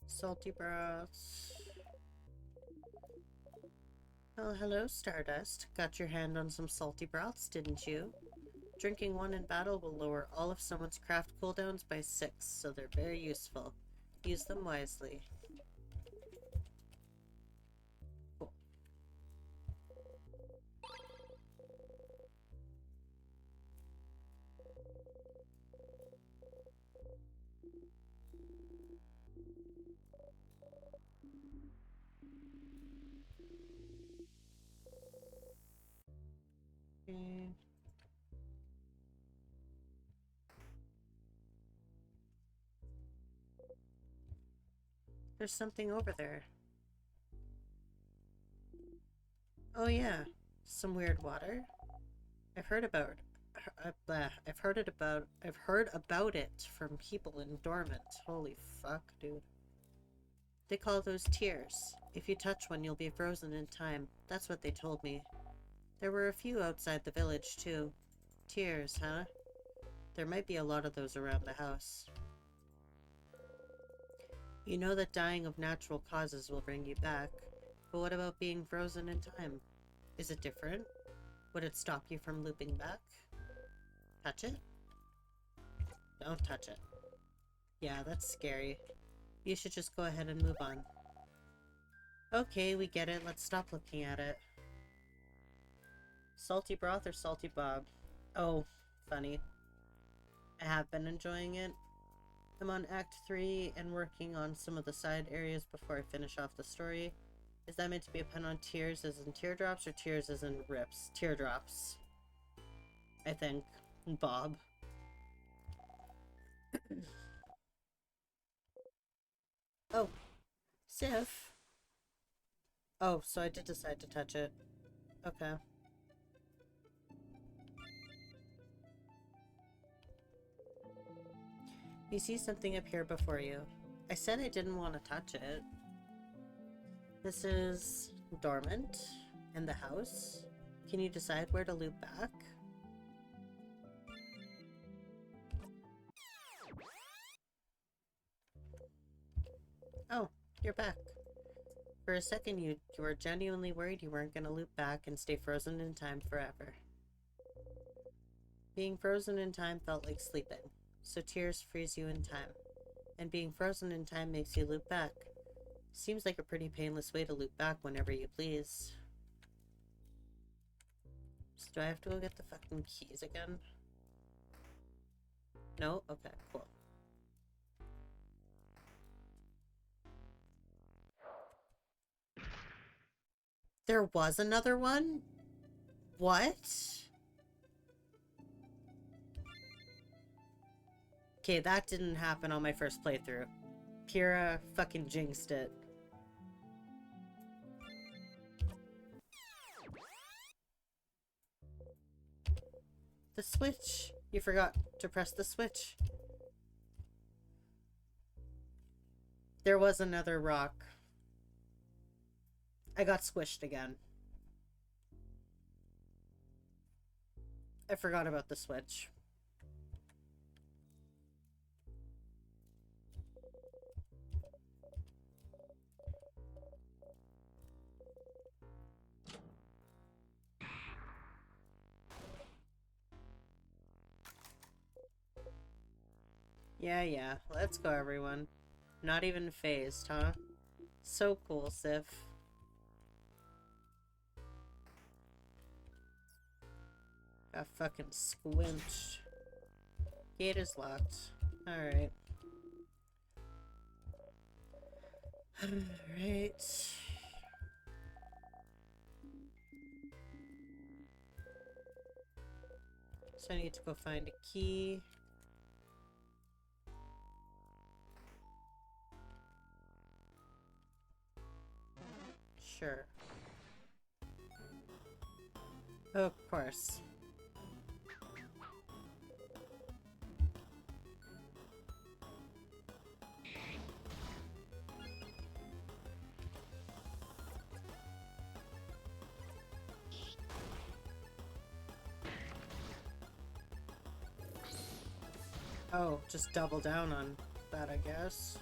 Salty broths. Oh, hello, Stardust. Got your hand on some salty broths, didn't you? Drinking one in battle will lower all of someone's craft cooldowns by 6, so they're very useful. Use them wisely. Cool. Okay. There's something over there. Oh yeah, some weird water. I've heard about I've heard about it from people in Dormant. Holy fuck, dude. They call those tears. If you touch one, you'll be frozen in time. That's what they told me. There were a few outside the village, too. Tears, huh? There might be a lot of those around the house. You know that dying of natural causes will bring you back, but what about being frozen in time? Is it different? Would it stop you from looping back? Touch it? Don't touch it. Yeah, that's scary. You should just go ahead and move on. Okay, we get it. Let's stop looking at it. Salty broth or salty bob? Oh, funny. I have been enjoying it. I'm on Act 3 and working on some of the side areas before I finish off the story. Is that meant to be a pun on tears as in teardrops or tears as in rips? Teardrops. I think. Bob. Oh. Sif. Oh, so I did decide to touch it. Okay. You see something up here before you. I said I didn't want to touch it. This is Dormant and the house. Can you decide where to loop back? You're back. For a second, you were genuinely worried you weren't going to loop back and stay frozen in time forever. Being frozen in time felt like sleeping, so tears freeze you in time. And being frozen in time makes you loop back. Seems like a pretty painless way to loop back whenever you please. So do I have to go get the fucking keys again? No? Okay, cool. There was another one? What? Okay, that didn't happen on my first playthrough. Kira fucking jinxed it. The switch. You forgot to press the switch. There was another rock. I got squished again. I forgot about the switch. Yeah. Let's go, everyone. Not even phased, huh? So cool, Sif. Got fucking squinched. Gate is locked. Alright. Alright. So I need to go find a key. Sure. Of course. Oh, just double down on that, I guess.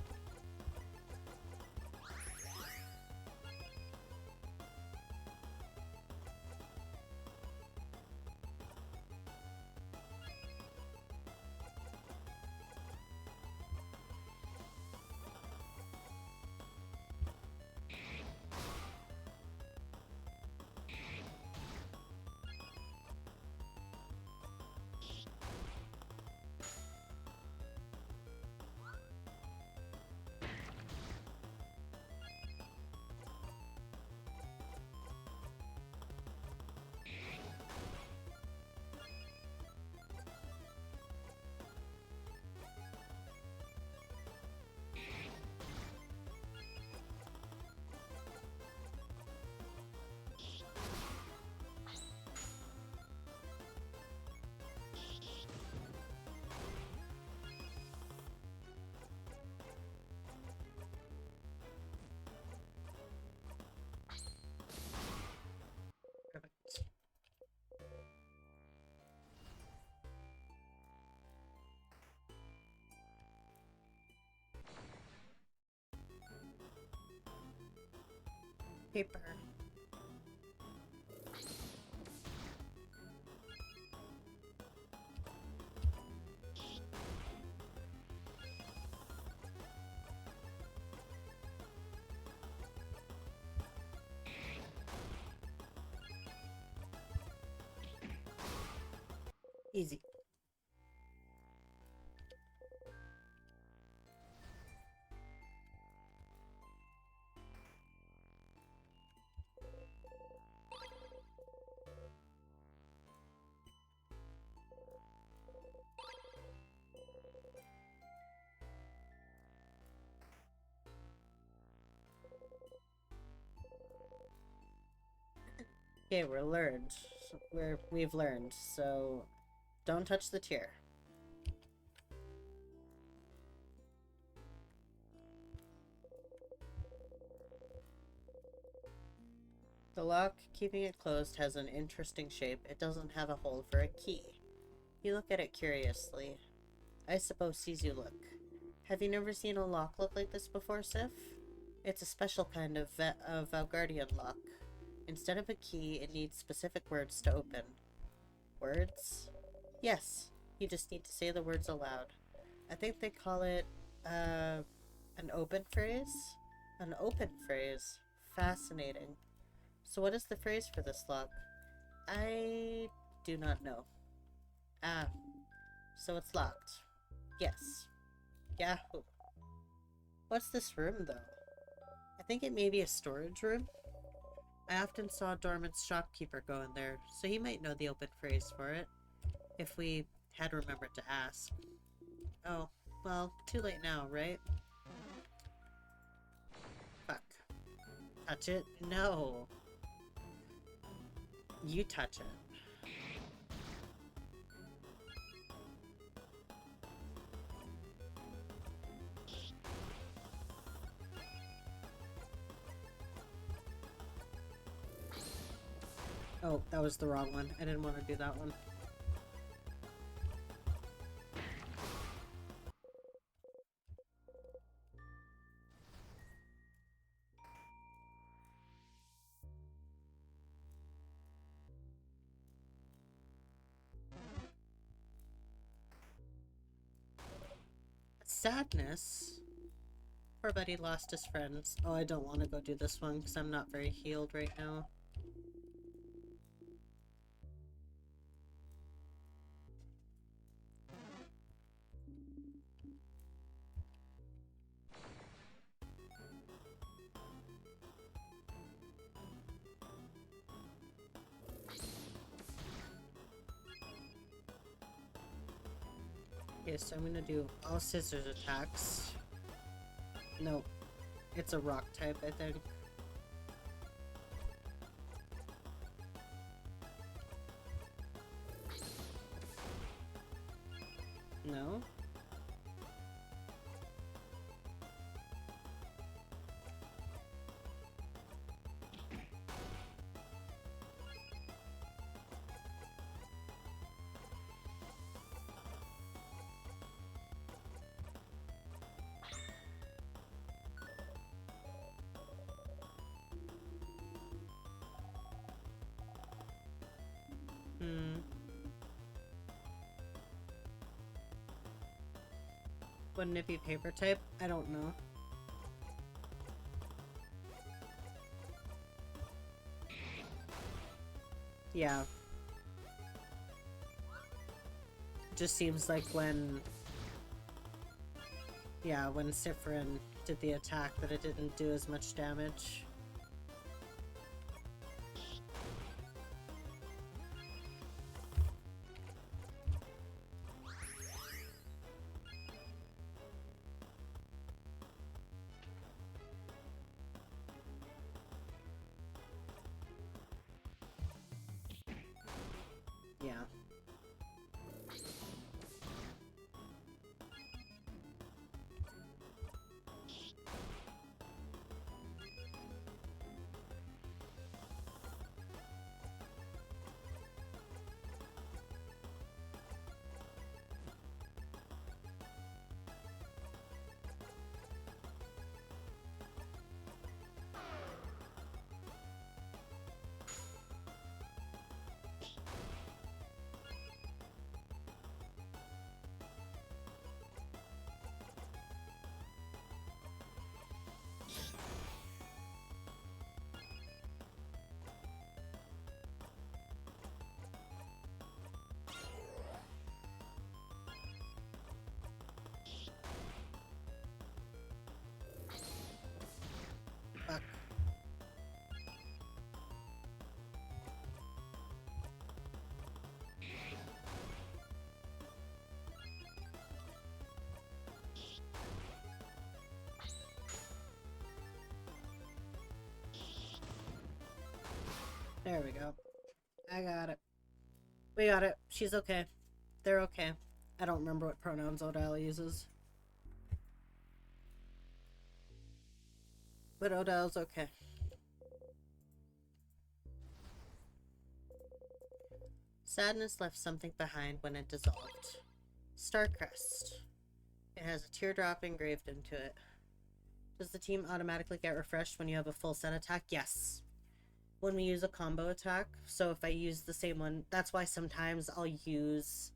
Perfect. Paper. Easy. Okay, we've learned, so don't touch the tier. The lock, keeping it closed, has an interesting shape. It doesn't have a hole for a key. You look at it curiously. I suppose sees you look. Have you never seen a lock look like this before, Sif? It's a special kind of Valgardian lock. Instead of a key, it needs specific words to open. Words? Yes. You just need to say the words aloud. I think they call it, an open phrase? An open phrase. Fascinating. So what is the phrase for this lock? I do not know. Ah, so it's locked. Yes. Yahoo. What's this room, though? I think it may be a storage room. I often saw Dorman's shopkeeper go in there, so he might know the open phrase for it, if we had remembered to ask. Oh, well, too late now, right? Fuck. Touch it? No. You touch it. Oh, that was the wrong one. I didn't want to do that one. Sadness? Poor buddy lost his friends. Oh, I don't want to go do this one because I'm not very healed right now. Okay, so I'm gonna do all scissors attacks. No, it's a rock type, I think. No? Hmm. Wouldn't it be paper type? I don't know. Yeah. Just seems like when... Yeah, when Sifrin did the attack that it didn't do as much damage. Yeah. Fuck. There we go. I got it. We got it. She's okay. They're okay. I don't remember what pronouns Odile uses. But Odile's okay. Sadness left something behind when it dissolved. Starcrest. It has a teardrop engraved into it. Does the team automatically get refreshed when you have a full set attack? Yes. When we use a combo attack, so if I use the same one, that's why sometimes I'll use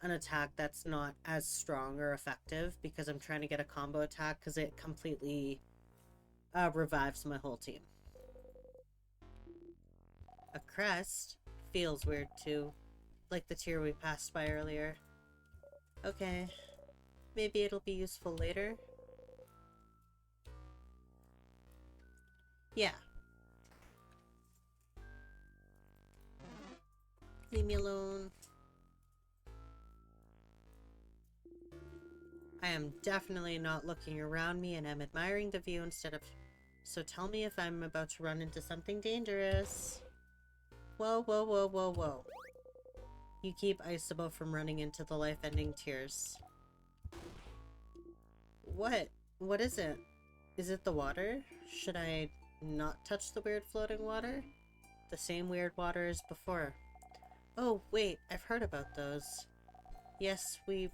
an attack that's not as strong or effective because I'm trying to get a combo attack because it completely revives my whole team. A crest feels weird too, like the tier we passed by earlier. Okay, maybe it'll be useful later. Yeah. Leave me alone. I am definitely not looking around me and I'm admiring the view instead of... So tell me if I'm about to run into something dangerous. Whoa, whoa, whoa, whoa, whoa. You keep Isabel from running into the life-ending tears. What? What is it? Is it the water? Should I not touch the weird floating water? The same weird water as before. Oh, wait, I've heard about those. Yes, we've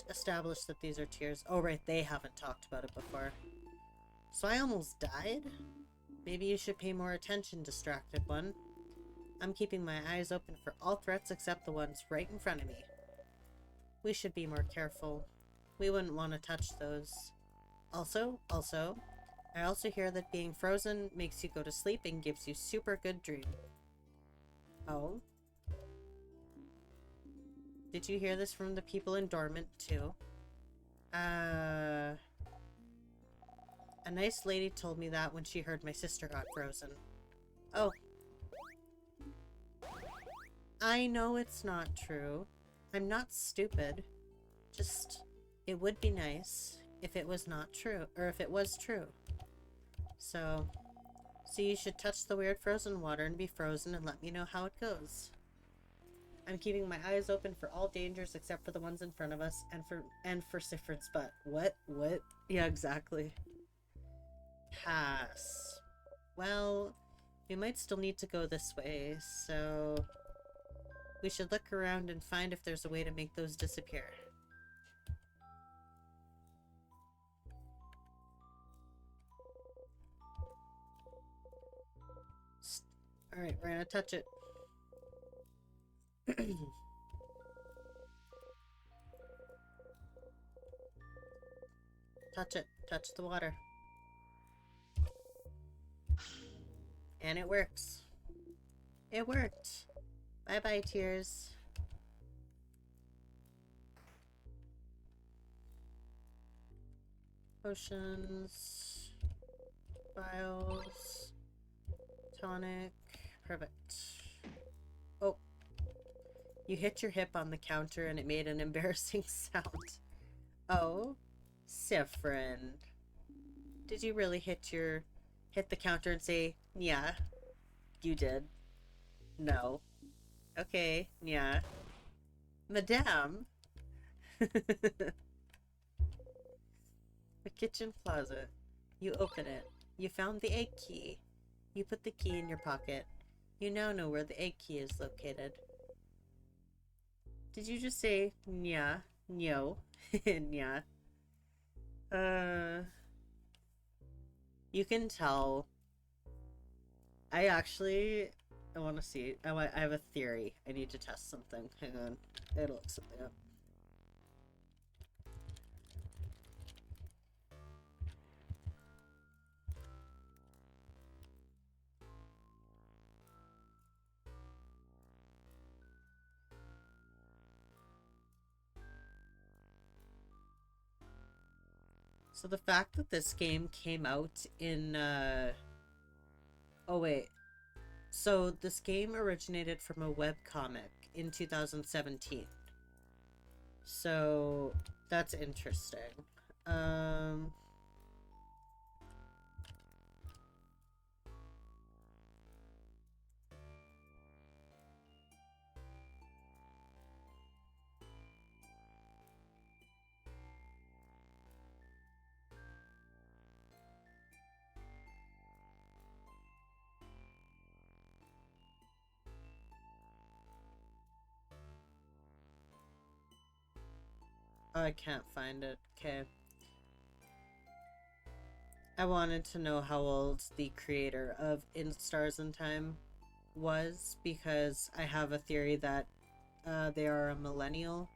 established that these are tears. Oh, right, they haven't talked about it before. So I almost died? Maybe you should pay more attention, distracted one. I'm keeping my eyes open for all threats except the ones right in front of me. We should be more careful. We wouldn't want to touch those. Also, I also hear that being frozen makes you go to sleep and gives you super good dream. Oh? Did you hear this from the people in Dormant, too? A nice lady told me that when she heard my sister got frozen. Oh. I know it's not true. I'm not stupid. Just, it would be nice if it was not true, or if it was true. So you should touch the weird frozen water and be frozen and let me know how it goes. I'm keeping my eyes open for all dangers except for the ones in front of us and for Sifrin's butt. What? What? Yeah, exactly. Pass. Well, we might still need to go this way, so we should look around and find if there's a way to make those disappear. Alright, we're gonna touch it. Touch it. Touch the water. And it works. It worked. Bye-bye, tears. Potions. Vials. Tonic. Perfect. Oh. You hit your hip on the counter and it made an embarrassing sound. Oh. Sifrin. Did you really hit the counter and say, yeah? You did. No. Okay, yeah. Madame? The kitchen closet. You open it. You found the egg key. You put the key in your pocket. You now know where the egg key is located. Did you just say, nya? No. Nya. You can tell. I want to see. I have a theory. I need to test something. Hang on. I gotta look something up. So the fact that this game came out in, oh wait. So this game originated from a webcomic in 2017. So that's interesting. I can't find it. Okay. I wanted to know how old the creator of In Stars in Time was because I have a theory that they are a millennial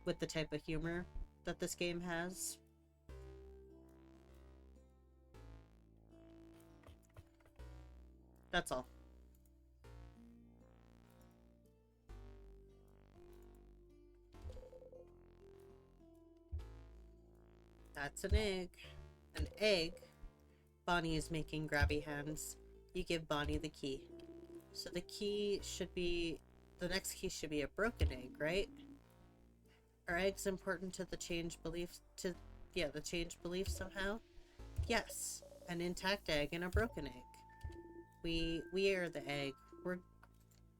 with the type of humor that this game has. That's all. That's an egg. An egg? Bonnie is making grabby hands. You give Bonnie the key. So the key should be... The next key should be a broken egg, right? Are eggs important to the change belief... Yeah, the change belief somehow? Yes. An intact egg and a broken egg. We are the egg. We're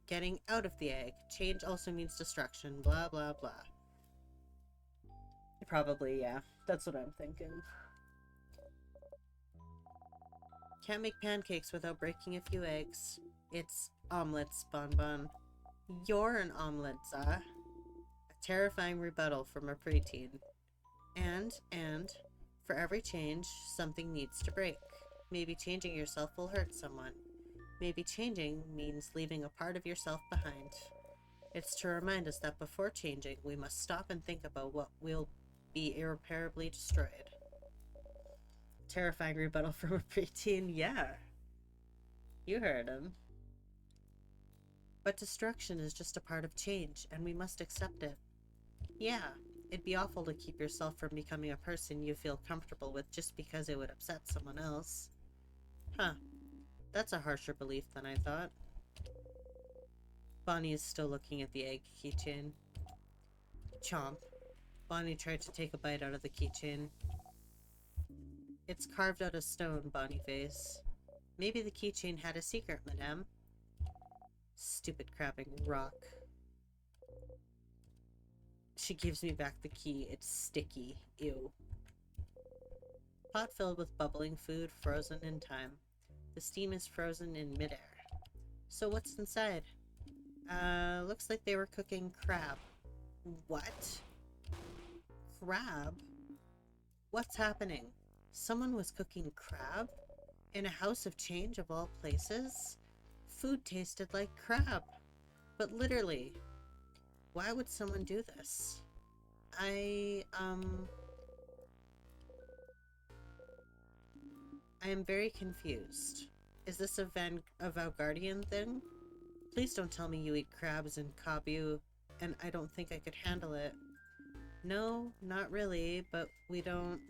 getting out of the egg. Change also means destruction. Blah, blah, blah. Probably, yeah. That's what I'm thinking. Can't make pancakes without breaking a few eggs. It's omelets, Bon Bon. You're an omelet, Za. A terrifying rebuttal from a preteen. And, for every change, something needs to break. Maybe changing yourself will hurt someone. Maybe changing means leaving a part of yourself behind. It's to remind us that before changing, we must stop and think about what will be irreparably destroyed. Terrifying rebuttal from a preteen, yeah. You heard him. But destruction is just a part of change, and we must accept it. Yeah, it'd be awful to keep yourself from becoming a person you feel comfortable with just because it would upset someone else. Huh. That's a harsher belief than I thought. Bonnie is still looking at the egg keychain. Chomp. Bonnie tried to take a bite out of the keychain. It's carved out of stone, Bonnie face. Maybe the keychain had a secret, madame. Stupid crabbing rock. She gives me back the key. It's sticky. Ew. Pot filled with bubbling food, frozen in time. The steam is frozen in midair. So what's inside? Looks like they were cooking crab. What? Crab? What's happening? Someone was cooking crab? In a house of change of all places? Food tasted like crab. But literally, why would someone do this? I am very confused. Is this a Valgardian thing? Please don't tell me you eat crabs in Kabu, and I don't think I could handle it. No, not really, but we don't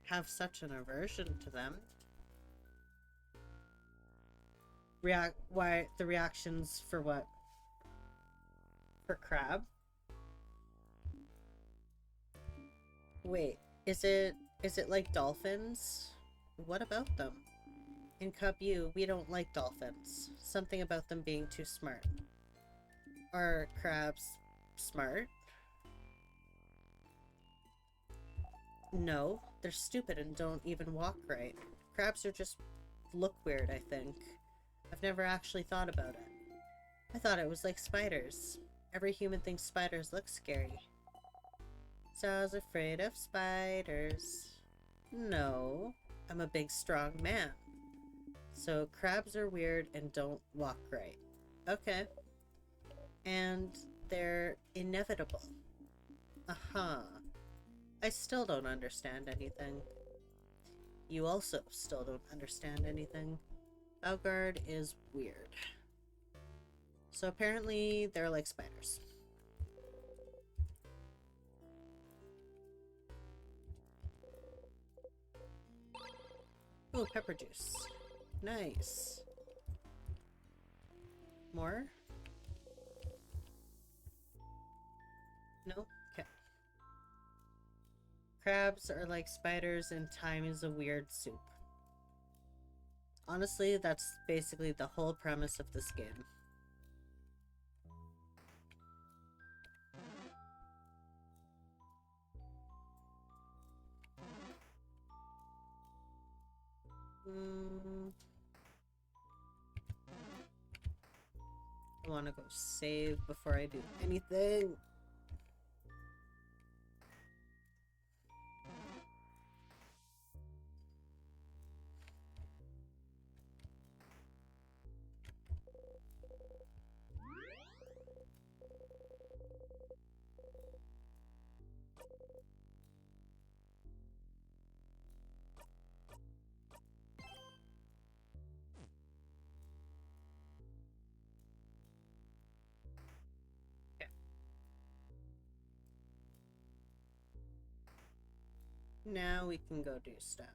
have such an aversion to them. Why the reactions for what? For crab? Wait, is it like dolphins? What about them? In Kabu, we don't like dolphins. Something about them being too smart. Are crabs smart? No, they're stupid and don't even walk right. Crabs are just look weird, I think. I've never actually thought about it. I thought it was like spiders. Every human thinks spiders look scary. So I was afraid of spiders. No, I'm a big strong man. So crabs are weird and don't walk right. Okay. And they're inevitable. Aha. I still don't understand anything. You also still don't understand anything. Valgard is weird. So apparently they're like spiders. Oh, pepper juice. Nice. More? No? Okay. Crabs are like spiders and time is a weird soup. Honestly, that's basically the whole premise of this game. I want to go save before I do anything. Now we can go do stuff.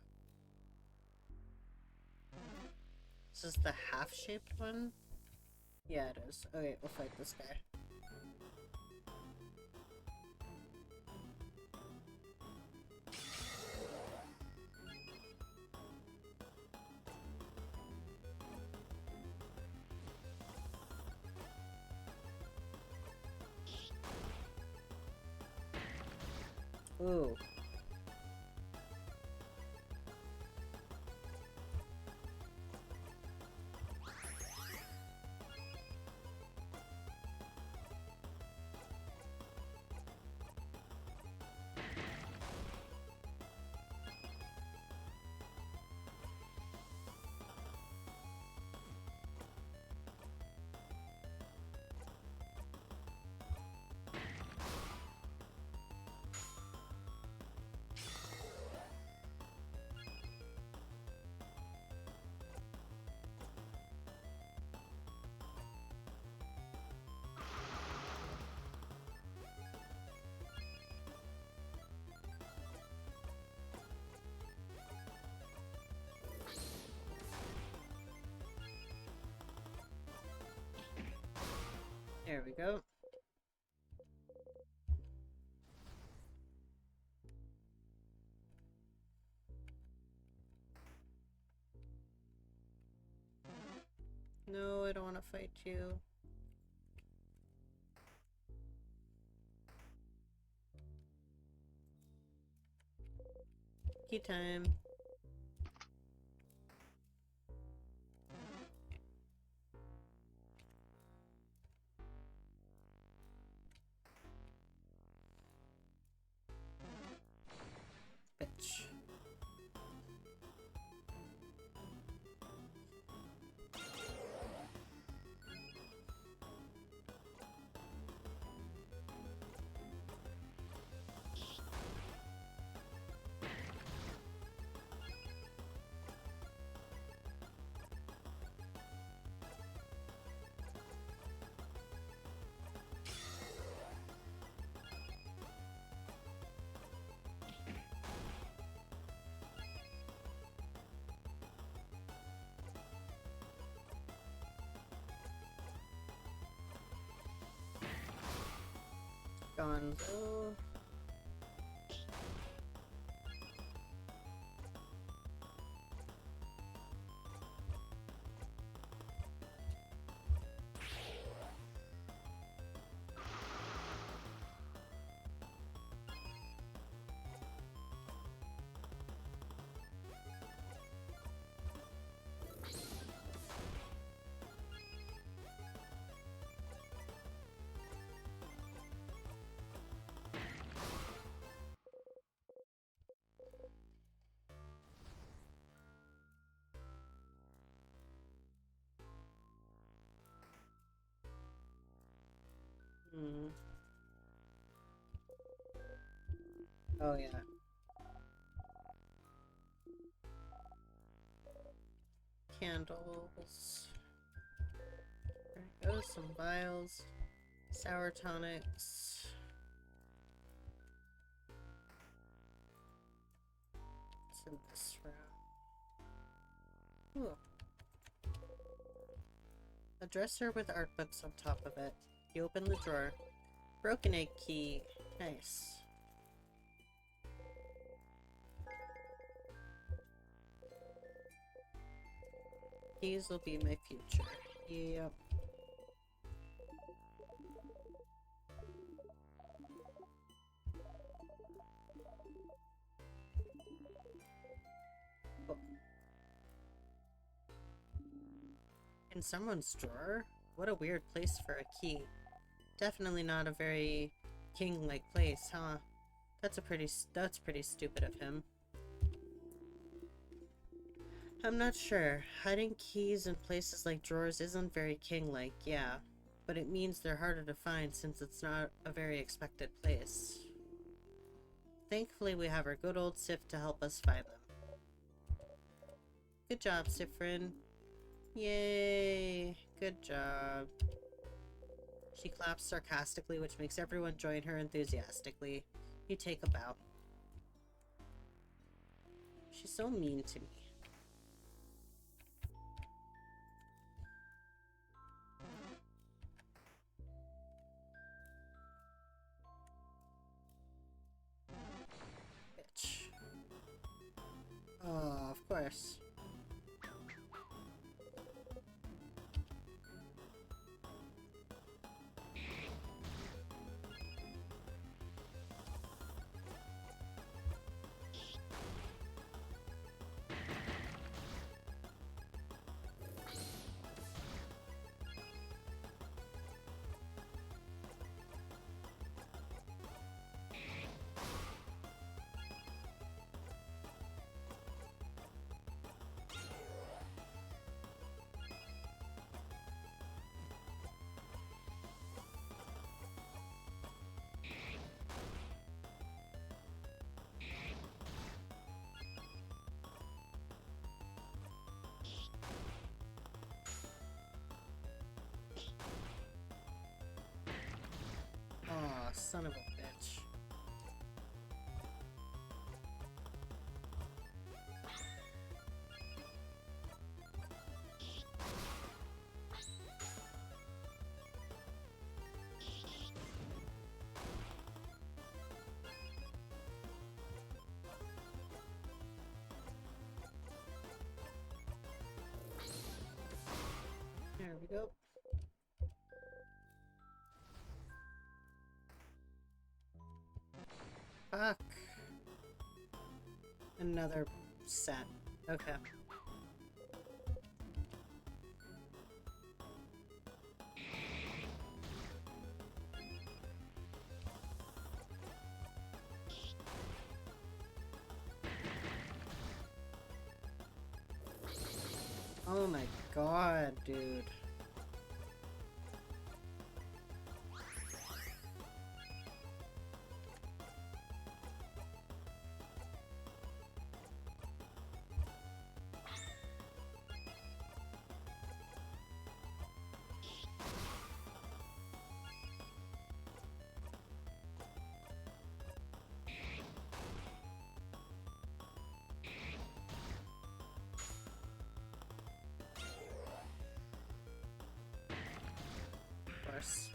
This is the half-shaped one? Yeah, it is. Okay, we'll fight this guy. Ooh. There we go. No, I don't want to fight you. Key time. Bitch. Gonzo. Hmm. Oh yeah. Candles. There goes some vials. Sour tonics. What's in this room? Ooh. A dresser with art books on top of it. You open the drawer. Broken egg key. Nice. These will be my future. Yep. Oh. In someone's drawer? What a weird place for a key. Definitely not a very king-like place, huh? That's pretty stupid of him. I'm not sure. Hiding keys in places like drawers isn't very king-like, yeah. But it means they're harder to find since it's not a very expected place. Thankfully, we have our good old Sif to help us find them. Good job, Sifrin. Yay! Good job. She claps sarcastically, which makes everyone join her enthusiastically. You take a bow. She's so mean to me. Bitch. Oh, of course. Oh, son of a bitch. There we go. Fuck. Another set. Okay. Oh my god, dude. Of course.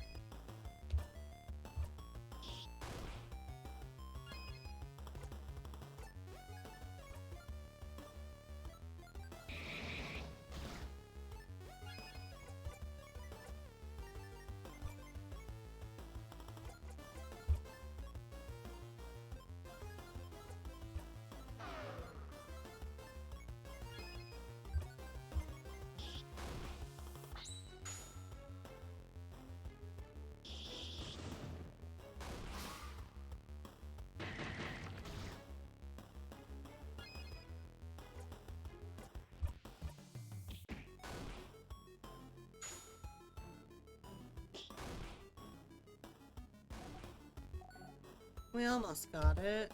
We almost got it.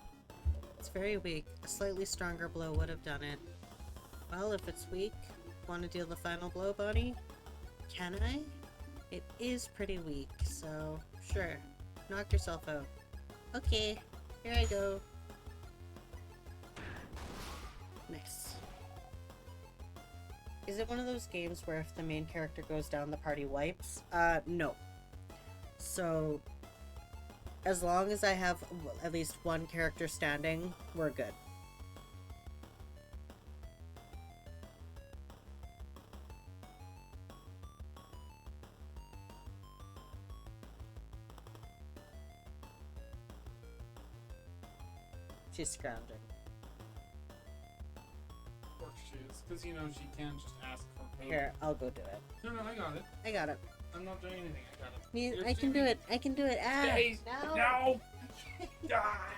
It's very weak. A slightly stronger blow would have done it. Well, if it's weak, want to deal the final blow, Bonnie? Can I? It is pretty weak, so sure. Knock yourself out. Okay, here I go. Nice. Is it one of those games where if the main character goes down, the party wipes? No. So, as long as I have at least one character standing, we're good. She's scrounging. Of course she is, because you know she can't just ask for food. Here, I'll go do it. No, I got it. I got it. I'm not doing anything. I got it. I can do it. I can do it. Ah! Stay. No! No! Ah!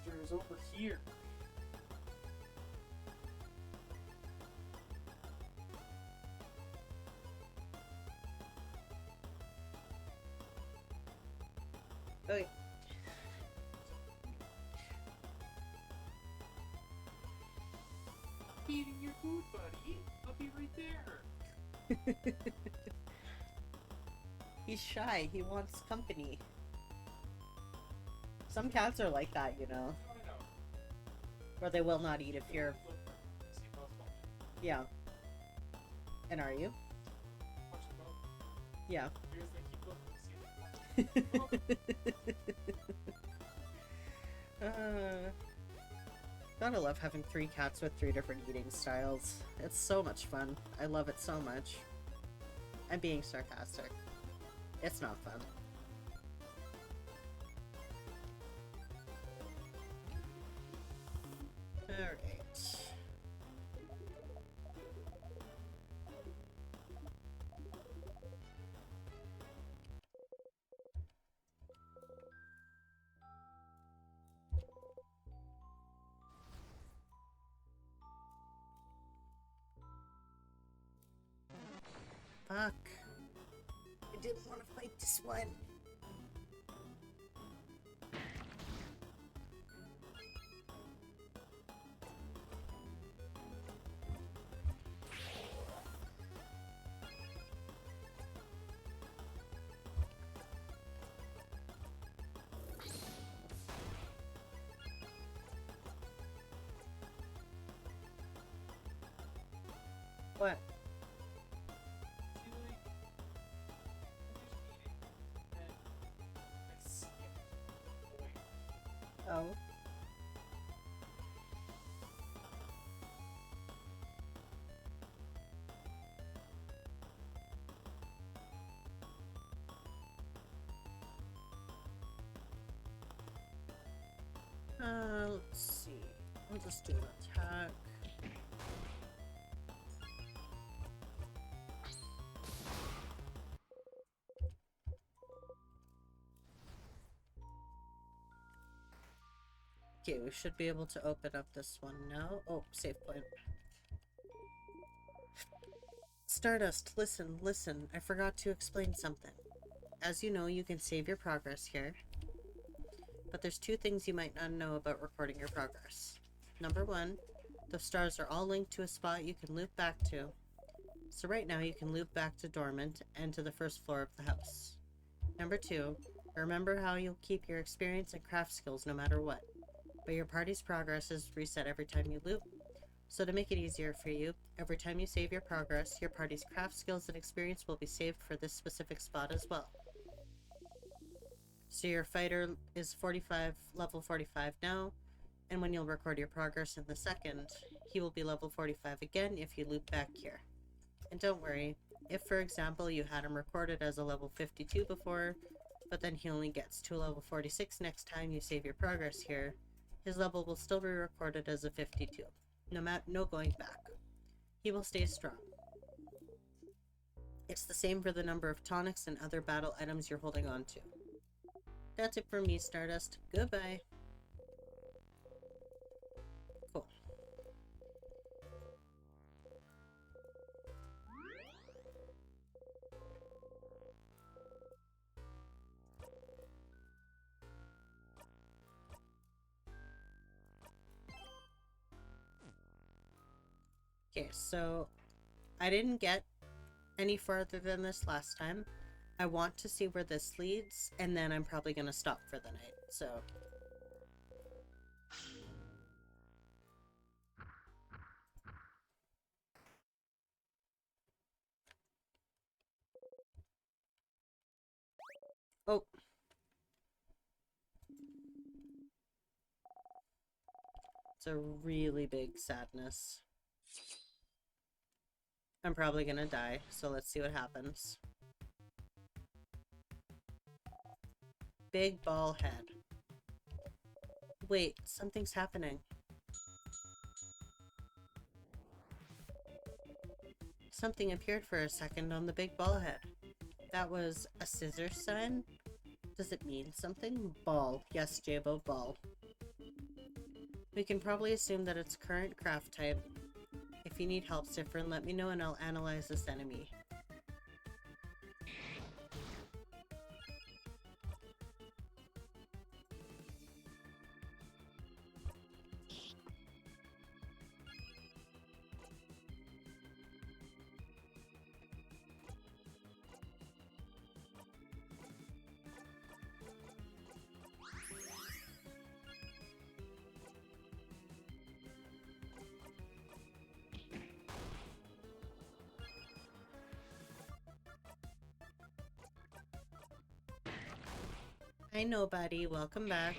monster is over here. Okay. Eating your food, buddy. I'll be right there. He's shy. He wants company. Some cats are like that, you know. I know. Where they will not eat if you're... See if I was watching. Yeah. And are you? Watch the phone. Yeah. Because they keep looking to see if Gotta love having 3 cats with 3 different eating styles. It's so much fun. I love it so much. I'm being sarcastic. It's not fun. Alright. Fuck. I didn't want to fight this one. What? Oh. Let's see. I'll just do an attack. Okay, we should be able to open up this one now. Oh, save point. Stardust, listen. I forgot to explain something. As you know, you can save your progress here. But there's 2 things you might not know about recording your progress. Number 1, the stars are all linked to a spot you can loop back to. So right now you can loop back to Dormant and to the first floor of the house. Number 2, remember how you'll keep your experience and craft skills no matter what. But your party's progress is reset every time you loop. So to make it easier for you, every time you save your progress, your party's craft skills and experience will be saved for this specific spot as well. So your fighter is level 45 now, and when you'll record your progress in the second, he will be level 45 again if you loop back here. And don't worry, if for example you had him recorded as a level 52 before, but then he only gets to a level 46 next time you save your progress here, his level will still be recorded as a 52. No going back. He will stay strong. It's the same for the number of tonics and other battle items you're holding on to. That's it for me, Stardust. Goodbye. Cool. Okay, so I didn't get any farther than this last time. I want to see where this leads, and then I'm probably gonna stop for the night, so... Oh! It's a really big sadness. I'm probably gonna die, so let's see what happens. Big ball head. Wait, something's happening. Something appeared for a second on the big ball head. That was a scissor sign? Does it mean something? Ball. Yes, Jabo, ball. We can probably assume that it's current craft type. If you need help, Siffrin, let me know and I'll analyze this enemy. Hi, nobody. Welcome back.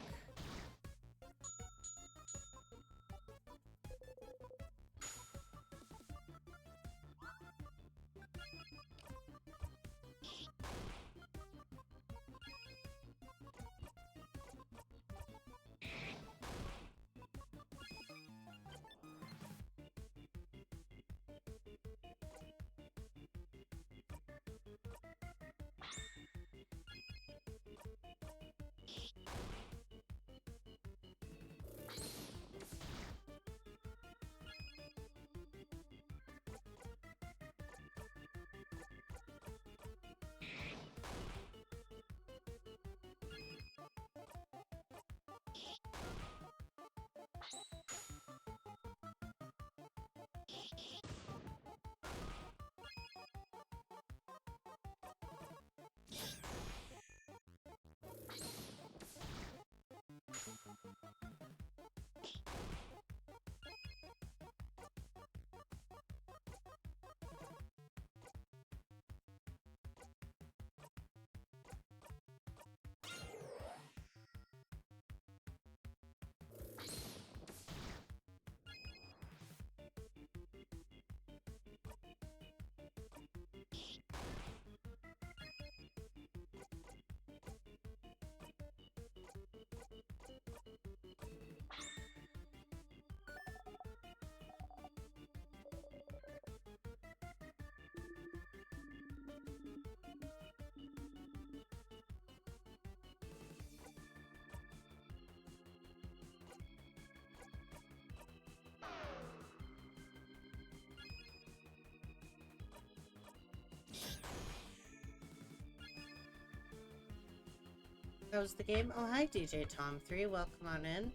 How's the game? Oh, hi, DJ Tom3. Welcome on in.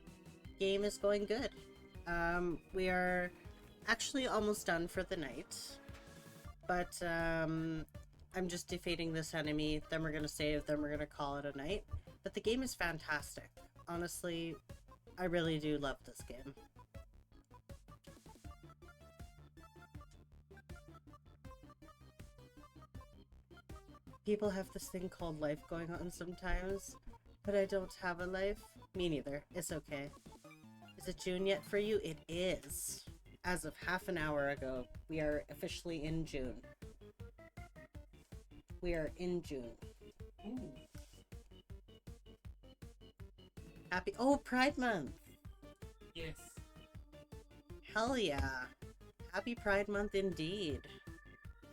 Game is going good. We are actually almost done for the night. But, I'm just defeating this enemy. Then we're gonna save. Then we're gonna call it a night. But the game is fantastic. Honestly, I really do love this game. People have this thing called life going on sometimes, but I don't have a life. Me neither. It's okay. Is it June yet for you? It is. As of half an hour ago, we are officially in June. We are in June. Ooh. Happy— oh, Pride Month! Yes. Hell yeah. Happy Pride Month indeed.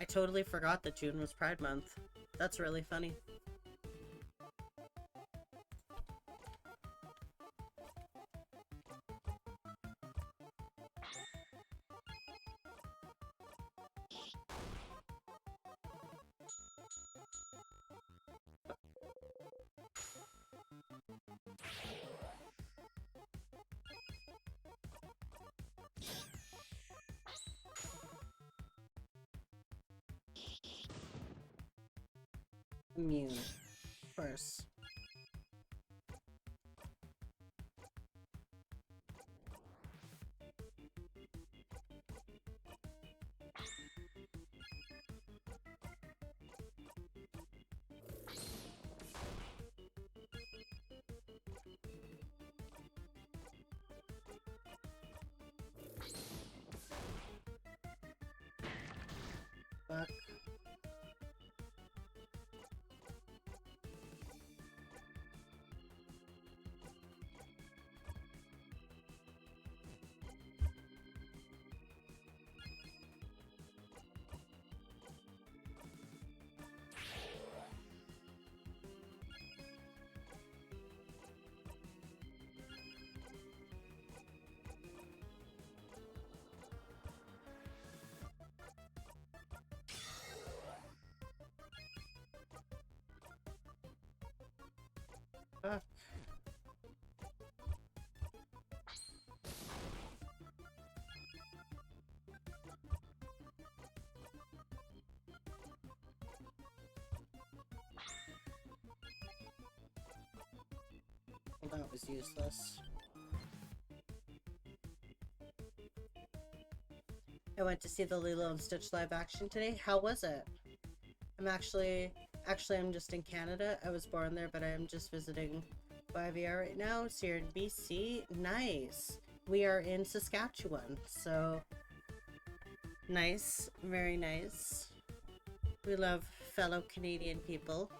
I totally forgot that June was Pride Month. That's really funny. Immune. Of course. Fuck. that was useless. I went to see the Lilo and Stitch live action today. How was it? I'm just in Canada. I was born there, but I am just visiting YVR right now. So you're in BC. Nice. We are in Saskatchewan. So nice. Very nice. We love fellow Canadian people.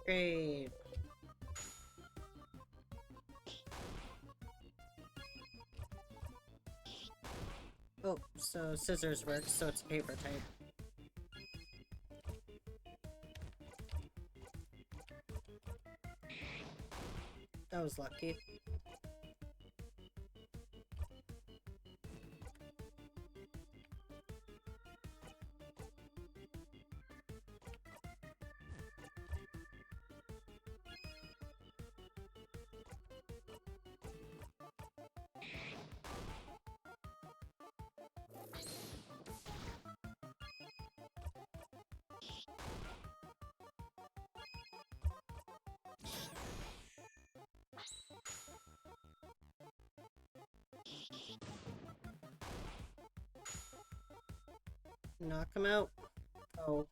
Great. Oh, so scissors work, so it's paper type. That was lucky. Knock him out. Oh.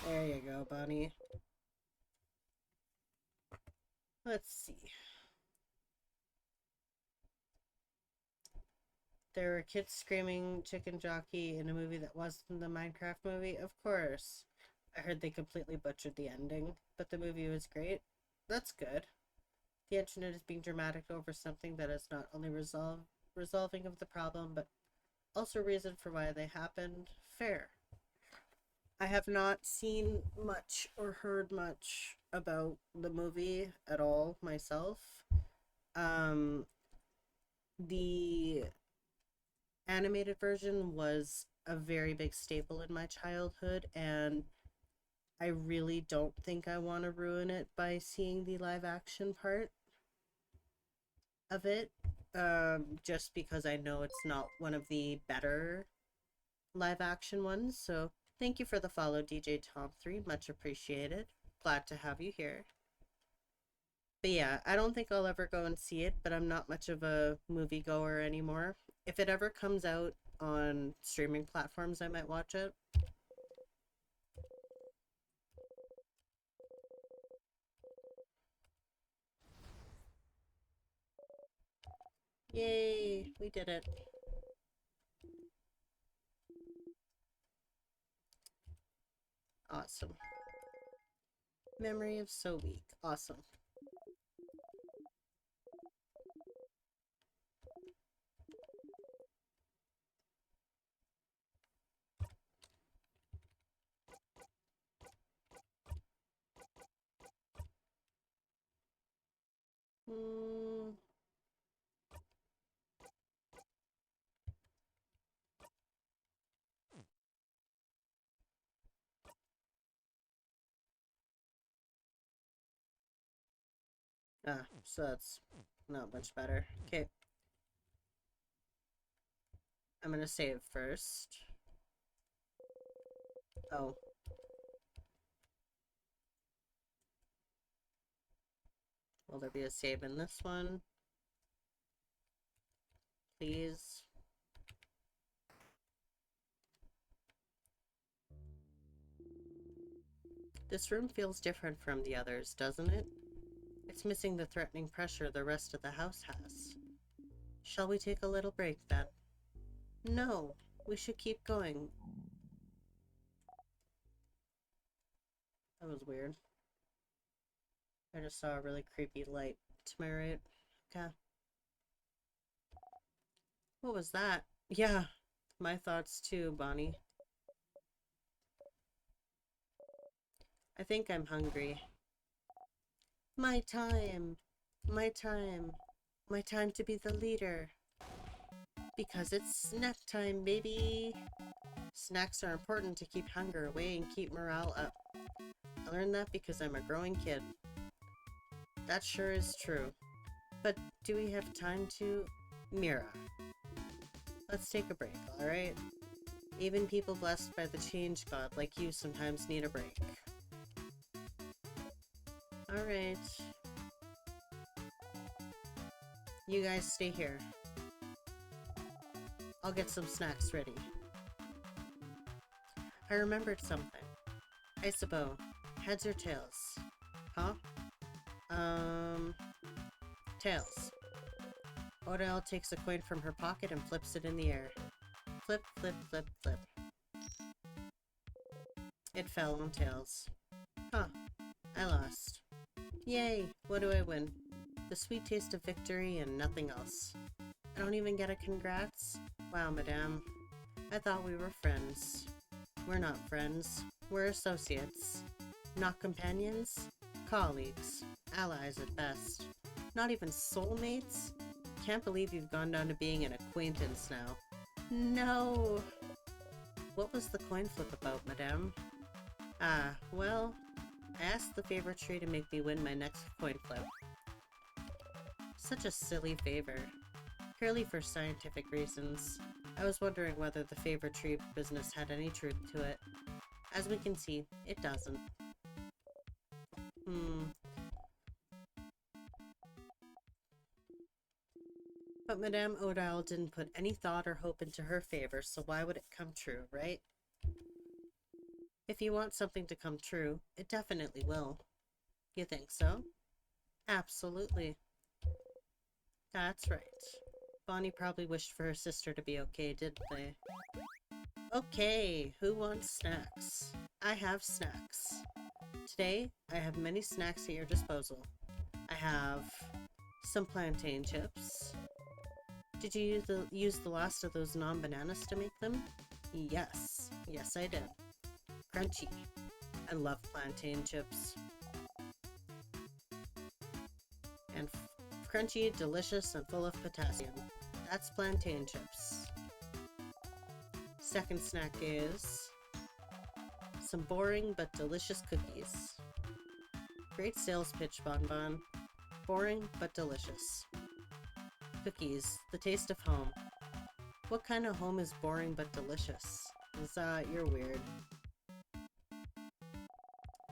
There you go, Bunny. Let's see. There were kids screaming chicken jockey in a movie that wasn't the Minecraft movie? Of course. I heard they completely butchered the ending, but the movie was great. That's good. The internet is being dramatic over something that is not only resolving of the problem, but also reason for why they happened. Fair. I have not seen much or heard much about the movie at all myself. The animated version was a very big staple in my childhood, and I really don't think I want to ruin it by seeing the live action part of it. Just because I know it's not one of the better live action ones. So thank you for the follow, DJ Tom3. Much appreciated. Glad to have you here. But yeah, I don't think I'll ever go and see it, but I'm not much of a moviegoer anymore. If it ever comes out on streaming platforms, I might watch it. Yay, we did it. Awesome. Memory of So Weak. Awesome. Ah, so that's not much better. Okay. I'm gonna save first. Oh. Will there be a save in this one? Please. This room feels different from the others, doesn't it? It's missing the threatening pressure the rest of the house has. Shall we take a little break then? No, we should keep going. That was weird. I just saw a really creepy light to my right. Okay. What was that? Yeah, my thoughts too, Bonnie. I think I'm hungry. My time! My time! My time to be the leader! Because it's snack time, baby! Snacks are important to keep hunger away and keep morale up. I learned that because I'm a growing kid. That sure is true. But do we have time to... Mira. Let's take a break, alright? Even people blessed by the change god like you sometimes need a break. Alright. You guys stay here. I'll get some snacks ready. I remembered something. Isabeau, heads or tails? Huh? Tails. Odile takes a coin from her pocket and flips it in the air. Flip, flip, flip, flip. It fell on tails. Huh. I lost. Yay! What do I win? The sweet taste of victory and nothing else. I don't even get a congrats? Wow, madame. I thought we were friends. We're not friends. We're associates. Not companions? Colleagues. Allies at best. Not even soulmates? Can't believe you've gone down to being an acquaintance now. No! What was the coin flip about, madame? Ah, well, I asked the favor tree to make me win my next coin flip. Such a silly favor. Purely for scientific reasons. I was wondering whether the favor tree business had any truth to it. As we can see, it doesn't. But Madame Odile didn't put any thought or hope into her favor, so why would it come true, right? If you want something to come true, it definitely will. You think so? Absolutely. That's right. Bonnie probably wished for her sister to be okay, didn't they? Okay, who wants snacks? I have snacks. Today, I have many snacks at your disposal. I have some plantain chips. Did you use the last of those non-bananas to make them? Yes. Yes, I did. Crunchy. I love plantain chips. And crunchy, delicious, and full of potassium. That's plantain chips. Second snack is some boring but delicious cookies. Great sales pitch, Bonbon. Boring but delicious. Cookies, the taste of home. What kind of home is boring but delicious? You're weird.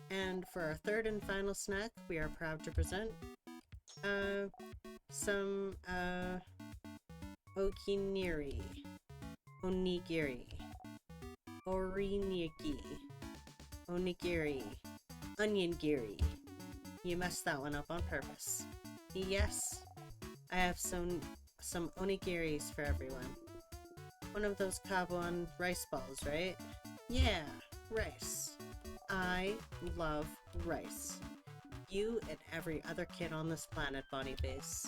And for our third and final snack, we are proud to present some okiniri, onigiri, oriniki, onigiri, onion giri. You messed that one up on purpose. Yes, I have some onigiris for everyone. One of those Kabuon rice balls, right? Yeah, rice. I love rice. You and every other kid on this planet, Bonnie Base.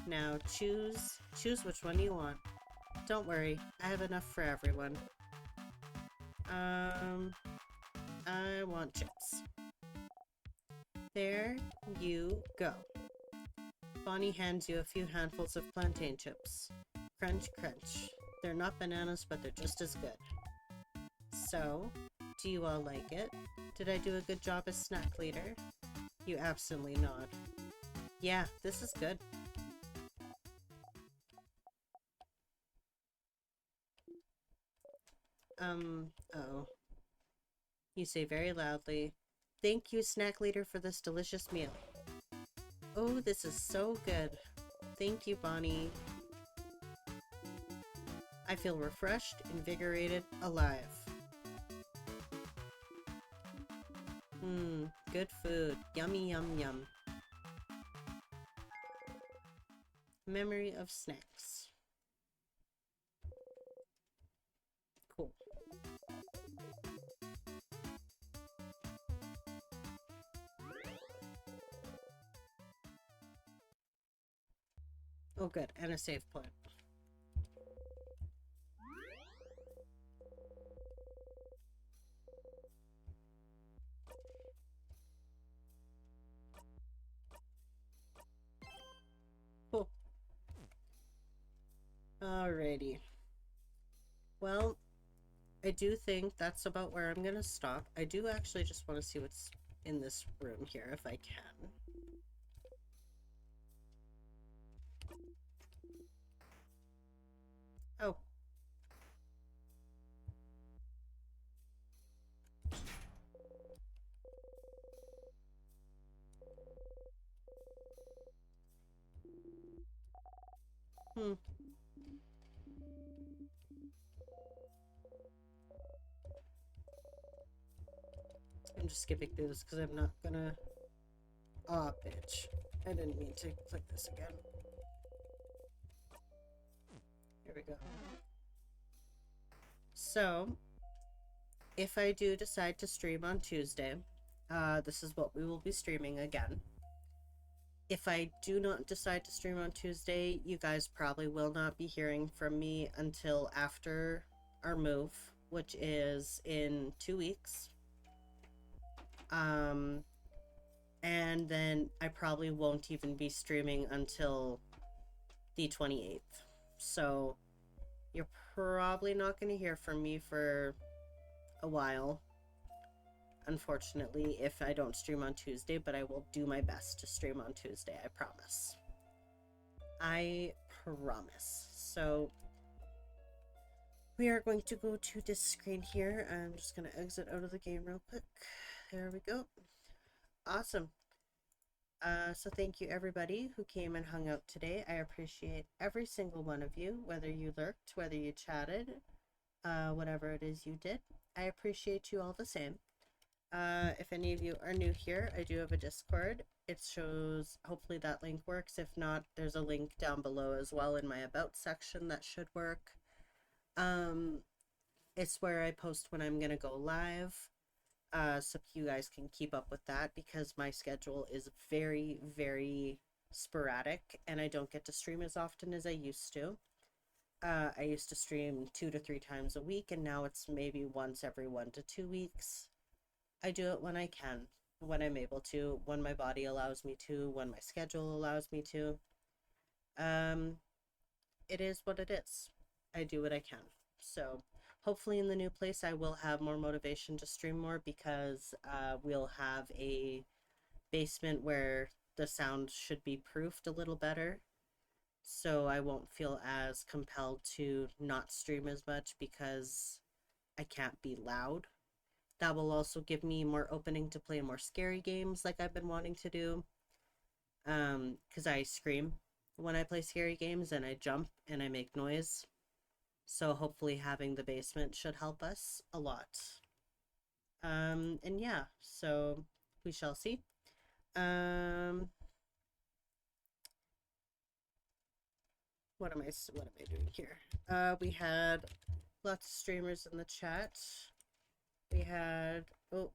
Now choose which one you want. Don't worry, I have enough for everyone. I want chips. There you go. Bonnie hands you a few handfuls of plantain chips. Crunch, crunch. They're not bananas, but they're just as good. So, do you all like it? Did I do a good job as snack leader? You absolutely nod. Yeah, this is good. Oh. You say very loudly, "Thank you, snack leader, for this delicious meal." Oh, this is so good. Thank you, Bonnie. I feel refreshed, invigorated, alive. Good food. Yummy, yum, yum. Memory of snacks. Cool. Oh, good. And a save point. Cool. Alrighty. Well, I do think that's about where I'm gonna stop. I do actually just want to see what's in this room here, if I can. Oh. Hmm. I'm just skipping through this because I'm not gonna... Aw, bitch. I didn't mean to click this again. Here we go. So, if I do decide to stream on Tuesday, this is what we will be streaming again. If I do not decide to stream on Tuesday, you guys probably will not be hearing from me until after our move, which is in 2 weeks. And then I probably won't even be streaming until the 28th. So you're probably not going to hear from me for a while, unfortunately, if I don't stream on Tuesday, but I will do my best to stream on Tuesday, I promise. I promise. So we are going to go to this screen here. I'm just going to exit out of the game real quick. There we go. Awesome. So thank you everybody who came and hung out today. I appreciate every single one of you, whether you lurked, whether you chatted, whatever it is you did. I appreciate you all the same. If any of you are new here, I do have a Discord. It shows, hopefully that link works. If not, there's a link down below as well in my About section that should work. It's where I post when I'm gonna go live. So you guys can keep up with that because my schedule is very, very sporadic and I don't get to stream as often as I used to. I used to stream 2 to 3 times a week and now it's maybe once every 1 to 2 weeks. I do it when I can, when I'm able to, when my body allows me to, when my schedule allows me to. It is what it is. I do what I can. So hopefully in the new place I will have more motivation to stream more because we'll have a basement where the sound should be proofed a little better. So I won't feel as compelled to not stream as much because I can't be loud. That will also give me more opening to play more scary games like I've been wanting to do. Because I scream when I play scary games and I jump and I make noise. So hopefully having the basement should help us a lot. And yeah, so we shall see. What am I doing here? We had lots of streamers in the chat. We had, oh,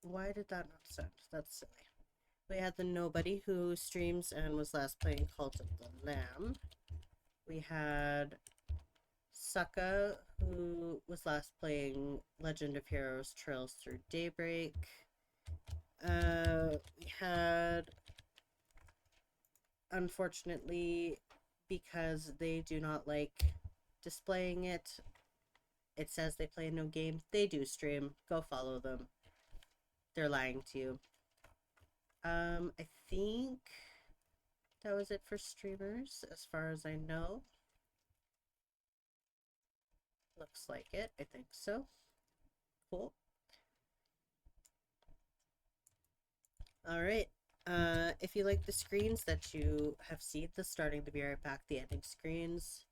why did that not send? That's silly. We had the Nobody who streams and was last playing Cult of the Lamb. We had Sukka, who was last playing Legend of Heroes Trails Through Daybreak. We had, unfortunately, because they do not like displaying it, it says they play no game. They do stream. Go follow them. They're lying to you. I think that was it for streamers, as far as I know. Looks like it. I think so. Cool. All right. If you like the screens that you have seen, the starting to be right back, the ending screens,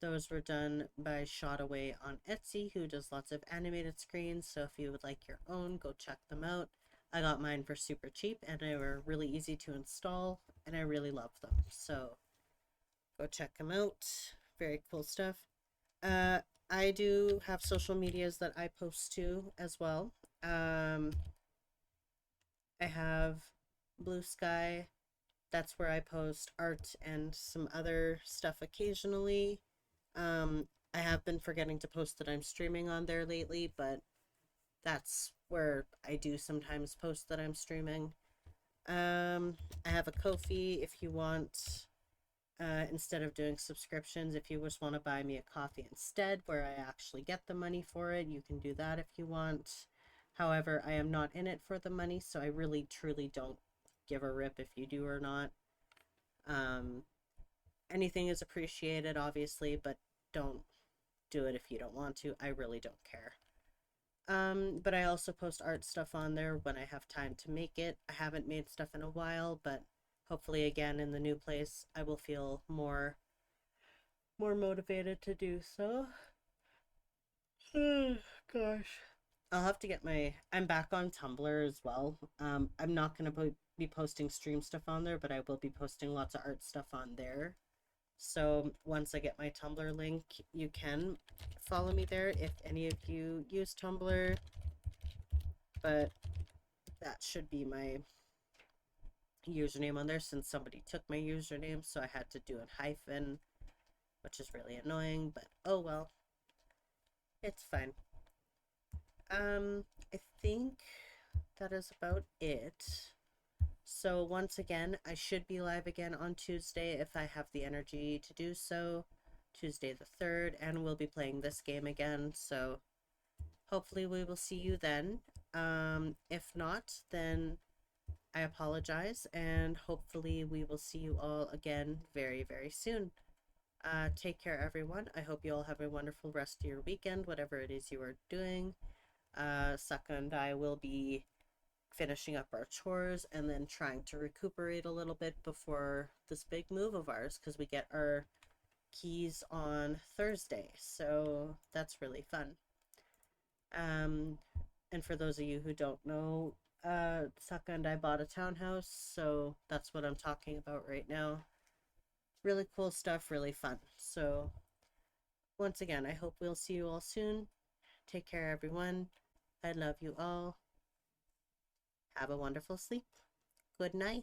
those were done by Shot Away on Etsy, who does lots of animated screens. So if you would like your own, go check them out. I got mine for super cheap, and they were really easy to install, and I really love them. So go check them out. Very cool stuff. Uh, I do have social medias that I post to as well. I have Blue Sky. That's where I post art and some other stuff occasionally. I have been forgetting to post that I'm streaming on there lately, but that's where I do sometimes post that I'm streaming. I have a Ko-fi if you want, instead of doing subscriptions, if you just want to buy me a coffee instead, where I actually get the money for it, you can do that if you want. However, I am not in it for the money, so I really truly don't give a rip if you do or not. Um, Anything is appreciated, obviously, but don't do it if you don't want to. I really don't care. But I also post art stuff on there when I have time to make it. I haven't made stuff in a while, but hopefully again in the new place I will feel more motivated to do so. Gosh. I'll have to get my I'm back on Tumblr as well. I'm not gonna be posting stream stuff on there, but I will be posting lots of art stuff on there. So once I get my Tumblr link, you can follow me there if any of you use Tumblr. But that should be my username on there since somebody took my username, so I had to do a hyphen, which is really annoying, but oh well. It's fine. I think that is about it. So once again, I should be live again on Tuesday if I have the energy to do so. Tuesday the 3rd, and we'll be playing this game again, so hopefully we will see you then. If not, then I apologize, and hopefully we will see you all again very, very soon. Take care, everyone. I hope you all have a wonderful rest of your weekend, whatever it is you are doing. Saka and I will be finishing up our chores and then trying to recuperate a little bit before this big move of ours, because we get our keys on Thursday, so that's really fun. And for those of you who don't know, Saka and I bought a townhouse, so that's what I'm talking about right now. Really cool stuff, really fun. So once again, I hope we'll see you all soon. Take care, everyone. I love you all. Have a wonderful sleep. Good night.